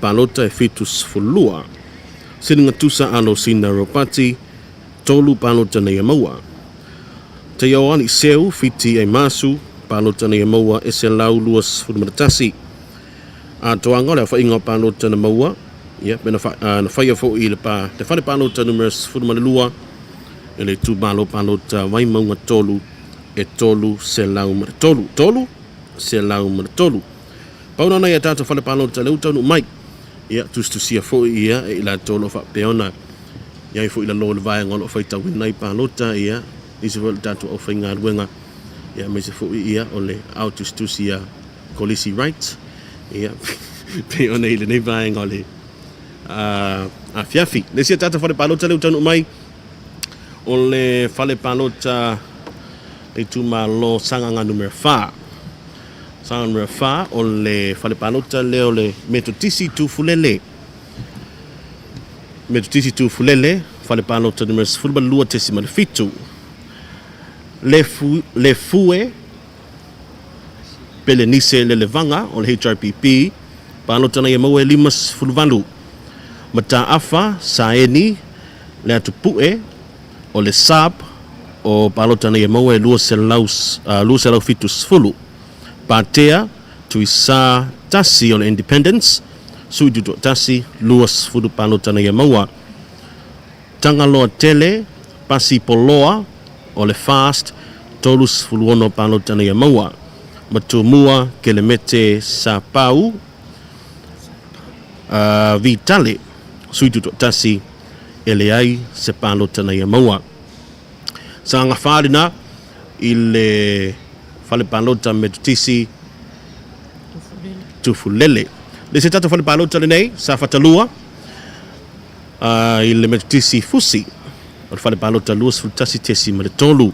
pālota e fitus fulua. Sininga tusa alo sina ropati tolu pālota na ia maua. Te iau ali seu fiti ai masu pālota na ia maua e se lau luas fulmaratasi. A toanga le whainga pālota na maua. Ia, pena na whaia fo i le pā. Te whane pālota numeras fulmalua e le tu malo pālota vai maunga tolu e tolu se lau mara tolu. Tolu se lau mara tolu. Pauna nei a tātou whale pālota leu taunu mai. Ia, tustusia fo ia e ila tolo wha peona. Ia i fo ila lo le vai ngolo whaita winai pālota ia. Nisi fo le tātou au whainga ruenga. Ia, me se fo ia o le au tustusia kolisi rights. Ia, peona i le nei vai ngole. A fiafi. Nesia tātou whale pālota leu taunu mai. O le whale pālota e tu malo sanganga numero 4. Sanganga numero 4 o le whale pālota leo le metotisi tu fulele. Metotisi tu fulele, whale pālota numero 42 tesi malefitu. Le fue pele nise le levanga o le HRPP pālota na ia maua e 5 Mata afa saeni le atupue o le sab o pālota na ia maua e lua se lau fitus fulu. Pātea tui sa tasi o le independence, sui tutu tasi luas fulu pālota na ia maua. Tangaloa tele, pasi poloa o le fast, tolus fulu ono pālota na ia maua. Matumua ke le mete sa pau, vitale, sui tutu tasi ele ai se pālota na ia maua. Sa nga whārina i le whale pālota metutisi tufulele. Le se tata whale pālota le nei, Safata lua, i le metutisi fusi. O le whale pālota luas futasi tesi ma le tolu.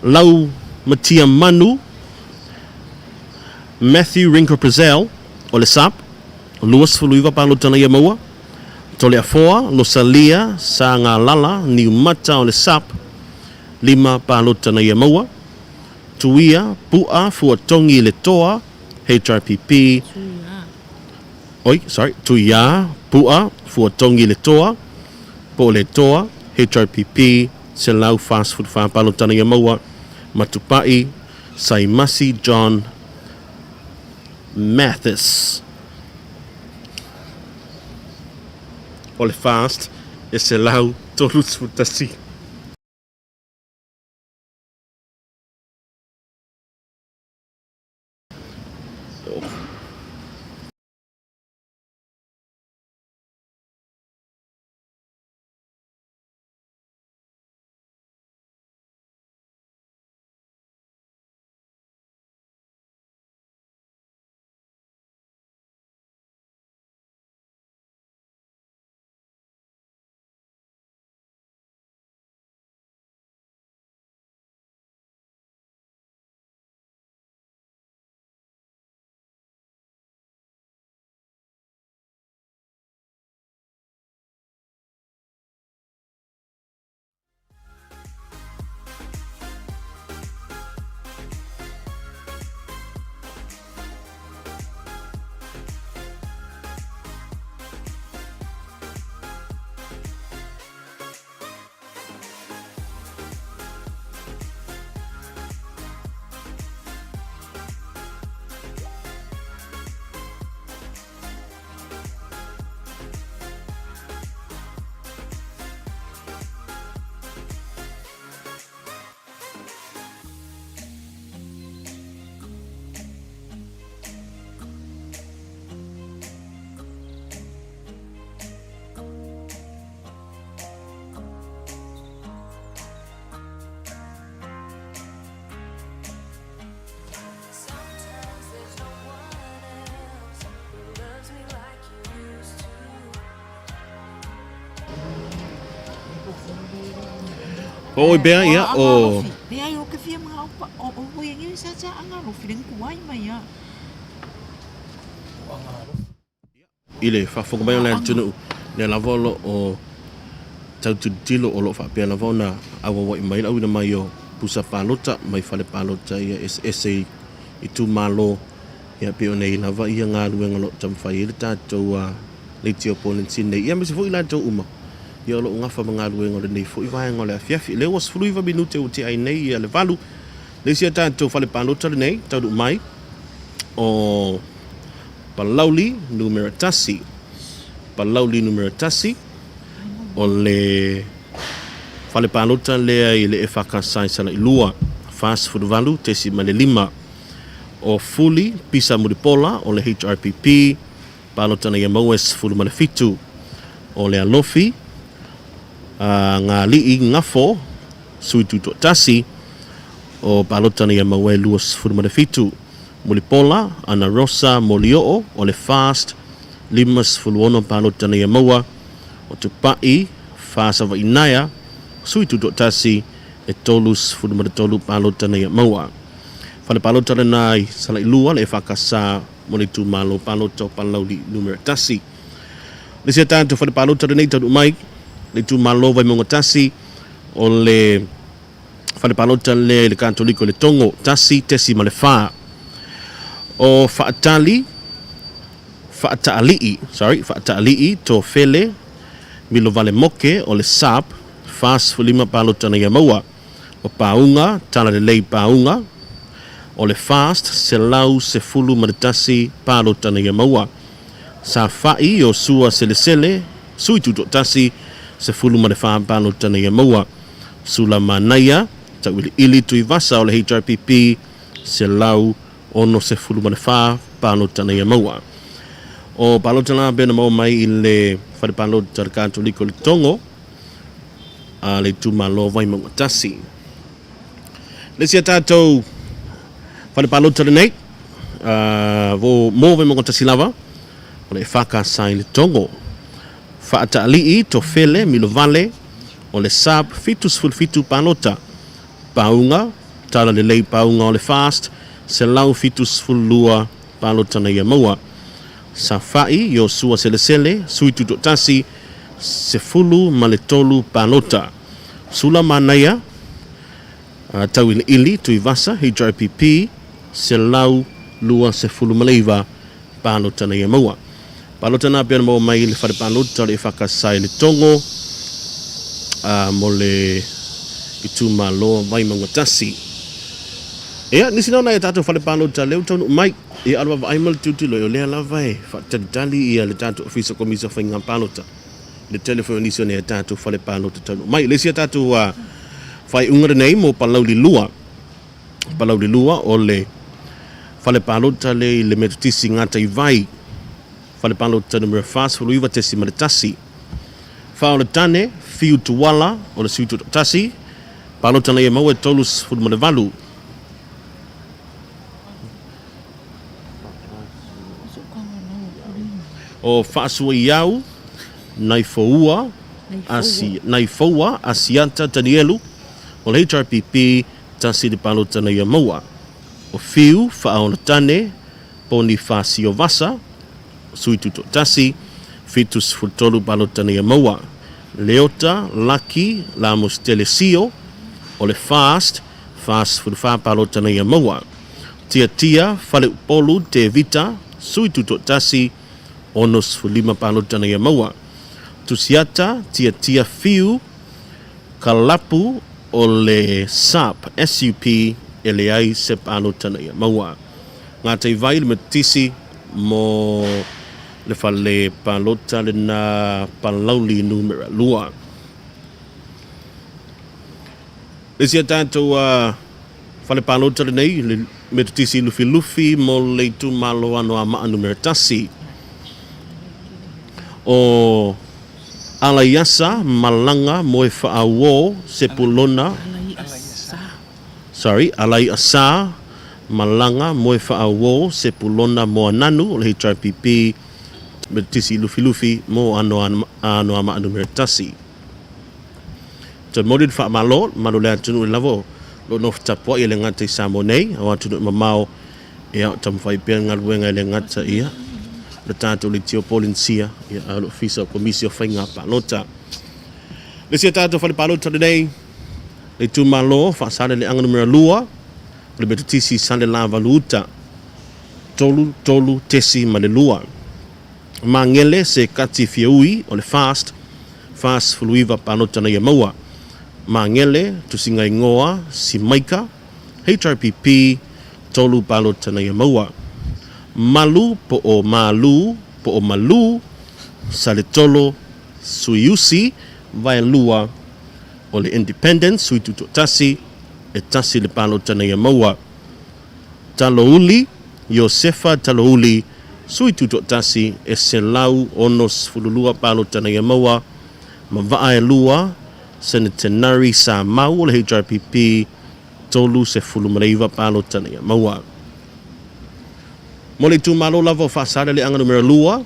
Lau matia manu, Matthew Rinko Brazil, o le sap, luas fuluiva pālota na ia maua. Tole a foa, lo salia, sa ngā lala, ni umata o le sap, 5 pālota na ia maua. Tuia, pua, fua tongi le toa, HRPP. Tuia, pua, fua tongi le toa, po le toa, HRPP, se lau fast food wha pālota na ia maua. Matupai, Saimasi John Mathis. O le fast e se lau tolus futasi. O bea ia o Pea yo ke fia mga opa o wengi sa anga ro filing kuai mai ya. ile whafonga mai o le tunu le lavolo o tautu tilo o lo whapea lavona awa wai mai au ina mai o pusa palota mai fale palota ia SSA i tu malo ia pe o nei lava ia ngā ruenga lo tamwhai ile tātou le tio Polynesia nei ia mese fo i lātou uma ia lo ngafa mga ruenga le nei fo i vaenga le afiafi le was fluiva minute o te ai nei ia le valu le sia tātou fale palota le nei taudu mai o Palauli numero tasi o le fale palota lea i le e whakasai lua fast food valu tesi ma le 5 o fuli pisa muripola o le HRPP palota na ia maues fulu ma le 7 o le alofi ngā lii ngafo suituto tasi o palota na ia maue luas fulu ma le 7 Mulipola, Ana Rosa, Molioo, o le fast, 5 fuluono palota na ia maua, o tupai, Faasaleleaga, suituto tasi, e tolus fulumaratolu palota na ia maua. Fale palota le nai salai lua le whakasa mo le tu malo palota o Palauli numero tasi. Le sia tanto fale palota le nei tadu mai, le tu malo vai mongo tasi, o le fale palota le kantoliko le tongo tasi tesi ma le faa. O Faataalii to fele milo vale moke o le sap fast fulima palota na ia maua o paunga tala le lei paunga o le fast se lau se fulu maritasi palota na ia maua sa fai o sua selesele suituto tasi se fulu marifa palota na ia maua sula manaya ta wili ili tui vasa o le HRPP se lau ono se fulu marifa palota na ia maua o palota na bena mau mai i le fare palota le kantoliko le tongo a le tumalo vai mangatasi le sia tātou fare palota le nei vo mo vai mangatasi lava o le whakasai le tongo Faataalii to fele milo vale o le sab fitu palota paunga tala le lei paunga o le fast se lau fitus fulua palota na ia maua sa fai yo sua selesele suituto tasi se fulu maletolu palota sula manaya tawil ili tuivasa HRPP se lau lua se fulu maleiva palota na ia maua palota na pia mo mai le fare palota le whakasai le tongo mo le ituma lo vai mangatasi ea nisi nau na e tātou fale palota leo taunu mai e alwa vaimal tutilo e o lea lava e whatatali ia le tātou ofisa komisa whainga palota le telefone nisi o ne e tātou fale palota taunu mai le sia tātou whai ungare nei mo Palauli lua o le fale palota le metutisi ngata i vai fale palota numero fast fuluiva tesi maritasi whaole tane fiu tuwala o le siutu tasi palota na ia maua tolus fulmarevalu o whaasua iau naifoua asianta tanielu o le HRPP tasi de palota na ia maua o fiu whaona tane poni whaasio vasa suituto tasi fitus futolu palota na ia maua leota laki lamos telesio o le fast futufa palota na ia maua tia fale upolu te vita suituto tasi onos fulima palota na ia maua tusiata tia fiu kalapu o le SUP ele ai se palota na ia maua ngata i vai le matisi mo le fale palota le na Palauli numero lua le sia tātou fale palota le nei le metutisi lufi mo le tu malo Anoamaa numero tasi o Alaiasa malanga mo e whaawo sepulona Alaiasa malanga mo e whaawo sepulona mo ananu o le HRPP metutisi lufi mo Anoamaa numero tasi te modid fa malo malu le tunu lavo lo no tapua ile ngata Samonei awa tunu mamao ia tam fai pe ngaluenga ile ngata ia le tatu le tio Polynesia ia lo fisa komisio fainga pa lota le sia tatu fale palota today le tu malo Faasaleleaga numero 2 le betutisi sale lava luta tolu tesi malelua mangele se kati fiui o le fast fuluiva palota na yamaua mangele tusinga ingoa si maika HRPP tolu palota na yamaua malu po o malu sale tolo suiusi vai lua o le independence sui tuto tasi e tasi le palota na yamaua talouli Yosefa talouli sui tuto tasi e se lau onos fululua palota na yamaua mavaa e lua senatenari sa mau le HRPP tolu se fulumareiva palota na yamaua mo le tu malo lava Faasaleleaga numero 2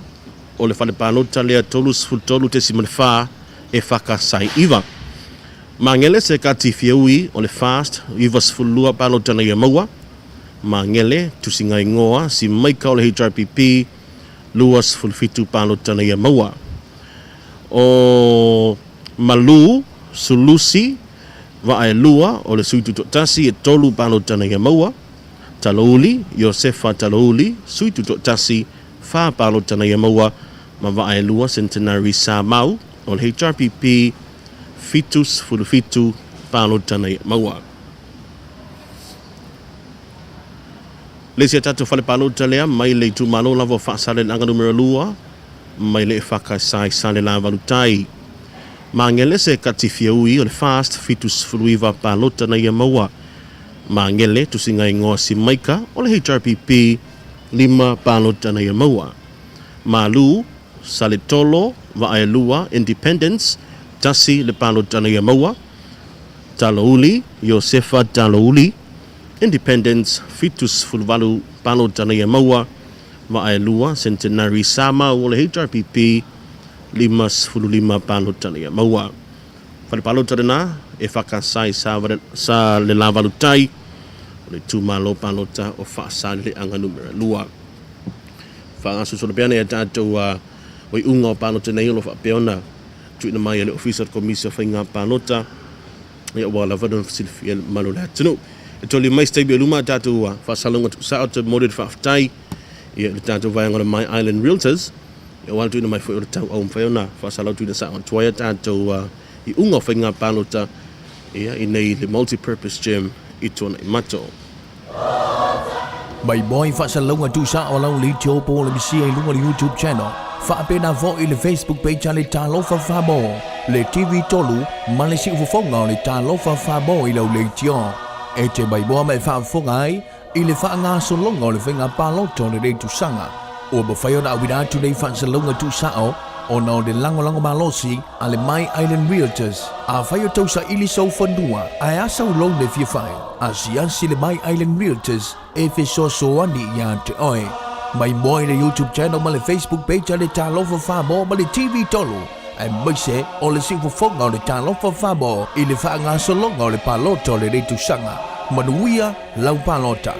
o le fale palota lea tolu te simalefa e whakasai iwa mangele se kati fiui o le fast ivas fulua palota na yamaua mangele tusinga ingoa si maika o le HRPP luas fulfitu palota na yamaua o malu sulusi vae lua o le suitu tasi e tolu palota na yamaua talouli Yosefa talouli suitu tasi fa palota na yamaua ma vae lua centenary sa mau o le HRPP fitus fulfitu palota na yamaua le sia tatu fale palota lea mai le tu malo lava Faasaleleaga numero 2 mai le whakasai sale lava lutai mangele se kati fiui o le fast fitus fuluiva palota na yamaua mangele tusinga ingoa si maika o le HRPP 5 palota na yamaua malu sale tolo vae lua independence tasi le palota na yamaua talouli Yosefa talouli independence fitus fulvalu palota na yamaua vae lua centenary sama o le HRPP 5 palota na yamaua fale palota dena e whakasai sa le lavalutai o le tumalo palota o Faasaleleaga numero 2 whaangasusola peana e tātou o i unga o palota nei o lo whapeona tuina mai e le official komisio whainga palota e o wala vadon fasilifia malo le hatunu e toli mai staibi o luma tātou whaasalonga tukusao te moded whaafatai e le tātou vaianga le My Island Realtors e wala tuina mai fwoi o le tau au mwhaiona whaasalau tuina sa o tuaia tātou i unga o whainga palota i nei le multi-purpose gym i tona i mato Mai boy Faasalonga tusa o lau li tio po le misia i lunga le YouTube channel. Whaapena vo i le Facebook page le talofa fabo. Le TV tolu ma le siufonga o le talofa fabo i lau le tio. E te mai boa mai whaafonga ai i le whaanga solonga o le whenga paloto le rei tusanga. O ba whaiona awira tu nei Faasalonga tusa o na o le lango malosi a le My Island Realtors a whaio tausa ili sau whanua a asa u long le fia whai a siansi le My Island Realtors e wheso soani ia te oe mai moi le YouTube channel ma le Facebook page a le talofa whabo ma le TV tolu e maise o le sifu fonga o le talofa whabo i le whaanga solonga o le paloto le reitu sanga manuia lau palota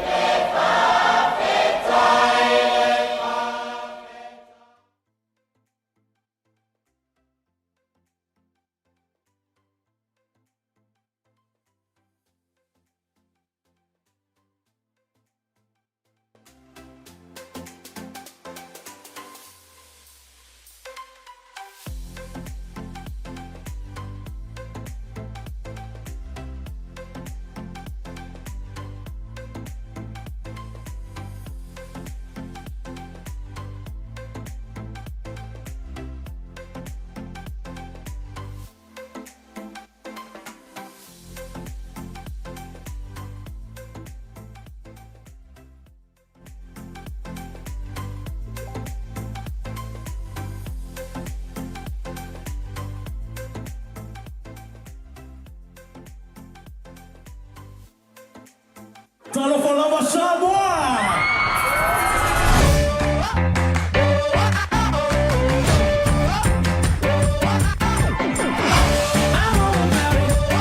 Falfalupo Samoan. I wanna marry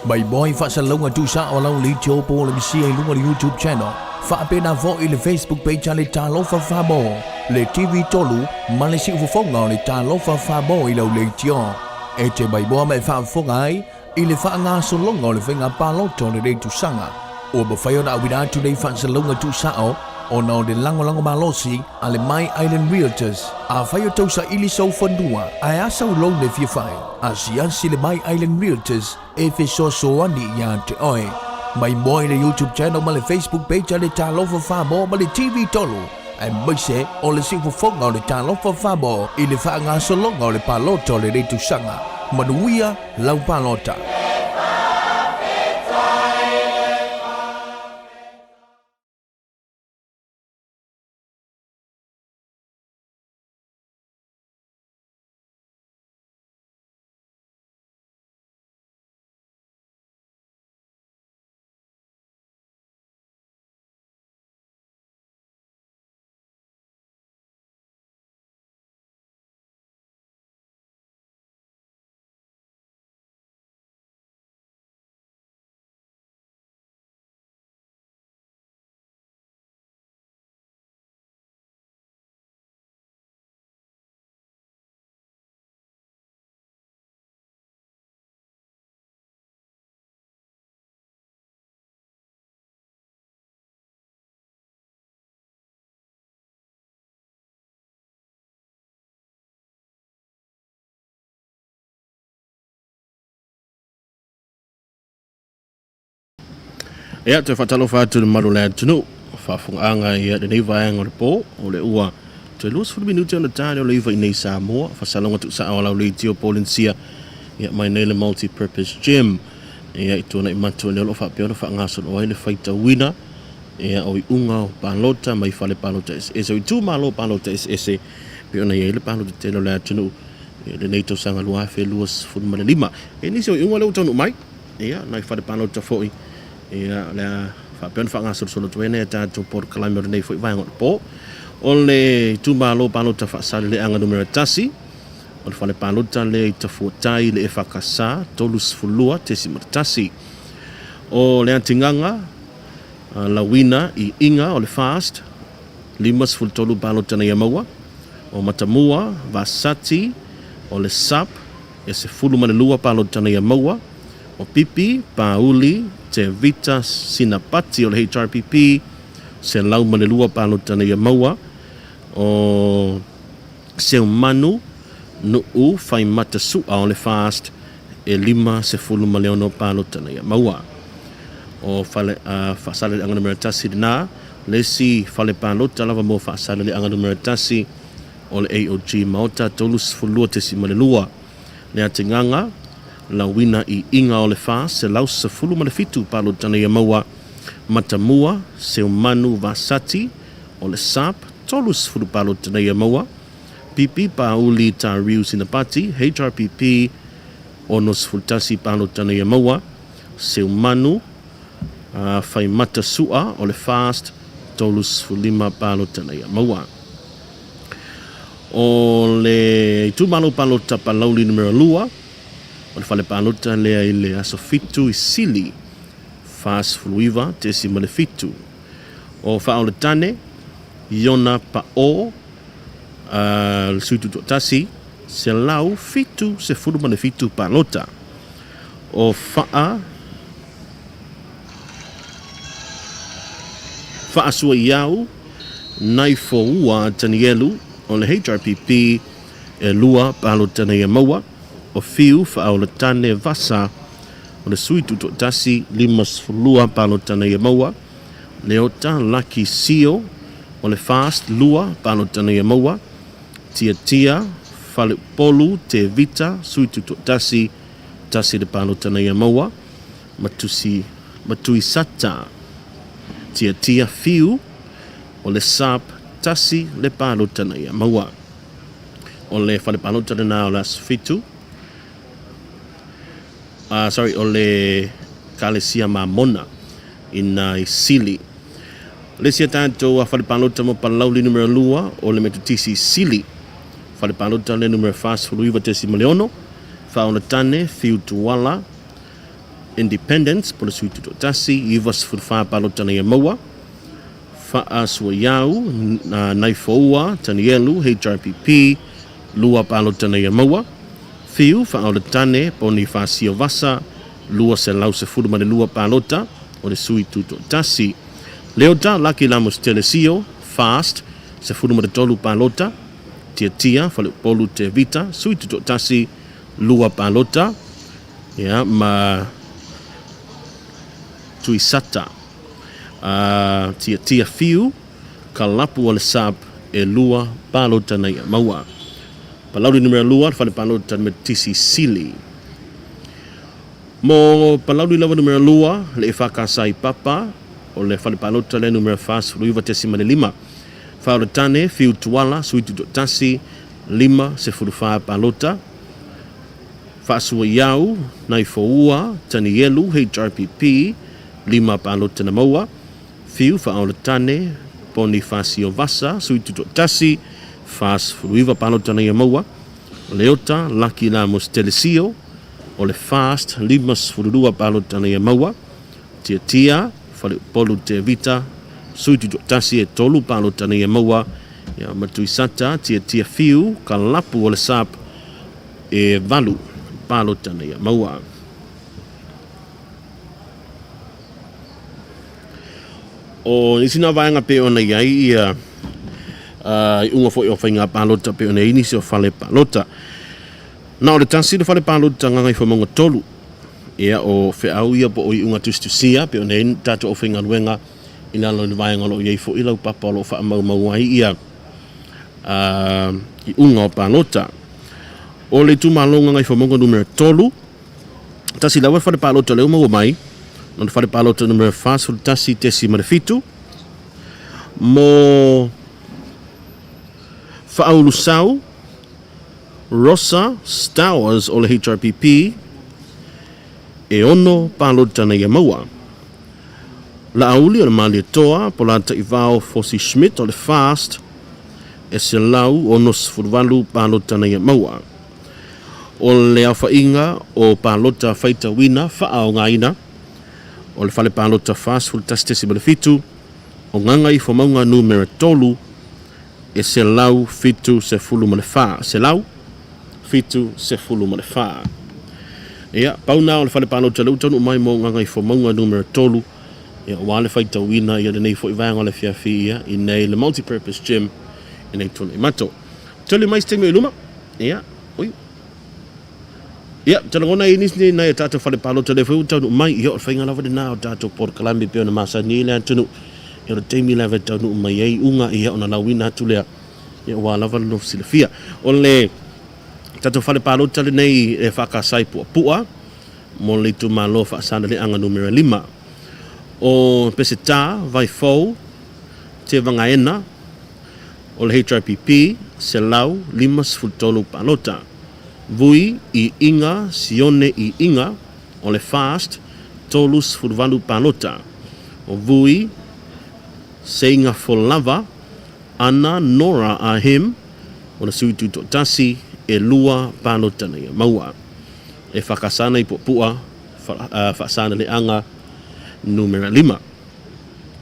By boy Faasaleleaga tusa o lau li tio po le misi ai lunga le YouTube channel. Faapena vo i le Facebook page le Talo Falfalupo, le TV tolu ma le siufonga le Talo Falfalupo i lau le tio. E te by boy mai faafonga ai i le faangaso longa le whenga paloto le rei tusanga. O ba whaiona awira tu nei Faasaleleaga tusa o na de lango malosi ale My Island Realtors a whaio tausa ili sau whandua a asa u lau le fia whai a si le My Island Realtors e fe so andi ia te oe mai moi le YouTube channel ma le Facebook page le Talo Falfalupo ma le TV tolu ai mai se o le sifu fonga o le Talo Falfalupo i le whaangaso longa o le paloto le rei tusanga manuia lau palota. Ia te whatalofa atu le marula tunu whafungaanga ia de nei vaenga le po o le ua te luas furu minuti ona tāne o le iwa i nei Samoa whasalonga tu sa awala o le tio Polynesia ia mai nei le multi-purpose gym ia i tōna i matu o le olo whapeona whaangaso o ai le whaita wina ia o i unga o palota mai whale palota ese o i tū malo palota ese peona ia i le palota tēlo le atunu ia le nei tausanga luafe luas furu mana lima e nisi o i unga le utonu mai ia nai whale palota fōi ia le whapeona whaangaso solo tuene e tātou por kalaimero nei fōi vaenga o po o le tūmalo palota Faasaleleaga numero tasi o le whale palota le i tafuatai le e whakasā tolus fulua tesi matatasi o le atinganga lawina i inga o le fast limas fultolu palota na yamaua o matamua vasati o le sap e se fulu manelua palota na yamaua o pipi pauli te vita sinapati o le HRPP se lau manelua palota na yamaua o Siumu nuu fai mata sua o le fast e lima se fulu maleono palota na yamaua o Faasaleleaga numero tasi na lesi fale palota lava mo Faasaleleaga numero tasi o le AOG maota tolus fulua tesi manelua le atinganga la wina i inga o le fast se lau se fulu malefitu palota na yamaua matamua Siumu vasati o le sap tolus fulu palota na yamaua pipi pauli tariu sinapati HRPP onos fultasi palota na yamaua Siumu fai mata sua o le fast tolus fulima palota na yamaua o le tumalo palota palauli numero lua o le fale palota lea i le asofitu i sili fast fluiva tesi malefitu o faole tane iona pa o le suitu tasi se lau fitu se fulu malefitu palota o Faasua iau nai foua tanielu o le HRPP e lua palota na yamaua o fiu faaola tane vasa o le suitu tasi limas fulua palota na yamaua leota laki sio o le fast lua palota na yamaua tia Falfalupo te vita suitu tasi le palota na yamaua matui sata tia fiu o le sap tasi le palota na yamaua o le fale palota na o le asfitu o le kalesia mamona ina i sili le sia tātou a fale palota mo palauli numero lua o le metutisi sili fale palota le numero fast fuluiva tesi maleono faona tane fiu tuala Independence po le sui tuto tasi iwa se furfa palota na maua Faasua Yau nai foua Tanielu HRPP lua palota na maua Fiu faaole tane poni fasio vasa lua se lau se furu mane lua palota o le sui tuto tasi Leota laki lamos telesio fast se furu mane tolu palota tia Falfalupo te vita sui tuto tasi lua palota ya ma tuisata tia fiu kalapu o le sab e lua palota na maua palauri numero lua fale palota me tisi sili mo palauri lava numero lua le fakasai papa o le fale palota le numero fas ruiva tesi mane lima faole tane fiu tuala suitu tasi lima se furufa palota Faasua Yau nai foua Tanielu HRPP lima palota na maua Fiu faaole tane poni fasio vasa suitu tasi fas furuiva palota na maua Leota laki la mustelesio o le fast limas furua palota na maua tia Falfalupo te vita suitu tasi e tolu palota na maua ya matuisata tia fiu kalapu o le sap e valu palota na maua o isina vaenga pe ona iai ia unga foi o whainga palota pe ona inisi o fale palota na o le tasi le fale palota Gagaifomauga tolu ia o whiau ia po o i unga tustusia pe ona in tato o whainga luenga ina lo ni vaenga lo iai fo ilau papa lo wha mau ai ia i unga o palota o le tumalonga Gagaifomauga numero tolu tasi lawa fale palota leo mau mai no le fale palota numero fas tasi tesi marefitu mo Faaulu Rosa Stowers o le HRPP e ono palota na maua la auli o le mali toa polata ivao Fosi Schmidt o le fast e se lau ono sfurvalu palota na maua o le awhainga o palota faita wina faa ngaina o le fale palota fast full tastesi benefitu o Gagaifomauga numero tolu e se lau fitu se fulu malefa se lau fitu se fulu malefa ia pauna o le fale palota le utonu mai mo Gagaifomauga numero tolu ia wale faita wina ia nei fo ivanga le fiafi ia i nei le multi-purpose gym i nei tonu mato tele mai stemi o luma ia oi ia talangona inisni na tata fale palota le fo utonu mai ia o fainga lava de na o tato por kalambi pe na masani le antunu ia le temi lava tonu mai ai unga ia ona lawina tulea ia wa lava no silafia o le tato fale palota le nei e fakasai pua mo le tu malo Faasaleleaga numero 5 o peseta vai fou te vangaena o le HRPP se lau 5 palota vui i inga sione i inga o le fast tolus furvalu palota o vui seinga folava ana nora a him o le suitu tasi e lua palota na maua e fakasana i pua Faasaleleaga numero 5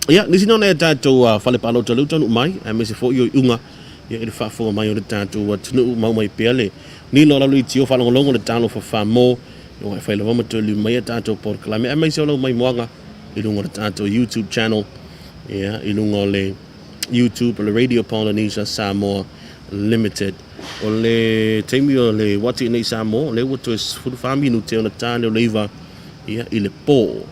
ia nisi no na tato fale palota le utanu mai a me se fo yo unga ia i fa fo mai o le tato tunu mau mai pele ni lo lalu tio fa longo le tano fa mo o fa le vamo to le mai tato por clame a mai se lo mai moanga i lungo le tato YouTube channel ia i lungo le YouTube le Radio Polynesia Samoa Limited o le temi o le wati nei Samoa le wato is fu fa minute o le tano leva ia i le po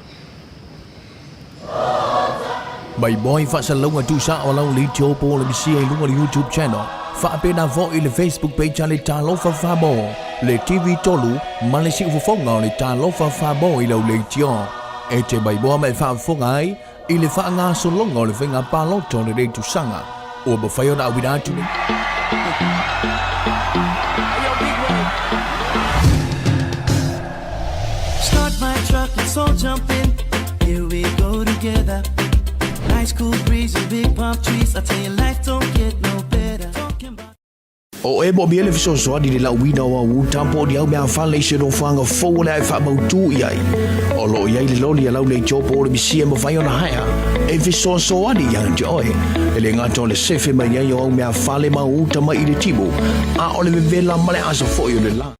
Mai boy Faasaleleaga tusa o lau li tio po le bisia i lunga le YouTube channel. Faapena vo i le Facebook page le Lalo Falfalupo. Le TV tolu ma le siufonga o le Lalo Falfalupo i lau le tio. E te mai boa mai faafonga ai i le faanga solonga o le venga palota le rei tusanga. O ba faio na awinatu ni. Start my truck, let's all jump in. Here we go together. Nice cool breeze and big palm trees. I tell you, life don't get no better. O e mo biele fiso so di la wina wa wu tampo di au me afale se no fanga fo le fa mo tu iai. O lo iai le loli ala le jopo le bisia mo vai ona haya. E fiso so adi yang joy. Ele ngato le sefe mai ia yo me afale ma u tama i le tibo. A o le vela male aso fo yo le la.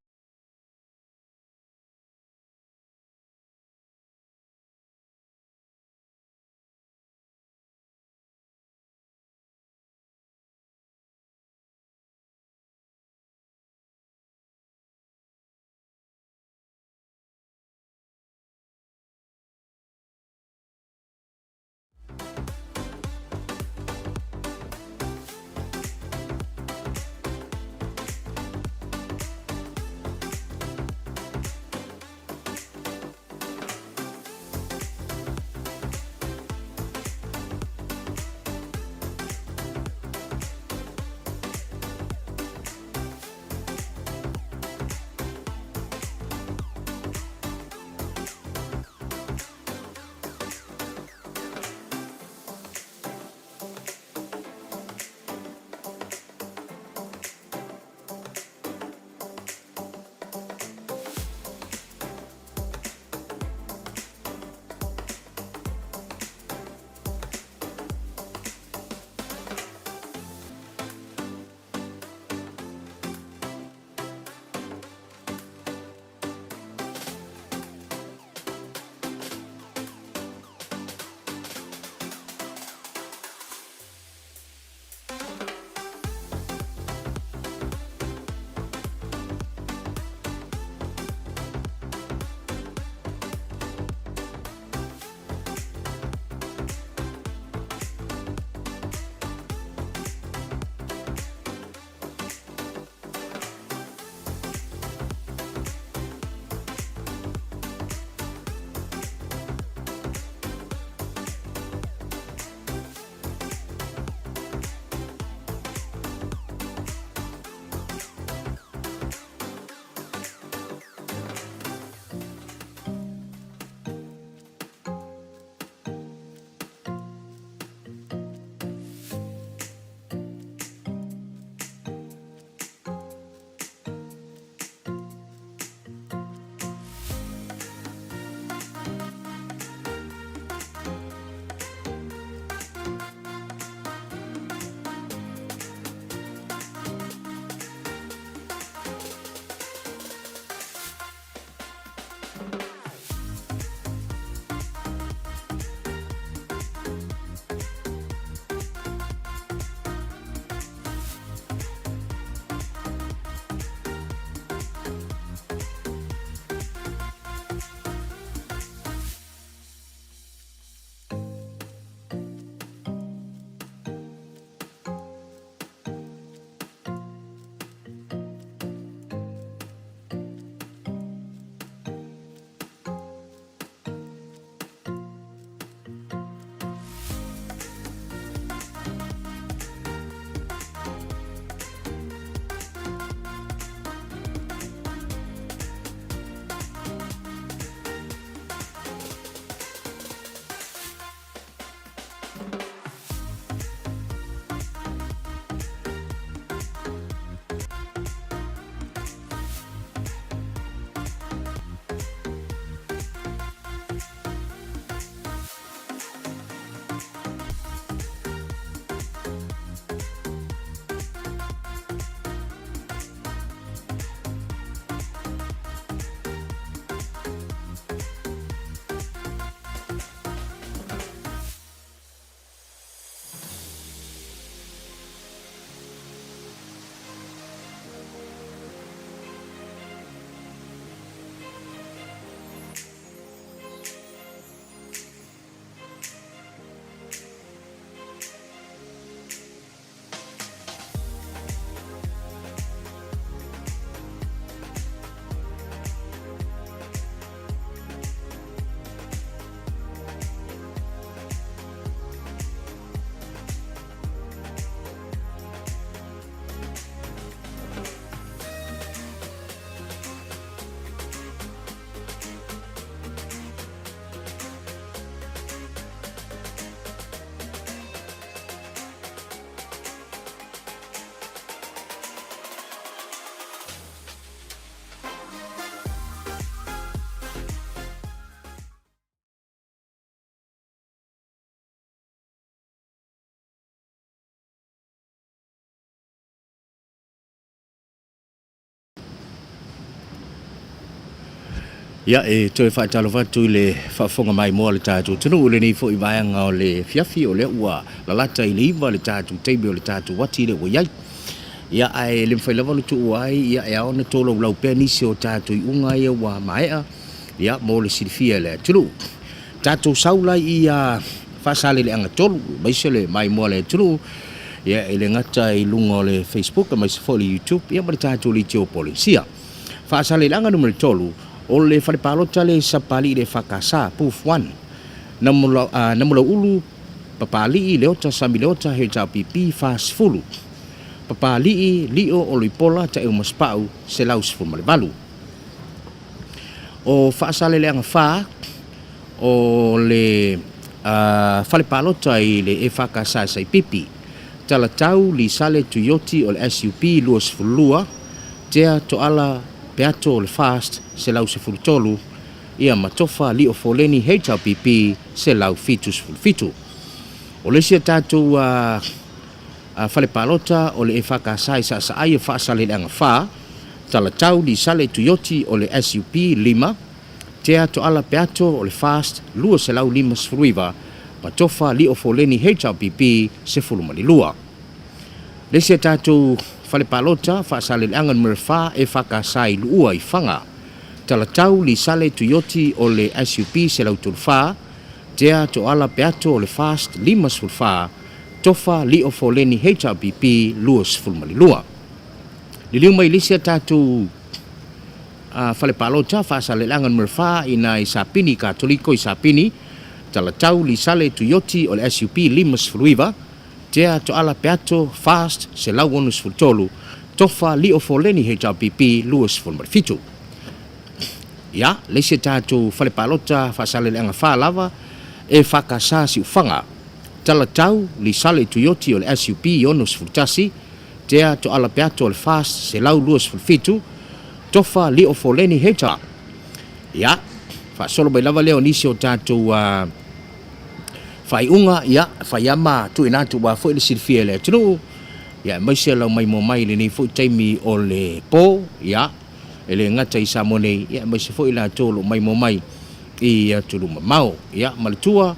Ia e toi whaatalo watu i le whaafonga mai moa le tātou. Tunu ule ni fo i vaianga o le fiafi o le ua lalata i le iwa le tātou teimi o le tātou wati le ua iai. Ia ai le mwhailawa le tu uai, ia e aona tolo lau pēr nisi o tātou i unga ia wa maea. Ia mo le sirifia le tunu. Tātou saulai i Faasaleleaga tolu, maise le mai moa le tunu. Ia e le ngata i lunga o le Facebook, maise fo le YouTube, ia ma le tātou li tio Polynesia. Faasaleleaga numero tolu, o le Falfalupo le sapali le fakasa puf 1 namula ulu papali le ota sami le ota he pipi fast fulu papali lio o lipola ta e maspau se laus fu malvalu o Faasaleleaga fa o le Falfalupo i le e fakasa sai pipi tala tau li sale tuyoti o le SUP luas fulua tea to ala peato o le fast se lau se fulutolu ia matofa li o foleni HRPP se lau fitus fulfitu. O le sia tātou Falfalupo o le e whakasai sa ai e Faasaleleaga fa tala tau li sale tuyoti o le SUP 5 tea to ala peato o le fast lua se lau 5 sfruiva matofa li o foleni HRPP se fulumalilua. Le sia tātou Falfalupo Faasaleleaga numero fa e whakasai lua i whanga. Tala tau li sale tuyoti o le SUP se lau tulfa, tea to ala peato o le fast 5 sulfa, tofa li o foleni HRPP luas fulmalilua. Liliu mai lisia tātou Falfalupo Faasaleleaga numero fa ina i sapini katoliko i sapini, tala tau li sale tuyoti o le SUP 5 sfruiva, tea to ala peato fast se lau onus fultolu tofa li o foleni HRPP luas fulmarfitu. Ia, leise tātou Falfalupo Faasaleleaga fa lava e whakasa si ufanga. Tala tau li sale tuyoti o le SUP onus fultasi, tea to ala peato o le fast se lau luas fulfitu tofa li o foleni HR. Ia, whaasolo bai lava leo nisi o tātou whaiunga, ia, whaiama tu inatu wa fo ili sirfia le tunu, ia, maise lau mai mo mai le nei fo taimi o le po, ia, ele ngata i Samoan, ia, maise fo ila tolo mai mo mai i tulu mamau, ia, malitua,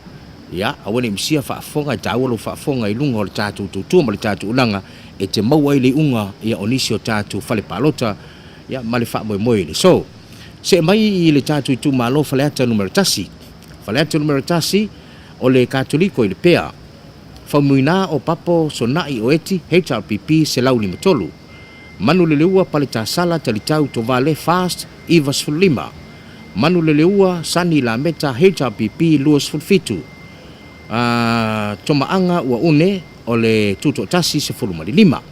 ia, awane msia whaafonga, tawalo whaafonga i lunga o le tātou tutua ma le tātou unanga, e te maua i le unga, ia, onisi o tātou Falfalupo, ia, male whaamoe moe le so. Se mai i le tātou tu malo Faleata numero tasi, Faleata numero tasi, o le katoliko i le pea. Faumuina o papo sonai o eti HRPP se lau 5. Manu le leua pale tāsala talitau to vale fast ivas fulima. Manu le leua sani la meta HRPP luas fulfitu. Tomaanga ua une o le tuto tasi se fulumalilima.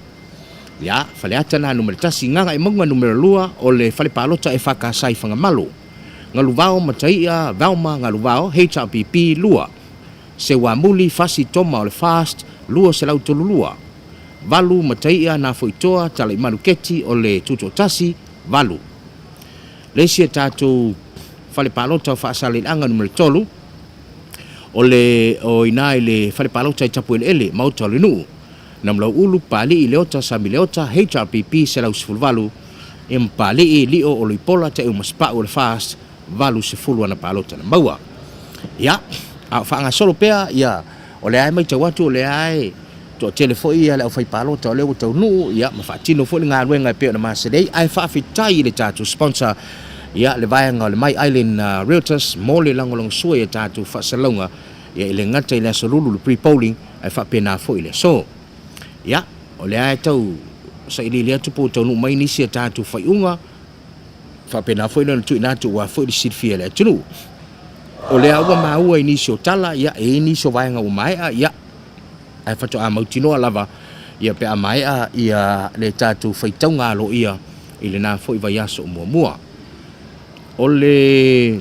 Ya, Faleata na numero tasi nganga i monga numero lua o le Falfalupo e whakasai whangamalu. Ngaluvao mataia vauma ngaluvao HRPP lua. Se wamuli fasi toma o le fast lua se lau tolu lua. Valu mataia na foitoa tala i maruketi o le tuto tasi valu. Leisia tātou Falfalupo Faasaleleaga numero 3 o inai le Falfalupo i tapu ele mauta o le nuu. Namlau ulu pali i leota sami leota HRPP se lau sifulvalu e mpali i lio o lipola te umaspa o le fast valu sifulu ana palota na maua. Ia, a whaanga solo pea, ia, o le ai mai tau atu o le ai to telefoi ia le au whaipalota o leo tau nuu, ia, ma whaatino fo ngā ruenga peo na maserei, ai whaafitai le tātou sponsor, ia, le vaianga o le Mai Island Realtors, mo le langolong sua ia tātou Faasalonga, ia, le ngata i le asolulu le pre-polling, ai whaapena fo i le so. Ia, o le ai tau sa ili lea tupu tau nuu mai nisi a tātou whaiunga, whaapena fo i le tu inatu wa fo i le sirfia le tunu. O le aua maua i nisi o tala, ia, e nisi o vaianga o maea, ia, ai whato a mautinoa lava, ia pe a maea, ia le tātou whaitaunga alo ia, i le nā fo i vai aso o mua. O le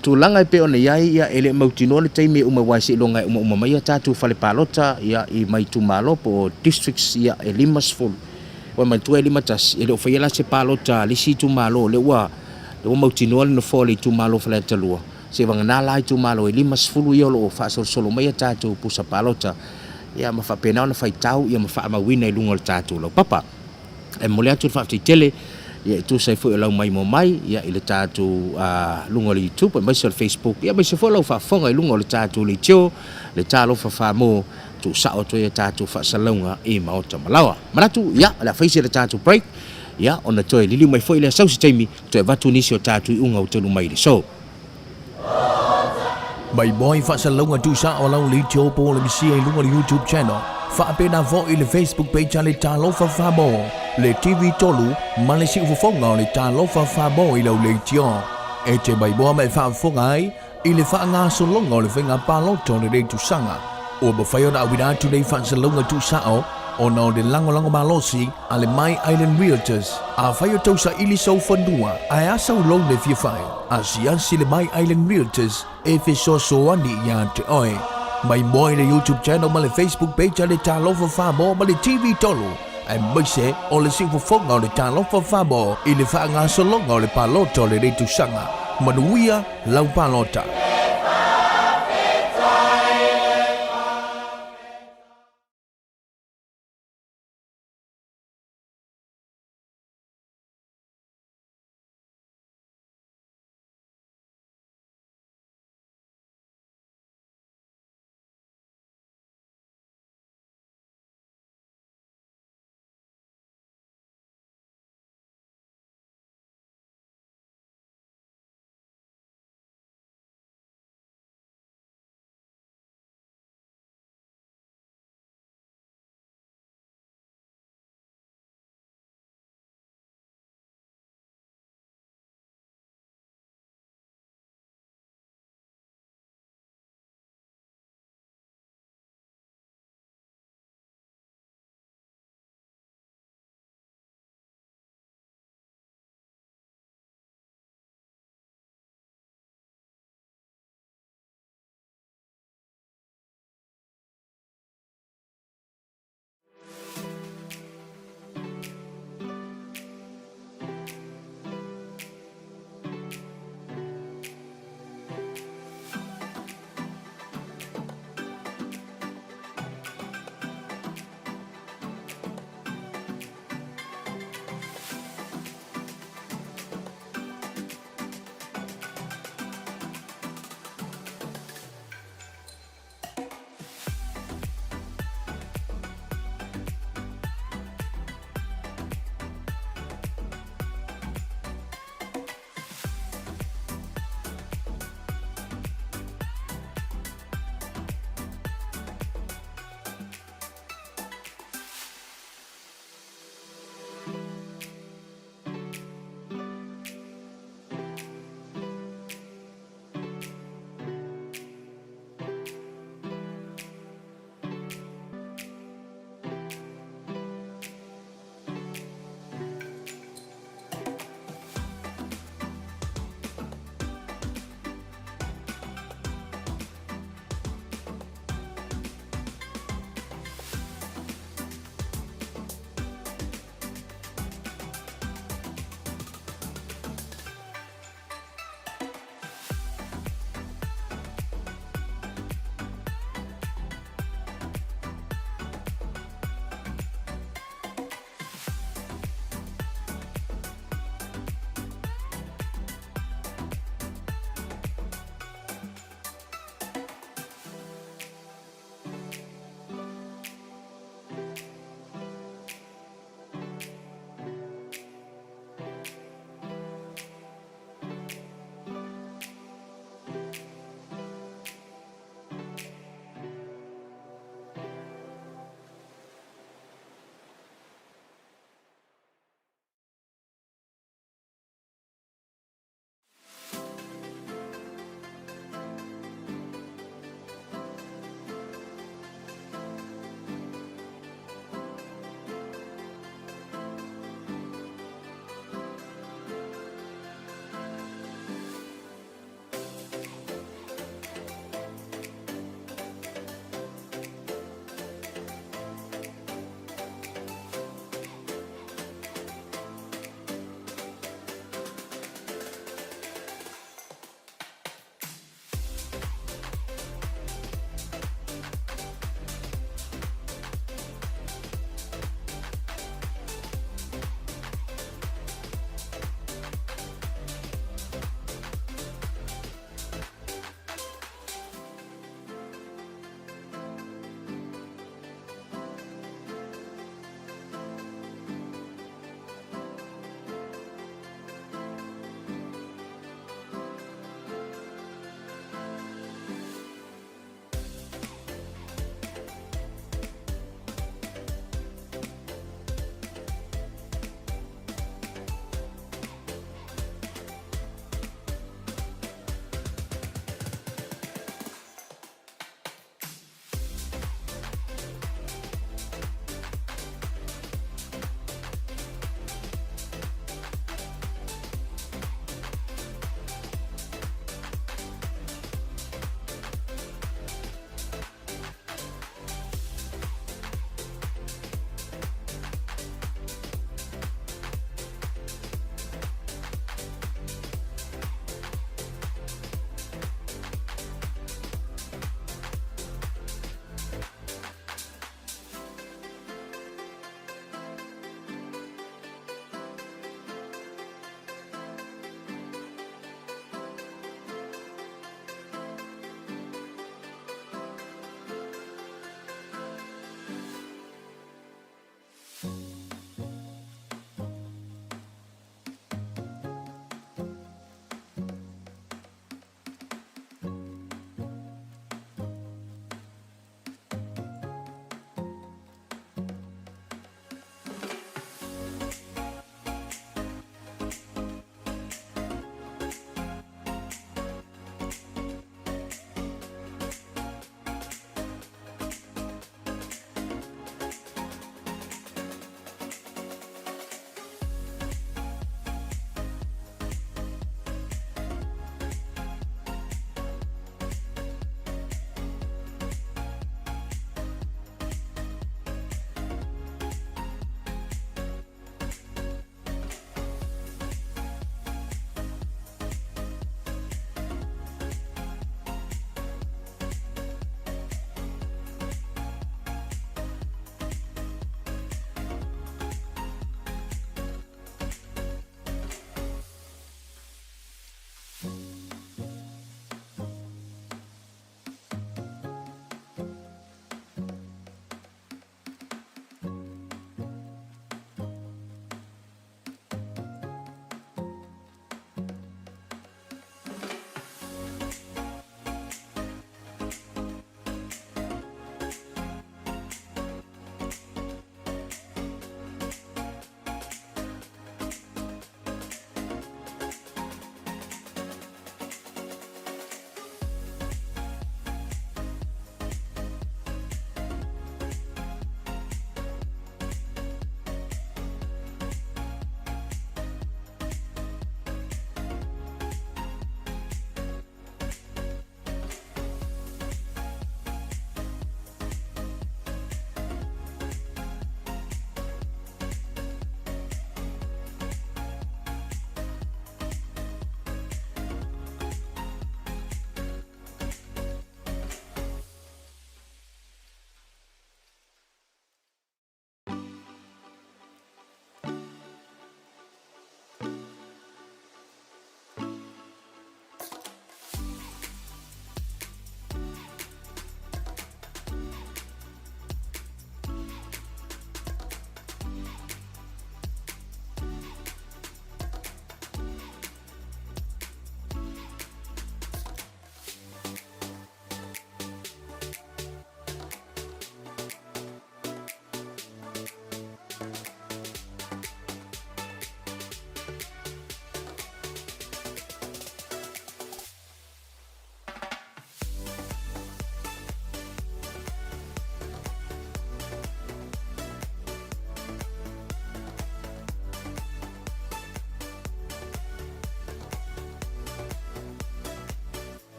tūlanga i pe o ne iai, ia, e le mautinoa le teime uma waisi ilonga uma mai a tātou Falfalupo, ia, i mai tūmalopo o districts, ia, e 5 wa mai tua e 5 tas, e le o whaiela se palota, li si tūmalo, le ua mautinoa le no fōle tūmalo Faleata lua. Se wanga nā lai tūmalo e 5 ia o whaasolo mai a tātou pusa palota, ia ma whapena ona whaitau, ia ma whaamawina i lunga o tātou lau papa. E mole atu whaafti tele, ia tu sai fu lau mai mo mai ia ile tatu lunga le YouTube mai sur Facebook ia mai se fu lau fa fonga i lunga le tatu le tio le talo fa mo tu sa o to ia tatu fa salonga e ma o tamalawa maratu ia la fa le tatu break ia ona toi lili mai foi le sau se taimi to va tu nisio tatu unga o telu mai le so Mai boy Faasaleleaga tu sa o lau li tio po le misia i lunga le YouTube channel. Whaapena vo i le Facebook page le talo Falfalupo, le TV tolu, ma le siufonga le talo Falfalupo i lau le tio. E te mai boa mai whaafonga ai, i le whaanga solonga o le whenga paloto le rei tu sanga. O ba whaiona awina tu nei Faasaleleaga tu sa o na o le lango malosi a le My Island Realtors a whaio tausa ili sau whanua a e asa u long le fia whai a si le My Island Realtors e fe so ani ia te oe mai moi le YouTube channel ma le Facebook page a le talofa whabo ma le TV tolu ai mai se o le sifu fonga o le talofa whabo i le whaanga solonga o le paloto le reitu sanga manuia lau palota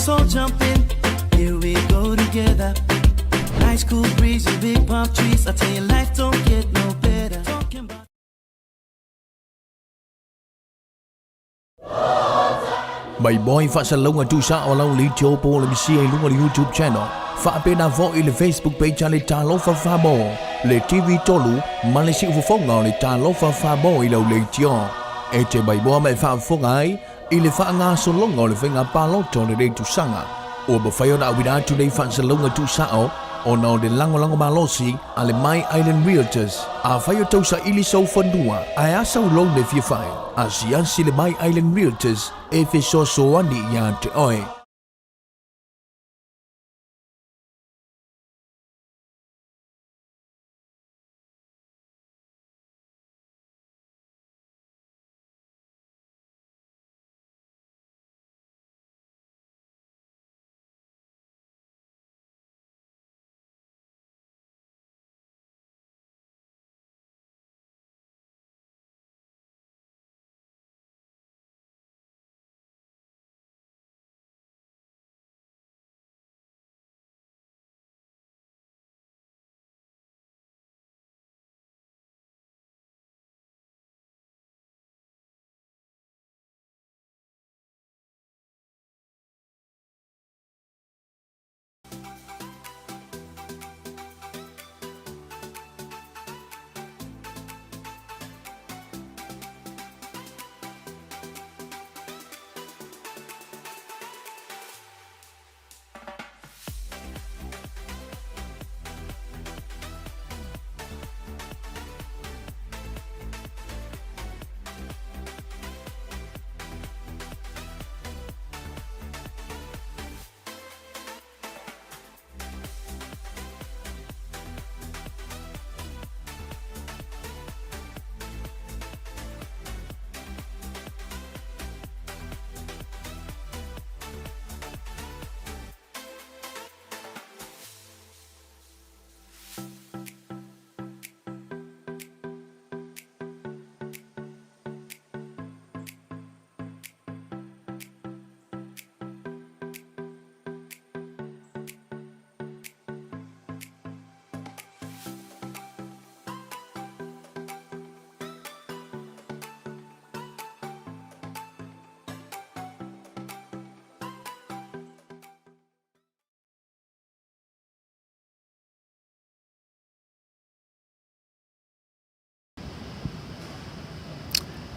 So jump in, here we go together. Nice cool breeze and big palm trees. I tell you, life don't get no better. Talking about Mai boy Faasaleleaga tusa o lau li jopo le misia i lunga le YouTube channel. Whaapena vo i le Facebook page le Lalo Falfalupo. Le TV tolu ma le Siumu le Lalo Falfalupo i lau le tio. E te mai boa mai whaafongai i le whaanga solonga le whenga paloto le rei tusanga. O bawhaio na awira atu nei Faasaleleaga tusa o na o le lango malosi a le My Island Realtors. A whaio tausa ili sau whanua a asa ulou le fiawhai. A siansi le My Island Realtors e whesoso ani ia te oe.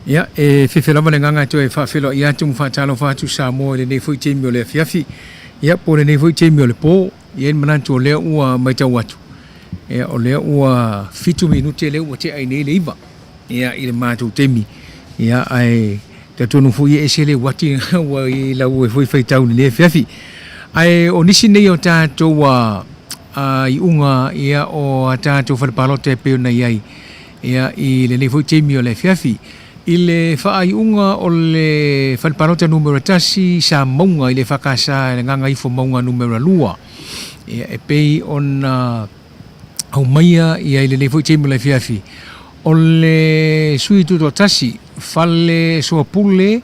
Ya e fefela le nganga to e fafelo ia tung fa talo fa tu Samoa le ne foi chemio le fiafi ia po le ne foi chemio le po ia manan to le ua mai tau atu ia o le ua fitu minuti le ua te ai nei le iva ia i le mātou temi ia ai te tonu fui e se le wati ua i la ua foi fai tau le fiafi ai o nisi nei o tātou i unga ia o tātou whalapalote peo na iai ia i le ne foi chemio le fiafi ile whaaiunga o le whalparota numero tasi sa maunga ile whakasa le Gagaifomauga numero lua. E pei on au maia ia ile le fwitemu le fiafi. O le sui tuto tasi whale soa pule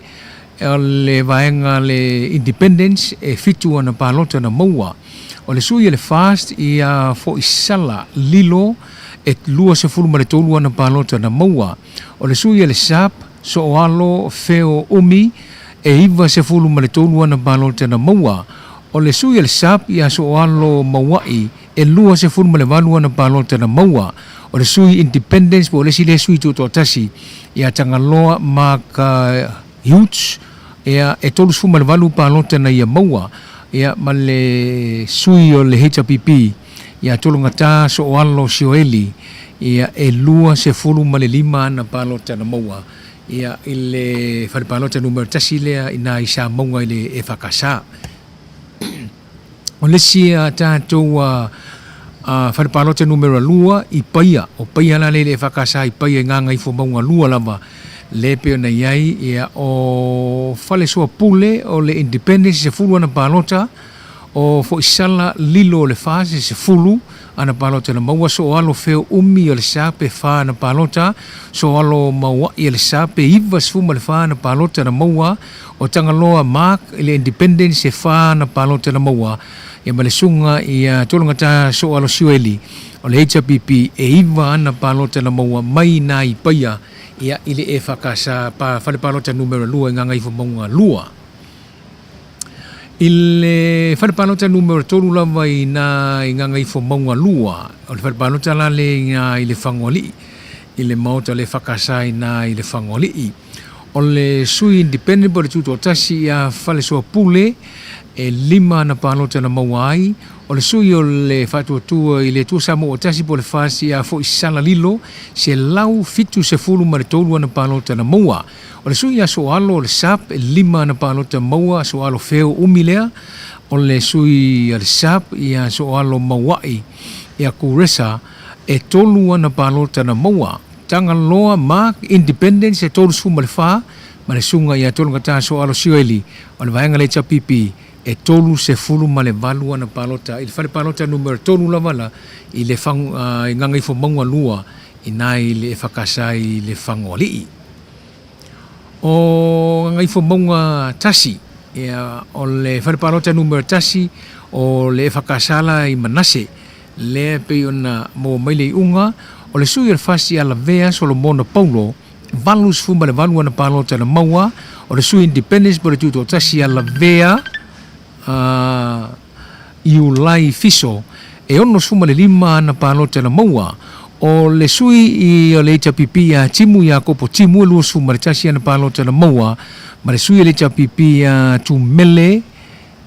o le vaenga le independence e fitu ana palota na maua. O le sui le fast ia fo isala lilo e lua se fulu mare tolu ana palota na maua. O le sui le sap so alo feo umi e iwa se fulu mare tolu ana palota na maua. O le sui le sap ia so alo mauai e lua se fulu mare valu ana palota na maua. O le sui independence po le sile sui tuto tasi ia tangaloa maka youths ia e tolu sfu mare valu palota na ia maua. Ia ma le sui o le HPP ia tolu ngata so alo sioeli ia e lua se fulu ma le lima ana palota na maua ia ile whalipalota numero tasi lea ina isa maunga ile e whakasa. O lesi a tātou whalipalota numero lua i paia o paia la le e whakasa i paia i Gagaifomauga lua lava le peo na iai ia o whale soa pule o le independence se fulu ana palota o fo isala lilo le fase se fulu ana palota na maua so alo feo umi o le sape fa na palota so alo maua i le sape iwa sfuma le fa na palota na maua o tangaloa mark ile independence fa na palota na maua ia malesunga ia tolongata so alo siueli o le HPP e iwa ana palota na maua mai na i paia ia ile e whakasa pa whale palota numero lua i Gagaifomauga lua. Ile whale palota numero tolu lava i Gagaifomauga lua o le whale palota la le i le whangoli i le maota le whakasa i le whangoli o le sui independent po le tuto tasi a whale soa pule e 5 na palota na mauai o le sui o le whatuatua i le tuasamo o tasi po le whasi a fo isala lilo se lau fitu se fulu ma le tolu na palota na maua o le sui a so alo le sap e 5 na palota maua so alo feo umilea o le sui a le sap i a so alo mauai i a kuresa e tolu na palota na maua tanga loa mark independence e tolu suma le wha ma le sunga i a tolu ngata so alo siueli o le vaenga le chapipi e tolu se fulu ma le valu ana palota i le whale palota numero tolu lavala i le i Gagaifomauga lua i nai le whakasa i le whangolii. O Gagaifomauga tasi o le whale palota numero tasi o le whakasala i manase le pe ona mo maile i unga o le sui al fasi ala vea Solomona Paulo valus fuma le valu ana palota na maua o le sui independence po le tuto tasi ala vea Iulai Fiso e ono suma le 5 na palota na maua o le sui i o le HPP a timu ya kopo timu lu suma le tasi na palota na maua ma le sui le HPP a tumele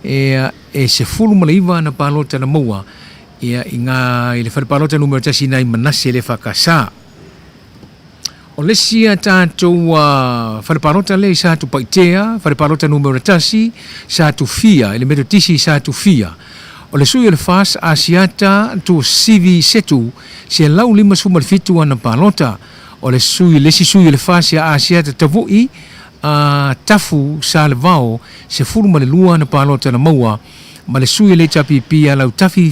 e se fulu ma le 5 na palota na maua ia i le whale palota numero tasi nai manase le whakasa o le sia tātou whale palota le sa tu paitea whale palota numero tasi sa tu fia ele meto tisi sa tu fia o le sui le fas asiata tu sivi setu se lau 5 suma le fitu ana palota o le sui le sui le fas ya asiata tavui tafu sa le vao se fulu ma le 2 na palota na maua ma le sui le chapipi a lau tafi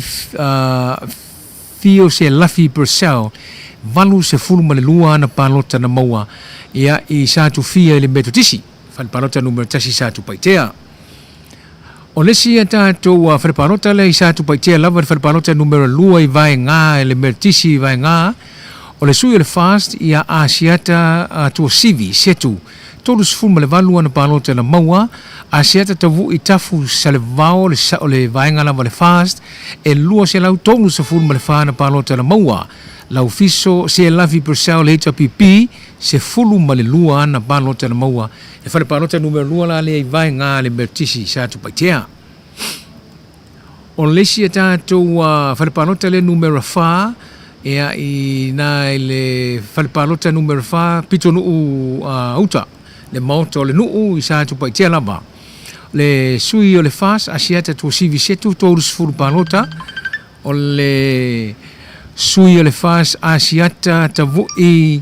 fio se lafi per cell valu se fulu ma le 2 na palota na maua ia i sa tu fia le meto tisi whale palota numero tasi sa tu paitea o le sia tātou whale palota le i sa tu paitea lava le whale palota numero 2 i vai ngā le meto tisi i vai ngā o le sui le fast ia asiata tua sivi setu tolu sfuma le valu ana palota na maua asiata tavu i tafu sa le vao o le vaenga lava le fast e lua se lau tolu sfuma le fa na palota na maua lau fiso se lafi per sao le HPP se fulu ma le 2 ana palota na maua e whale palota numero 2 la le i vaenga le mertisi sa tu paitea o le sia tātou whale palota le numero 4 ea i nai le whale palota numero 4 pito nuu uta le maota o le nuu i sa tu paitea lava le sui o le fas asiata tu sivi setu tolu sfuru palota o le sui o le fas asiata tavu i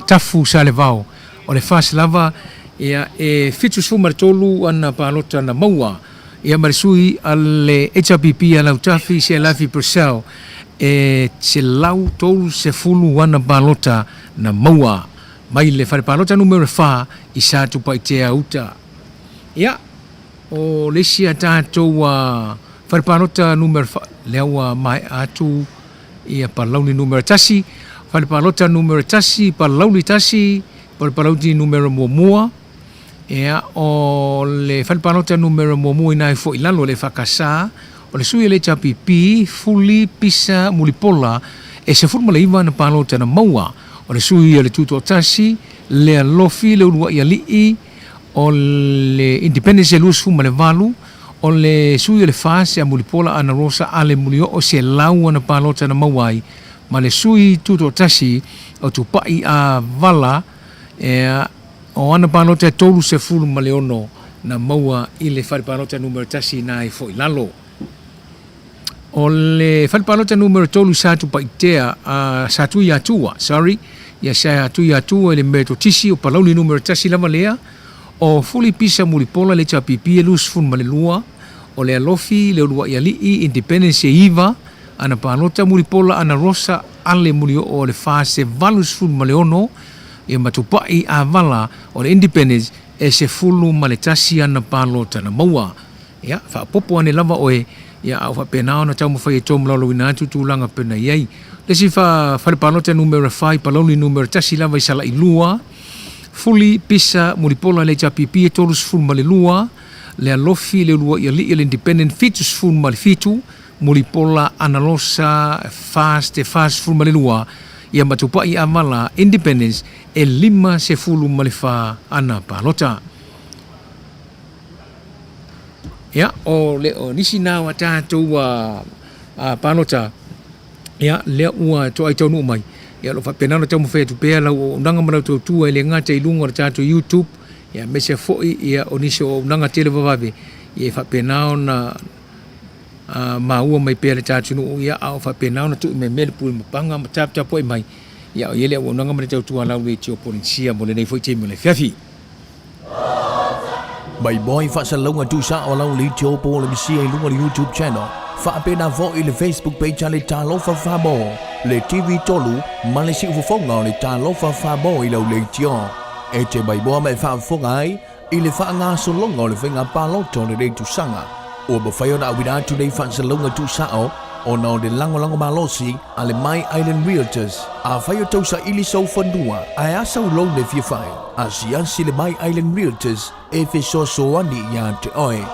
tafu sa le vao o le fas lava ia e fitu sfuru maritolu ana palota na maua ia marisui ale HPP ala utafi se lafi per cell e se lau tolu se fulu ana palota na maua mai le whare palota numero 4 i sa tu paitea uta. Ia, o le sia tātou whare palota numero 5, leaua mai atu ia palauni numero tasi, whare palota numero tasi, palauni tasi, palauni numero mua. Ia, o le whare palota numero mua inai fo i Lalo le whakasa, o le sui le chapipi, fuli, pisa, mulipola, e se furma le iwa na palota na maua, o le sui o le tuto tasi, le alofi, le urua i alii, o le independence lus fuma le valu, o le sui o le fase a mulipola ana rosa ale mulio o se lau ana palota na mawai, ma le sui tuto tasi o tupai a vala, o ana palota tolu se fulu ma le ono na maua i le whare palota numero tasi na i fo i Lalo. O le whare palota numero tolu sa tu paitea, sa tu ia tua, sorry, ia sa tu ia tua le meto tisi o palauni numero tasi lava lea, o fuli pisa mulipola le chapipi lus fun malelua o le alofi le lua ia li independence iva ana palota mulipola ana rosa ale mulio o le fase valus fun maleono ia matupai a vala o le independence e se fulu maletasi ana palota na maua ia fa popo ane lava oe ia au fa penao na tau mawhai tom lalo winatu tūlanga pena iei le si fa fale palota numero 5 paloni numero tasi lava i sala ilua fuli pisa mulipola le chapipi e tolus fun malelua le alofi le lua ia li le independent fitus fun malifitu mulipola analosa fast fun malelua ia matupai amala independence e 5 se fulu malifa ana palota ia o le o nisi na wa tātou palota ia le ua to ai tonu mai ia lo fa penana tau mawhai tu pēa lau o nanga mana tau tua i le ngata i lunga o tātou YouTube ia mese foi ia o nisi o nanga tele vavave ia fa penao na maua mai pēa le tātou nu ia au fa penao na tu me mele pui mapanga matap tapo i mai ia o yele o nanga mana tau tua lau le tio Polynesia mo le nei foi te mo le fiafi Mai boy Faasaleleaga tu sa o lau li tio Polynesia i lunga le YouTube channel. Whaapena vo i le Facebook page le talofa whabo. Le TV tolu ma le siufonga o le talofa whabo i lau le tio. E te mai boa mai whaafonga ai i le whaanga solonga o le whenga paloto le rei tu sanga. O mawhai o na awina tu nei Faasaleleaga tu sa o na o le lango malosi a le My Island Realtors a whai o tausa ili sau whanua a asa u long le fia whai a si le My Island Realtors e fe so ani ia te oe.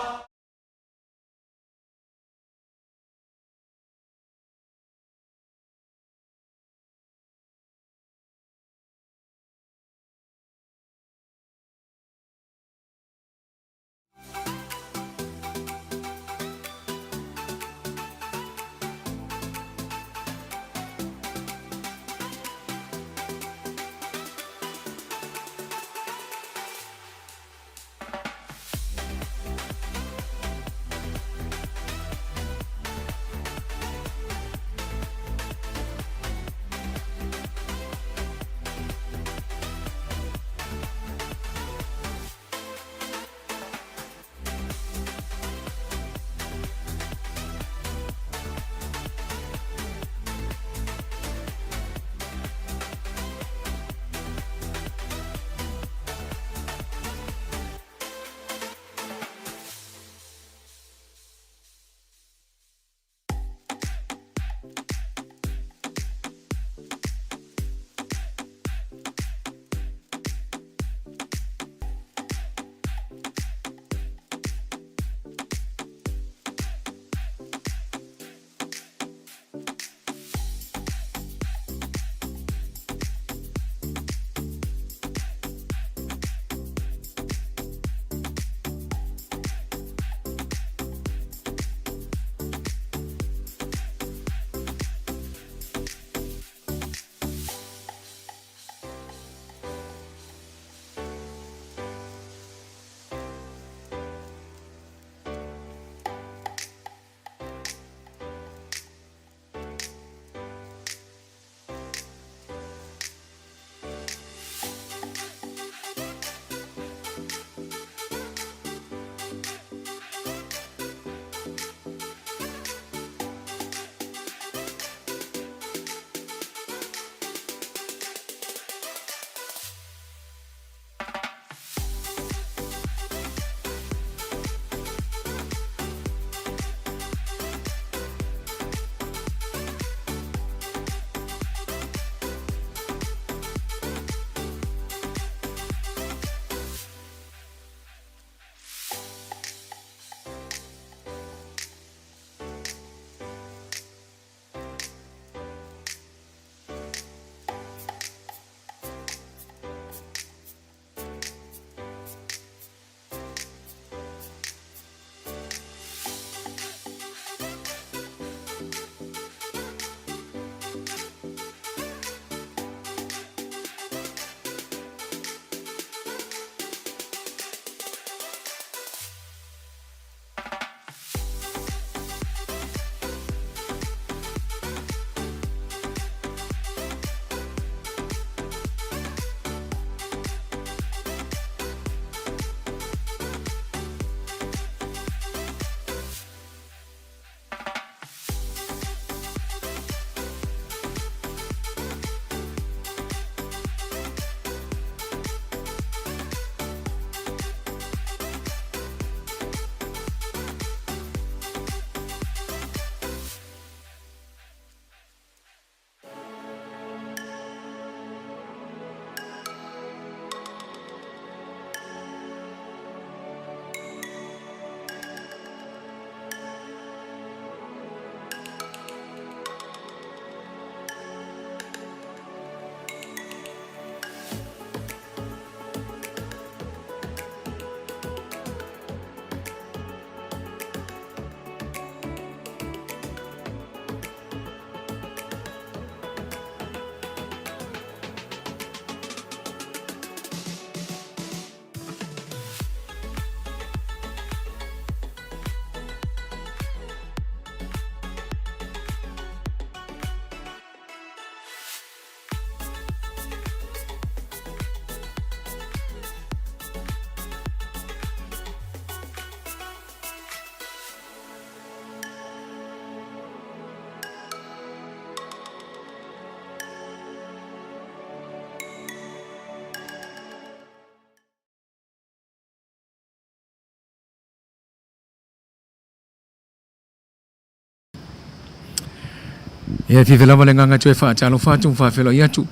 Ia fifela vale nganga tue fa talo fa tung fa felo ia tu.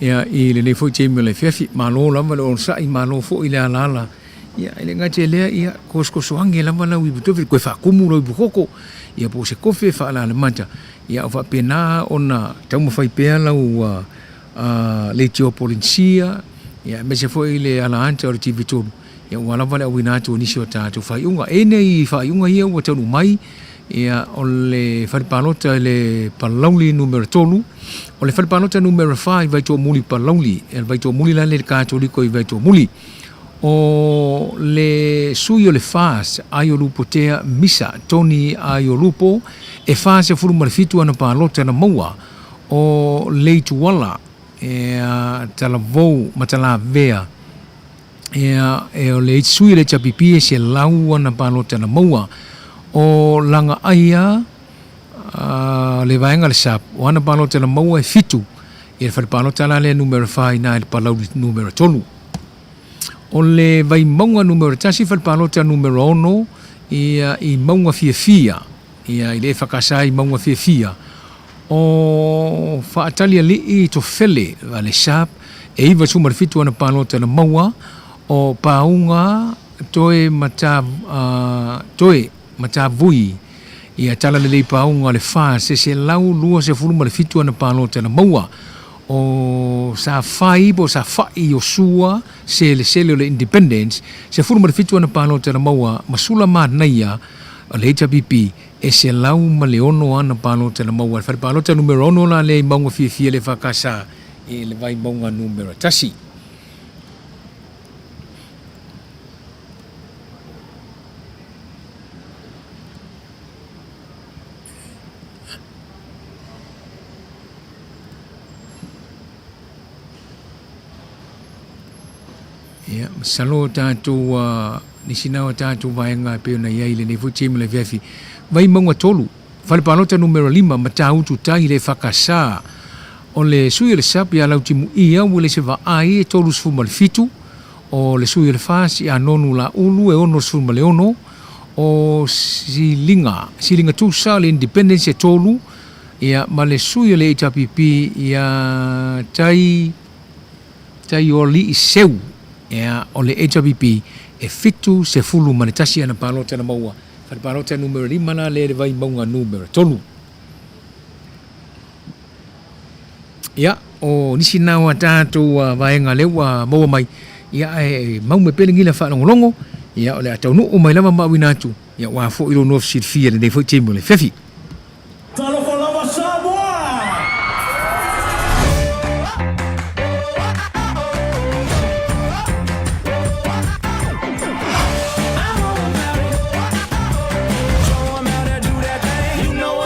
Ia I le fo chemi le fefi malo lava le sa I malo fo ile alala. Ia ile ngate le ia kosko soange lava la wi butofi ko fa kumu lo bukoko. Ia po se kofe fa la le mata. Ia fa pena ona tamu fai pea la le tio Polynesia. Ia me se fo ile ala ante o le TV tolu. Ia wala vale wina tu ni sio tatu fai unga ene I fai unga ia wa tonu mai. Ia o le whalipalota le palauli numero tolu. O le whalipalota numero 5 vai tō muli palauli. E vai tō muli la le kātoliko I vai tō muli. O le sui o le fās Aiolupo tea misa Tony Aiolupo e fās e furu marifitu ana palota na maua o le tuala e talavou matala vea e o le sui le chapipi e se lau ana palota na maua o langa aia le vaenga le sap o ana palota na maua e fitu e le whalipalota la le numero 5 na le palauli numero tolu. O le vai maunga numero tasi whalipalota numero 1 I maunga fia ia I le whakasai maunga fia o whaatalia li to fele le sap e iwa sumarifitu ana palota na maua o paunga toe mata vui ia tala le paunga le fa se lau lua se fulu marifitu ana palota na maua o sa fai bo sa fai o sua se le independence se fulu marifitu ana palota na maua masula ma naia o le HPP e se lau maleono ana palota na maua fa palota numero 1 la le maunga fia le fakasa e le vai maunga numero tasi. Ia, salo tātou nisinawa tātou vaenga peo na iai le nefu chemi le vefi. Vai maunga tolu, whalipalota numero 5, matautu tai le whakasā. O le sui le sapi a lautimu ia ua le se vaai e tolu sfuma le fitu. O le sui le fasi a nonu la ulu e ono sfuma le ono. O silinga tusa le independence e tolu. Ia, ma le sui le HPP ia tai o li I seu. Ia o le HPP e fitu se fulu manitasi ana palota na maua. Fa palota numero 5 na le vai maunga numero tolu. Ia o nisi nawa tātou vaenga lewa maua mai. Ia e mau me pele ngila whalongolongo. Ia o le atau nuu mai lama mawina atu. Ia wafo ilo nof sirfia le neifo temo le fefi.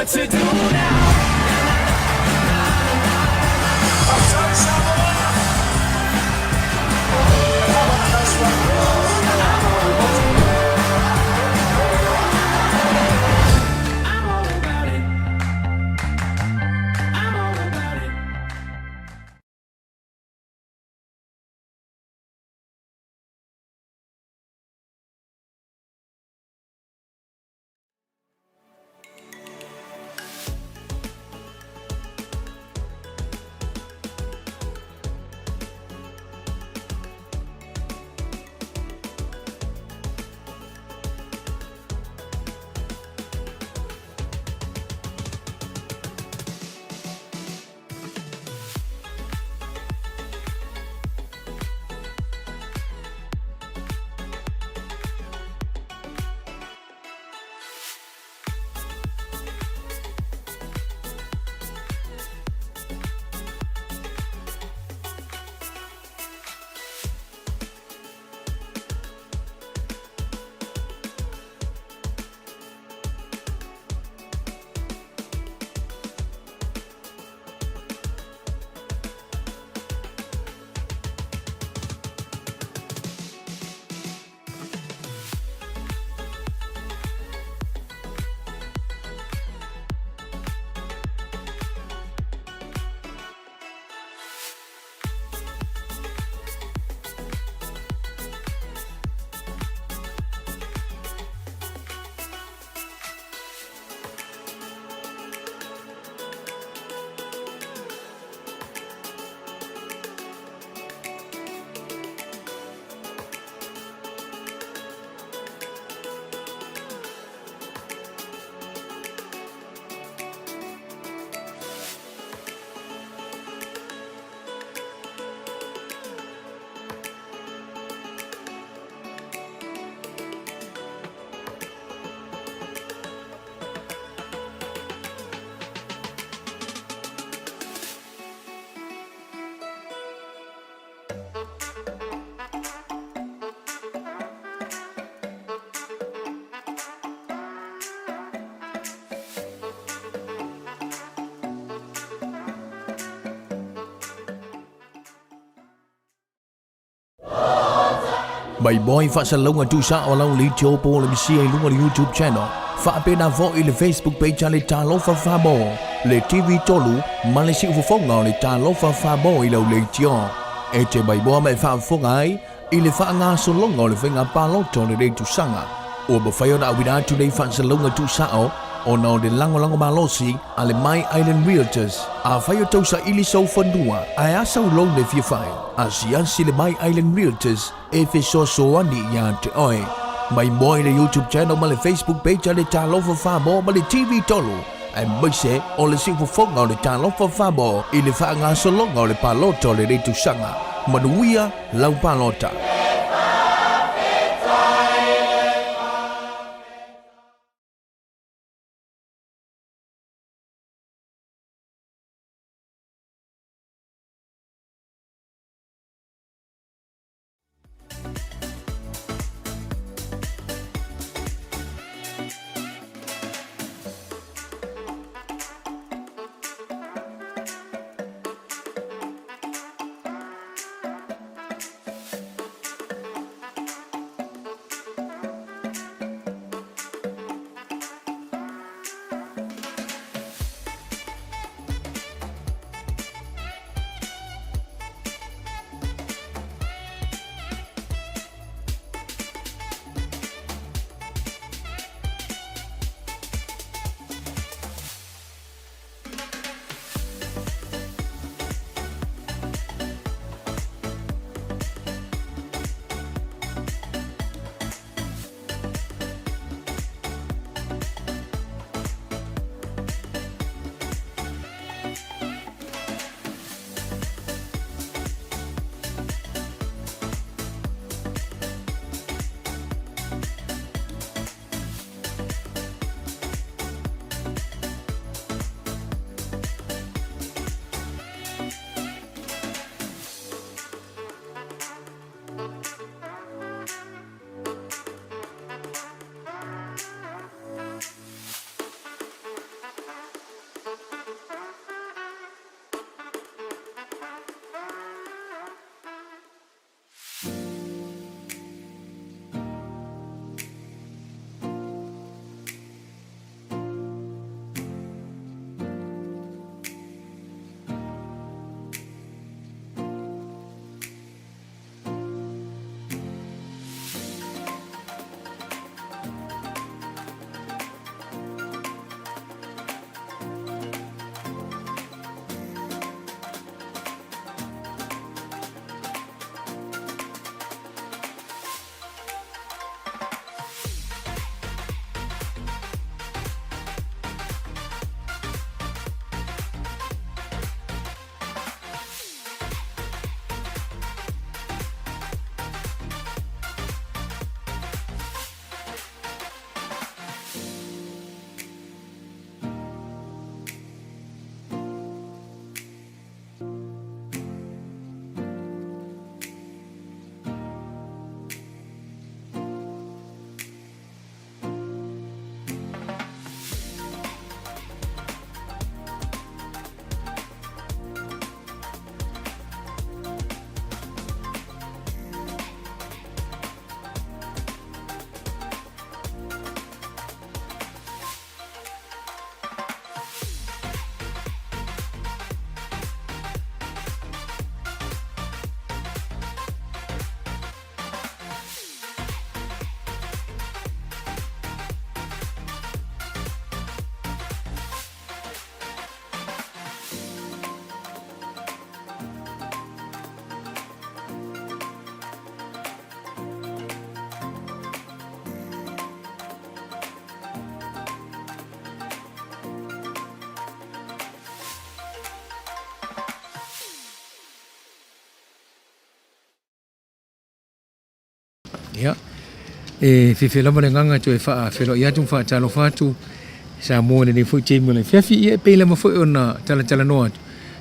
To do now. Mai boy Faasaleleaga tu sa o lau li tio po le misi ai lunga le YouTube channel. Whaapena vo i le Facebook page le Talo Falfalupo, le TV tolu, ma le siufonga le Talo Falfalupo i lau le tio. E te mai boa mai whaafonga ai, i le whaanga solonga o le whenga paloto le rei tu sanga. O ba whaiona awina tu nei Faasaleleaga tu sao, o na o le lango malosi a le My Island Realtors a whaio tausa ili sau whanua a e asau long le fia whai a siansi le My Island Realtors e wheso soani ia te oe mai moi le YouTube channel ma le Facebook page a le Talo Falfalupo ma le TV tolu e maise o le siufonga o le Talo Falfalupo i le whaanga solonga o le paloto le reitu sanga manuia lau palota. Ya. Fifela mo nganga to fa felo ya tum fa talo fatu Samoan ni fu chimo le fiafi e pe le mo fo ona tala no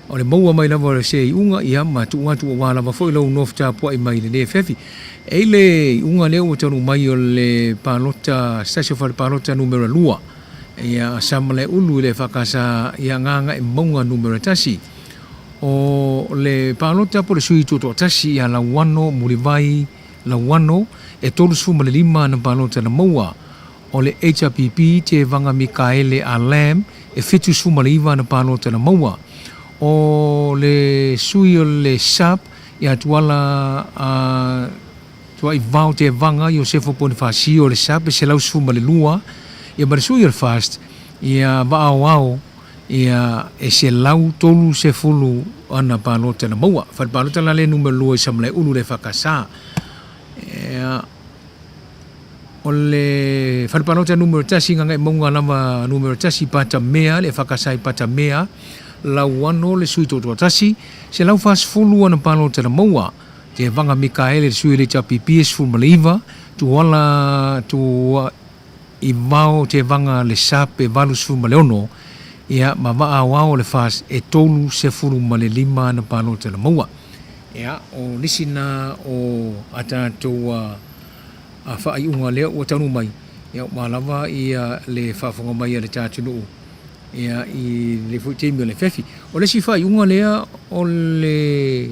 o le maua mai lava le sei unga ia ma tu wala ma fo lo nof ta po i mai le fiafi e le unga le o tonu mai o le palota stasio fa palota numero 2 ia samle ulu le fakasa ia nganga e monga numero tasi o le palota po le sui to tasi ia la wano mulivai la wano e tolu suma le lima na palota na maua o le HRPP te vanga Mikaele a Lam e fitu suma le iwa na palota na maua o le sui o le sap ia tuala tua i vau te vanga Iosefo Bonifasi o le sap e se lau suma le lua ia ma le sui o le fast ia vaao ia e se lau tolu se fulu ana palota na maua fal palota la le numero lua i samle ulu le fakasa o le fal palota numero tasi nga ngai monga lava numero tasi pata mea le fakasa i pata mea lau wano le sui toto tasi se lau fas fulu ana palota na maua te vanga Mikaele le sui le chapipi es fulu maliva tu wala tu i vau te vanga le sap e valu sulu maleono ia ma wao le fas e tolu se fulu ma le lima na palota na maua ia o nisina o atatua a whaaiunga lea ua tanu mai ia malava ia le whaafonga mai a le tātunu ia i le fuitemi o le fefi o le si whaaiunga lea o le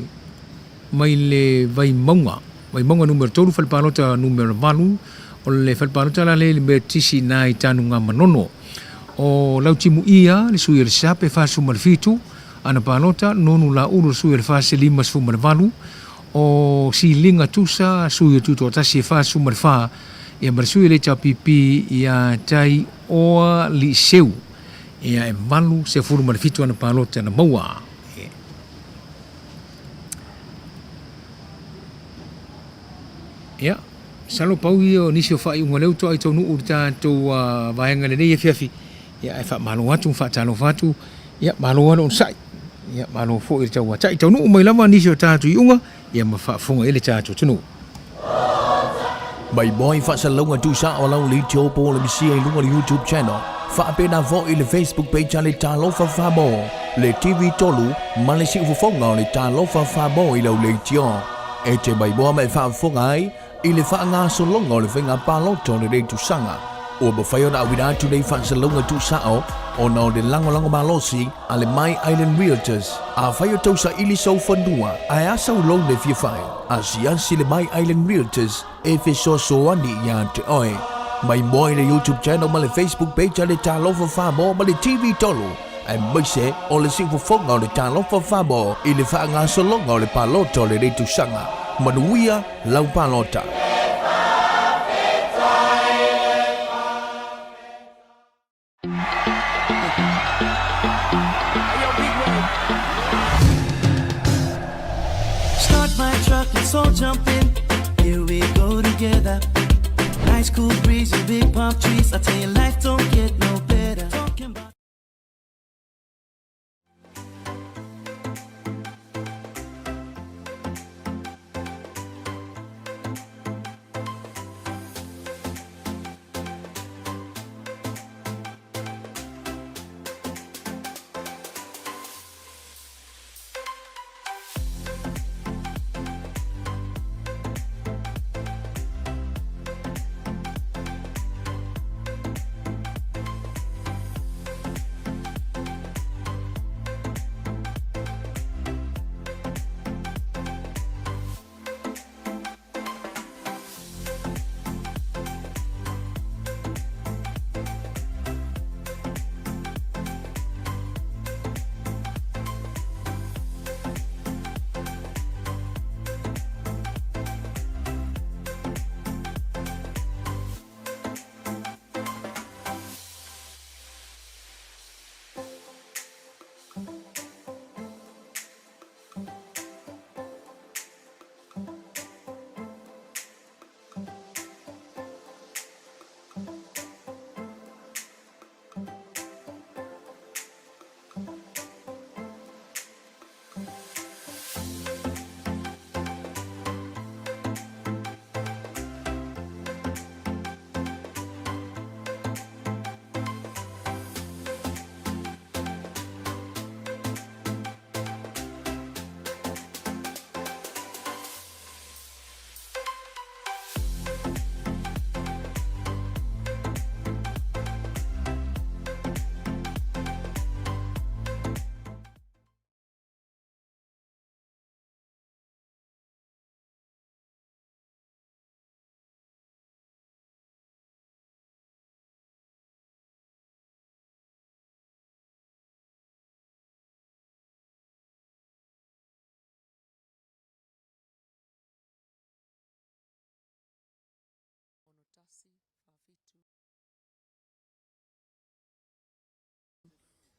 mai le vai maunga numero tolu whalpalota numero valu o le whalpalota la le me tisi nai tanu ngā manono o lautimu ia le sui le sape fa suma le fitu ana palota nonu la ulu sui le fa se lima suma le valu o si linga tusa sui tuto tasi fa suma le fa ia mar sui le chapipi ia tai oa li seu ia e valu se furu le fitu ana palota na maua ia salo pau o nisi o fai unga leu to ai tonu urta to vaenga le nei fiafi ia e fa malo atu fa talo fatu ia malo on sai ia malo fo i tau tai tau no mai lava ni so tatu iunga ia ma fa fonga ele tatu tunu mai boy Faasaleleaga tusa o lau li tio po le misia i lunga YouTube channel fa pena vo i le Facebook page le talo Falfalupo le TV tolu ma le Siumu le talo Falfalupo i lau le tio e te mai boa mai fa fonga ai i le fa nga so longa le venga paloto le tu sanga o ba fayo na wina tu nei Faasaleleaga tu sao o na le lango malosi ale My Island Realtors a fayo to sa ili so fondua a asa lo le fie fai a si le My Island Realtors e fe so ani ya te oi mai boy le YouTube channel ma le Facebook page le talo Falfalupo ma le TV tolo ai mai se o le sifu fonga le talo Falfalupo i le fa nga so longa le paloto le tu sanga manuia lau palota So jump in, here we go together. Nice cool breeze and big palm trees. I tell you, life don't get no better. Talking about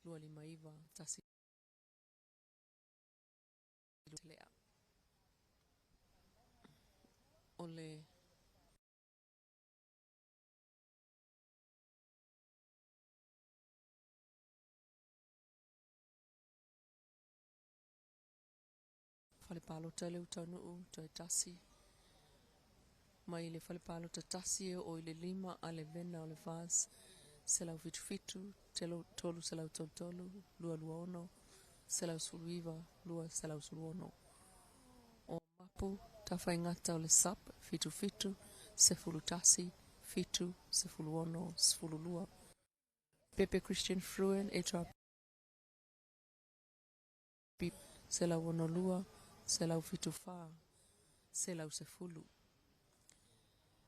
lua lima iva tasi lea. Ole Falipalota le utanuu toi tasi. Mai le falipalota tasi o ile lima ale vena o le vas. Selau fitu fitu, tolu selau tolu, lua lua ono, selau suluiva, lua selau suluono. O mapu, tafai ngata o le sap, fitu fitu, sefulu tasi, fitu, sefulu ono, sefulu lua. Pepe Christian Fruen, selau ono lua, selau fitu fa, selau sefulu.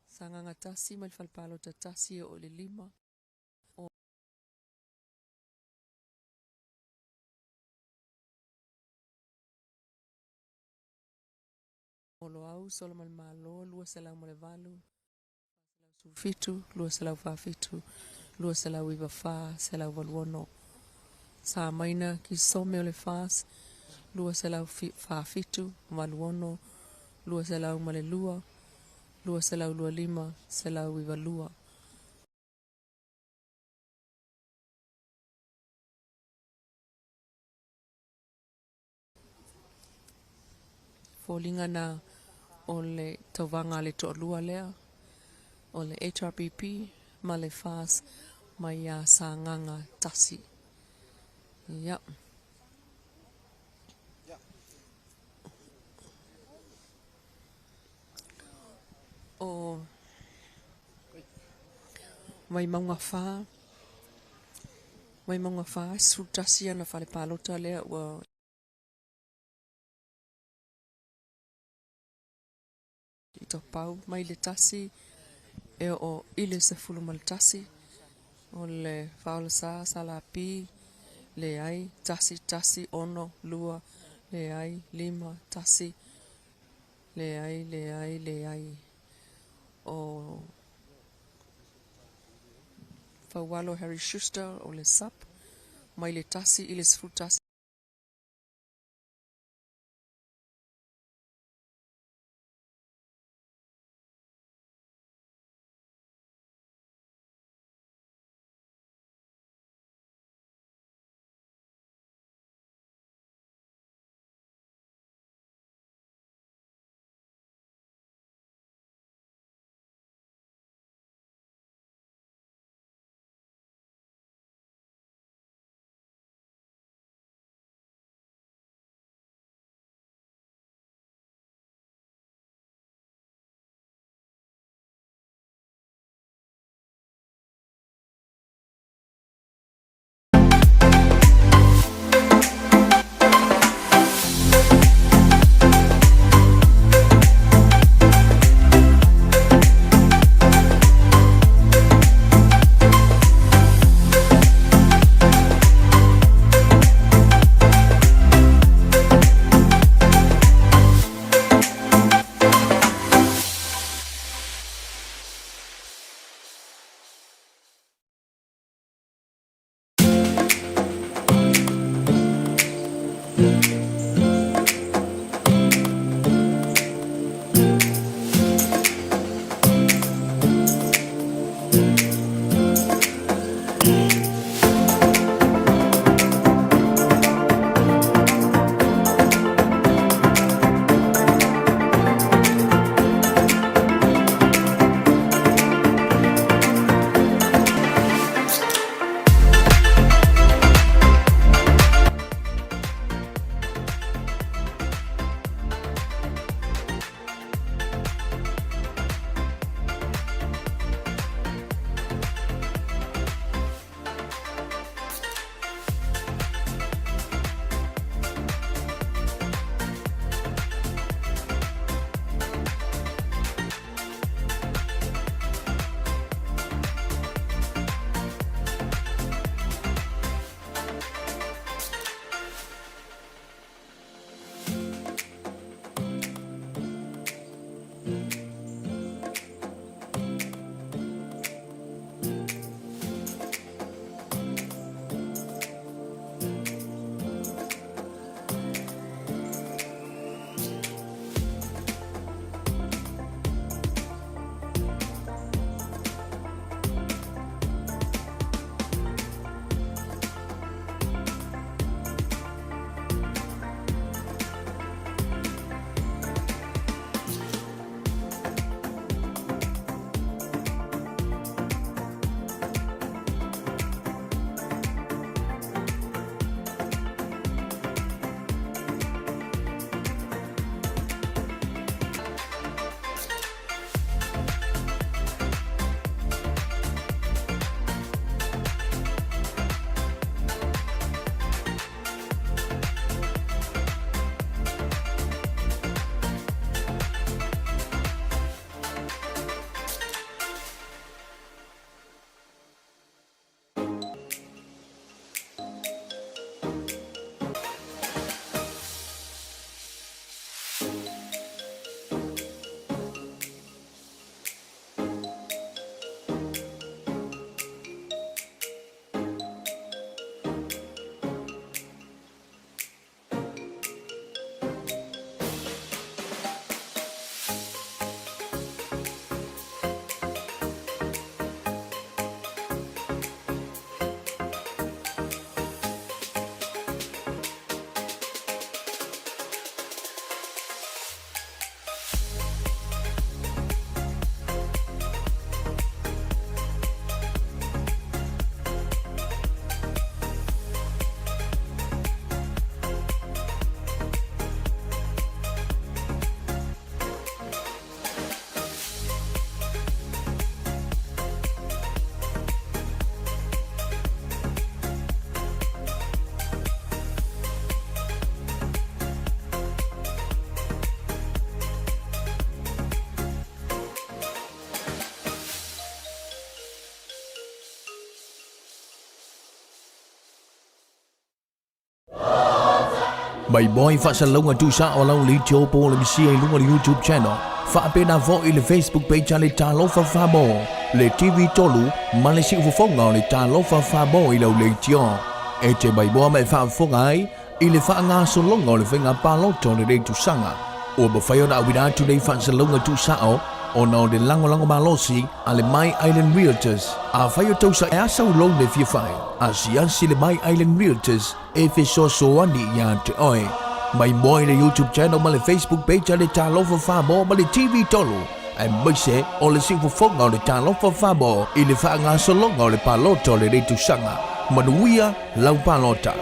Sanga ngatasi mal falpalo tatasi o le lima. Olo au solo mal malo, lua selau mole valu. Fitu, lua selau fa fitu, lua selau iwa fa, selau valuono. Sa maina ki some o le fas, lua selau fa fitu, valuono, lua selau male lua selau lua lima, selau iwa lua. Folinga na o le tauvanga le to lua lea, o le HRPP, ma le fas, mai a sa nganga tasi. Ja. O mai maunga fa, sutasi ana fale palota lea ua i pau mai le tasi e o ile se fulu mal tasi o le faula sa salapi le ai tasi ono lua le ai lima tasi le ai o Fawalo Harry Schuster o le sap mai le tasi ile se fulu tasi Mai boy Faasaleleaga tu sa walau li jopo le si lunga di YouTube channel. Faapena vo i le Facebook page le Lalo Falfalupo. Le TV tolu Malaysia ufonga le Lalo Falfalupo i le tio. E te mai boa mai faafongai i le faanga solonga le venga paloto le tu sanga. O ba fayo na wina tu le Faasaleleaga tu sao. Ono de lango malosi ale My Island Realtors a fayo tau sa asa ulong le fiafai a si le My Island Realtors e fe so wandi ya te oi mai boy le YouTube channel ma le Facebook page le Lalo Falfalupo ma le TV tolu ai mai se o le sifu fonga le Lalo Falfalupo i le faanga solonga le paloto le tu sanga manuia lau palota